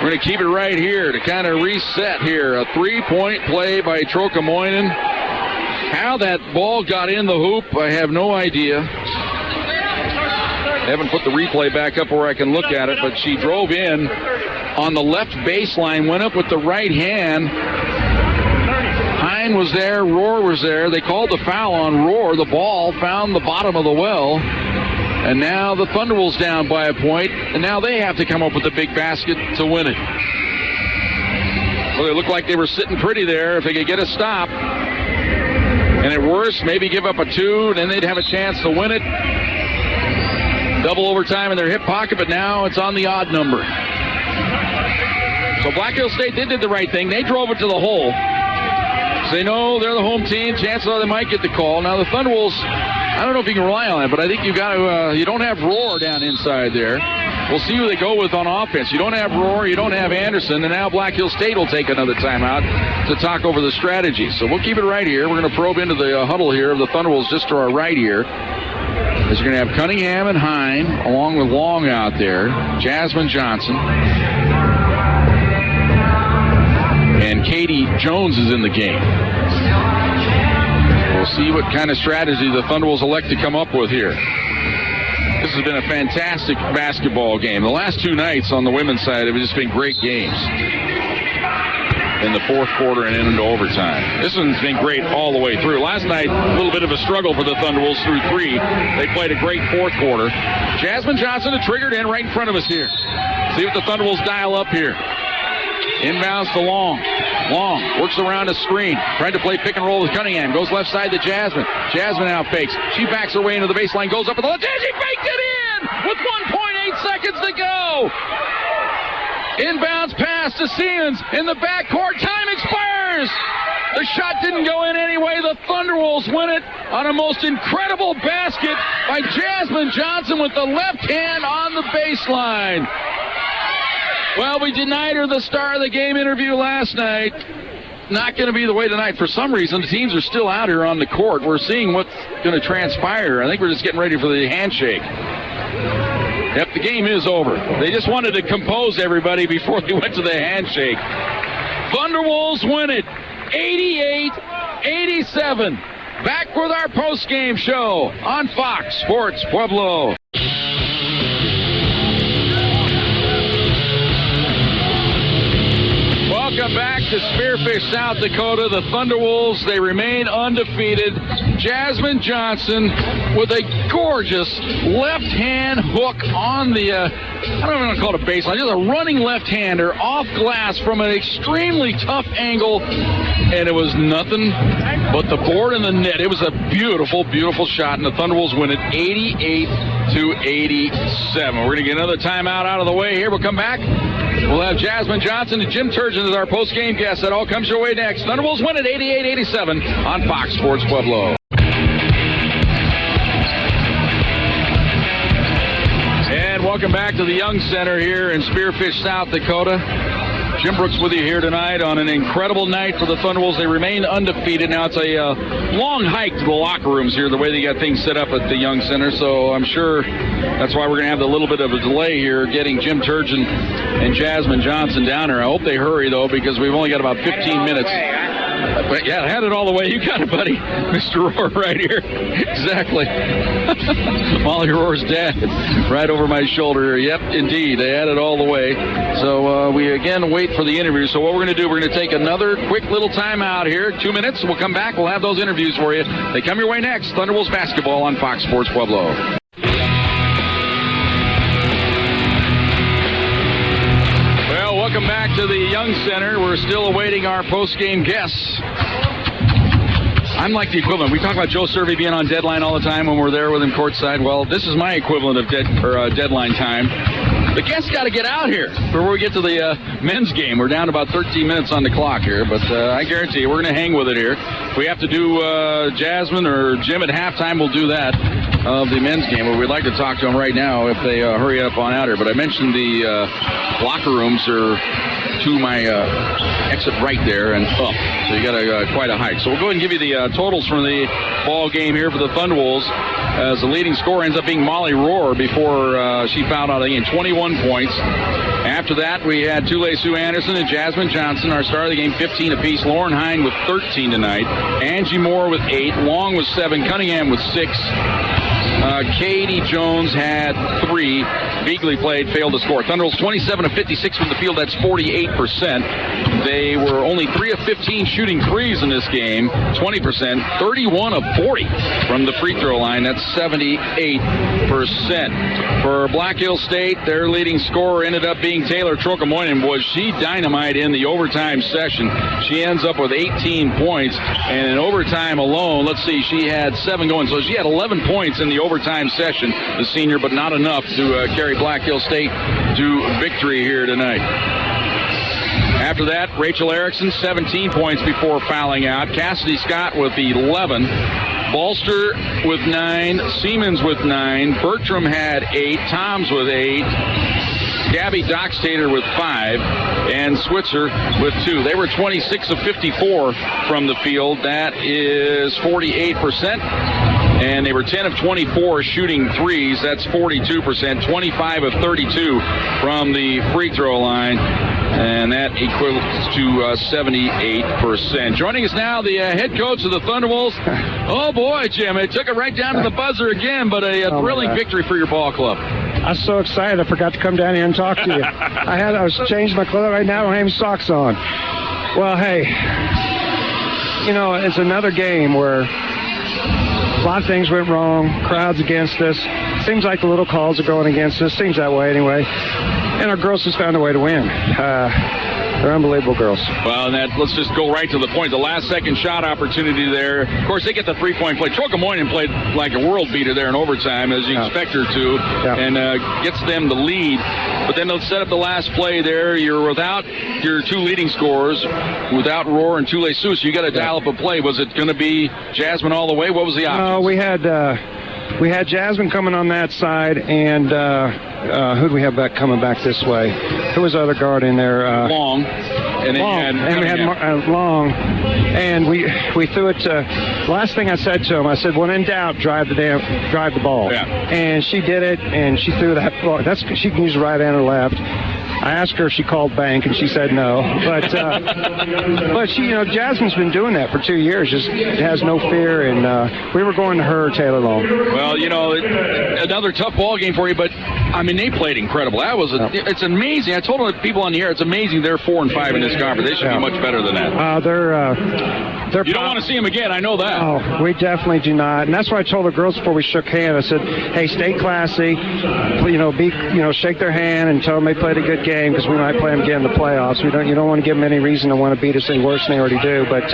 We're going to keep it right here to kind of reset here. A 3-point play by Trocamoinen. How that ball got in the hoop, I have no idea. I haven't put the replay back up where I can look at it, but she drove in on the left baseline, went up with the right hand. Hine was there, Rohr was there. They called the foul on Rohr. The ball found the bottom of the well. And now the Thunderwolves down by a point, and now they have to come up with a big basket to win it. Well, they looked like they were sitting pretty there. If they could get a stop, and at worst, maybe give up a 2, then they'd have a chance to win it. Double overtime in their hip pocket, but now it's on the odd number. So Black Hills State did the right thing. They drove it to the hole. So they know they're the home team. Chances are they might get the call. Now the Thunderwolves, I don't know if you can rely on it, but I think you got to. You don't have Rohr down inside there. We'll see who they go with on offense. You don't have Rohr, you don't have Anderson, and now Black Hills State will take another timeout to talk over the strategy. So we'll keep it right here. We're going to probe into the huddle here of the Thunderwolves just to our right here. As you're going to have Cunningham and Hine, along with Long out there, Jasmine Johnson, and Katie Jones is in the game. We'll see what kind of strategy the Thunderwolves elect to come up with here. This has been a fantastic basketball game. The last 2 nights on the women's side have just been great games. In the fourth quarter and into overtime. This one's been great all the way through. Last night, a little bit of a struggle for the Thunderwolves through 3. They played a great fourth quarter. Jasmine Johnson had triggered in right in front of us here. See what the Thunderwolves dial up here. Inbounds to Long. Long works around a screen. Tried to play pick and roll with Cunningham. Goes left side to Jasmine. Jasmine out fakes. She backs her way into the baseline. Goes up at the left. And she faked it in with 1.8 seconds to go. Inbounds pass to Siemens in the backcourt. Time expires. The shot didn't go in anyway. The Thunderwolves win it on a most incredible basket by Jasmine Johnson with the left hand on the baseline. Well, we denied her the star of the game interview last night. Not going to be the way tonight. For some reason, the teams are still out here on the court. We're seeing what's going to transpire. I think we're just getting ready for the handshake. Yep, the game is over. They just wanted to compose everybody before they went to the handshake. Thunderwolves win it, 88-87. Back with our post-game show on Fox Sports Pueblo. Welcome back to Spearfish, South Dakota. The Thunderwolves, they remain undefeated. Jasmine Johnson with a gorgeous left-hand hook on the, I don't even want to call it a baseline, just a running left-hander off glass from an extremely tough angle, and it was nothing but the board and the net. It was a beautiful, beautiful shot, and the Thunderwolves win it 88-87. We're going to get another timeout out of the way here. We'll come back. We'll have Jasmine Johnson and Jim Turgeon as our post-game guests. That all comes your way next. Thunderwolves win at 88-87 on Fox Sports Pueblo. And welcome back to the Young Center here in Spearfish, South Dakota. Jim Brooks with you here tonight on an incredible night for the Thunderwolves. They remain undefeated. Now it's a long hike to the locker rooms here, the way they got things set up at the Young Center. So I'm sure that's why we're going to have a little bit of a delay here getting Jim Turgeon and Jasmine Johnson down here. I hope they hurry, though, because we've only got about 15 minutes. But yeah, had it all the way. You got it, buddy. Mr. Rohr right here. Exactly. Molly Rohr's dad right over my shoulder here. Yep, indeed. They had it all the way. So we again wait for the interview. So what we're going to do, we're going to take another quick little timeout here. 2 minutes. We'll come back. We'll have those interviews for you. They come your way next. Thunderwolves basketball on Fox Sports Pueblo. Welcome back to the Young Center. We're still awaiting our post-game guests. I'm like the equivalent. We talk about Joe Survey being on deadline all the time when we're there with him courtside. Well, this is my equivalent of deadline time. The guests got to get out here before we get to the men's game. We're down about 13 minutes on the clock here, but I guarantee you we're going to hang with it here. If we have to do Jasmine or Jim at halftime, we'll do that of the men's game. But we'd like to talk to them right now if they hurry up on out here. But I mentioned the locker rooms are to my exit right there and up. So you got quite a hike. So we'll go ahead and give you the totals from the ball game here for the Thunderwolves. As the leading scorer ends up being Molly Rohr before she fouled out again, 21 points. After that, we had Tule Sue Anderson and Jasmine Johnson, our star of the game, 15 apiece. Lauren Hine with 13 tonight. Angie Moore with 8. Long with 7. Cunningham with 6. Katie Jones had 3. Beagley failed to score. Thunderbolts 27 of 56 from the field. That's 48%. They were only 3 of 15 shooting threes in this game. 20%. 31 of 40 from the free throw line. That's 78%. For Black Hill State, their leading scorer ended up being Taylor Trocamoinen. Was she dynamite in the overtime session? She ends up with 18 points. And in overtime alone, let's see, she had 7 going. So she had 11 points in the overtime session, the senior, but not enough to carry Black Hill State to victory here tonight. After that, Rachel Erickson, 17 points before fouling out. Cassidy Scott with 11. Balster with 9. Siemens with 9. Bertram had 8. Toms with 8. Gabby Dockstader with 5. And Switzer with 2. They were 26 of 54 from the field. That is 48%. And they were 10 of 24 shooting threes. That's 42%. 25 of 32 from the free throw line. And that equates to 78%. Joining us now, the head coach of the Thunderbolts. Oh, boy, Jim, it took it right down to the buzzer again, but a thrilling victory for your ball club. I was so excited I forgot to come down here and talk to you. I was changing my clothes right now. I don't have any socks on. Well, hey, it's another game where a lot of things went wrong. Crowds against us. Seems like the little calls are going against us. Seems that way anyway. And our girls just found a way to win. They're unbelievable girls. Well, let's just go right to the point. The last second shot opportunity there. Of course, they get the three-point play. Trocamoinen played like a world beater there in overtime, as you expect her to, and gets them the lead. But then they'll set up the last play there. You're without your 2 leading scorers, without Rohr and Tule Sue, so you got to dial up a play. Was it going to be Jasmine all the way? What was the option? No, we had Jasmine coming on that side, and who do we have coming back this way? Who was the other guard in there? Long. And then we had Long. And we threw it to. Last thing I said to him, I said, when in doubt, drive the ball. Yeah. And she did it, and she threw that ball. She can use right and or left. I asked her if she called bank, and she said no. But she, Jasmine's been doing that for 2 years. Just has no fear, and we were going to her, Taylor Long. Well, another tough ball game for you, but I mean, they played incredible. It's amazing. I told people on the air, it's amazing they're 4 and 5 in this conference. They should be much better than that. You don't want to see them again. I know that. Oh, we definitely do not, and that's why I told the girls before we shook hands. I said, "Hey, stay classy. Shake their hand and tell them they played a good game because we might play them again in the playoffs. You don't want to give them any reason to want to beat us any worse than they already do. But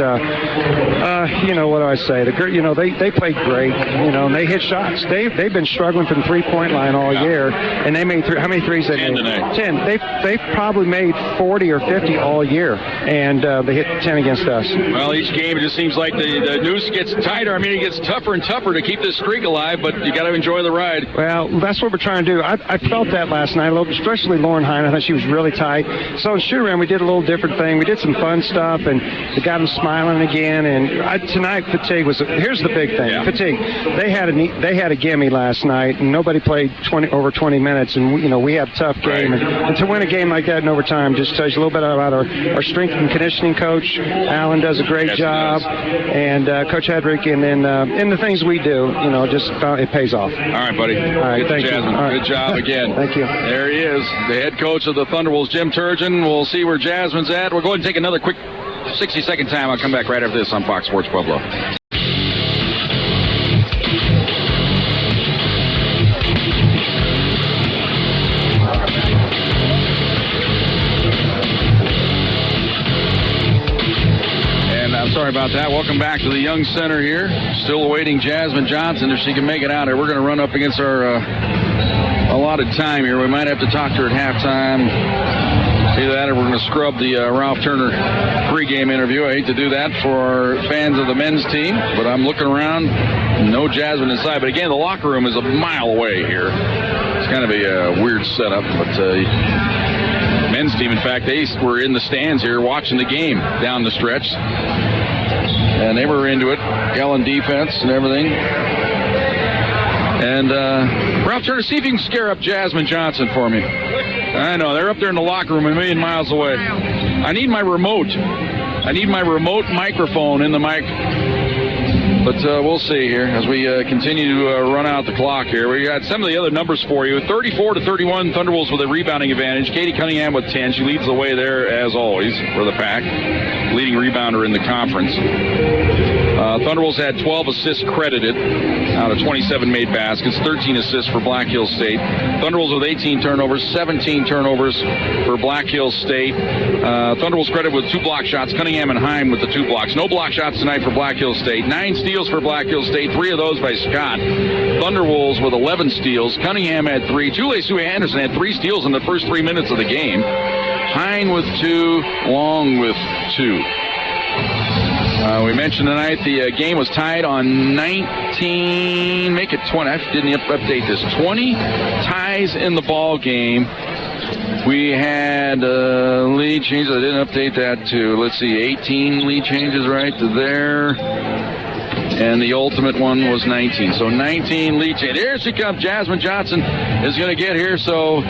what do I say? They played great. And they hit shots. They've been struggling from the 3-point line all year, and they made how many threes? 10 tonight. 10. They've probably made 40 or 50 all year, and they hit 10 against us. Well, each game it just seems like the noose gets tighter. I mean, it gets tougher and tougher to keep this streak alive, but you got to enjoy the ride. Well, that's what we're trying to do. I felt that last night, especially Lauren Hine. I thought she was really tight. So in shoot-around, we did a little different thing. We did some fun stuff, and we got them smiling again. And tonight, fatigue was. Here's the big thing: fatigue. They had a gimme last night, and nobody played over 20 minutes. And we had a tough game, and to win a game like that in overtime just tells you a little bit about our strength and conditioning coach. Alan does a great job, and Coach Hedrick, and then in the things we do, it pays off. All right, buddy. All right, thank you. Good job again. Thank you. There he is, the head coach of the Thunderbolts, Jim Turgeon. We'll see where Jasmine's at. We'll go ahead and take another quick 60-second time. I'll come back right after this on Fox Sports Pueblo. Sorry about that. Welcome back to the Young Center here. Still awaiting Jasmine Johnson if she can make it out here. We're going to run up against our allotted time here. We might have to talk to her at halftime. Either that or we're going to scrub the Ralph Turner pregame interview. I hate to do that for fans of the men's team, but I'm looking around. No Jasmine inside. But again, the locker room is a mile away here. It's kind of a weird setup. But men's team, in fact, they were in the stands here watching the game down the stretch. And they were into it. Yelling defense and everything. And Ralph Turner, see if you can scare up Jasmine Johnson for me. I know, they're up there in the locker room a million miles away. I need my remote. I need my remote microphone in the mic. But we'll see here as we continue to run out the clock here. We got some of the other numbers for you. 34-31, Thunderwolves with a rebounding advantage. Katie Cunningham with 10. She leads the way there, as always, for the Pack. Leading rebounder in the conference. Thunderwolves had 12 assists credited out of 27 made baskets, 13 assists for Black Hills State. Thunderwolves with 18 turnovers, 17 turnovers for Black Hills State. Thunderwolves credited with 2 block shots, Cunningham and Heim with the 2 blocks. No block shots tonight for Black Hills State. 9 steals for Black Hills State, 3 of those by Scott. Thunderwolves with 11 steals. Cunningham had 3. Sue Anderson had 3 steals in the first 3 minutes of the game. Hine with 2, Long with 2. We mentioned tonight the game was tied on 19, make it 20. I didn't update this. 20 ties in the ball game. We had lead changes. I didn't update that to, let's see, 18 lead changes right to there. And the ultimate one was 19. So 19 lead changes. Here she comes. Jasmine Johnson is going to get here. So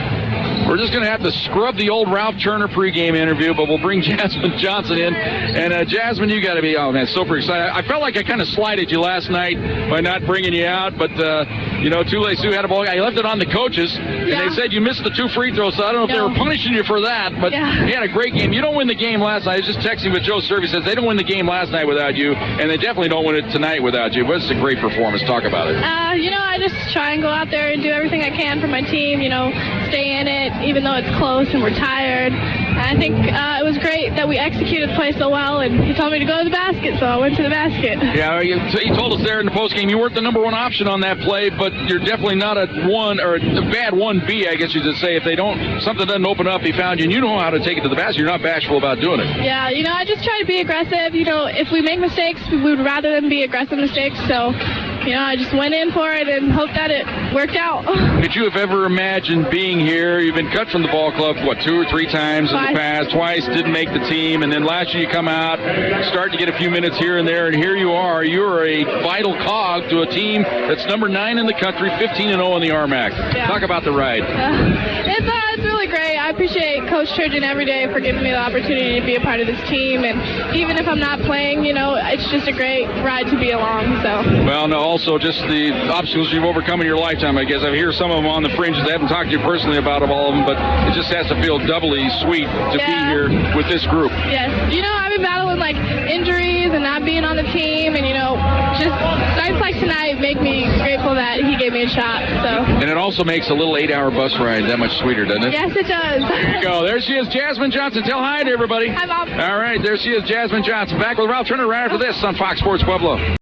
we're just going to have to scrub the old Ralph Turner pregame interview, but we'll bring Jasmine Johnson in. And, Jasmine, you got to be, oh, man, super excited. I felt like I kind of slighted you last night by not bringing you out, but, Csu had a ball. I left it on the coaches, and they said you missed the 2 free throws, so I don't know if they were punishing you for that, but you had a great game. You don't win the game last night. I was just texting with Joe Servey. He says they don't win the game last night without you, and they definitely don't win it tonight without you. But it's a great performance. Talk about it. I just try and go out there and do everything I can for my team, stay in it, even though it's close and we're tired. I think it was great that we executed the play so well, and he told me to go to the basket, so I went to the basket. Yeah, he told us there in the postgame you weren't the number 1 option on that play, but you're definitely not a 1 or a bad 1B, I guess you could say. If something doesn't open up, he found you, and you know how to take it to the basket. You're not bashful about doing it. Yeah, I just try to be aggressive. If we make mistakes, we would rather them be aggressive mistakes, so I just went in for it and hoped that it worked out. Could you have ever imagined being here? You've been cut from the ball club, 2 or 3 times in the past. Twice didn't make the team, and then last year you come out, start to get a few minutes here and there, and here you are. You're a vital cog to a team that's number 9 in the country, 15-0 in the RMAC. Yeah. Talk about the ride. It's really great. I appreciate Coach Turgeon every day for giving me the opportunity to be a part of this team, and even if I'm not playing, it's just a great ride to be along. So. Well, no, also just the obstacles you've overcome in your lifetime, I guess. I hear some of them on the fringes. I haven't talked to you personally about all of them, but it just has to feel doubly sweet to be here with this group. Yes. I've been battling, injuries and not being on the team, and, just nights like tonight make me grateful that he gave me a shot. So. And it also makes a little 8-hour bus ride that much sweeter, doesn't it? Yes, it does. There you go. There she is, Jasmine Johnson. Tell hi to everybody. Hi, Mom. All right, there she is, Jasmine Johnson. Back with Ralph Turner right after this on Fox Sports Pueblo.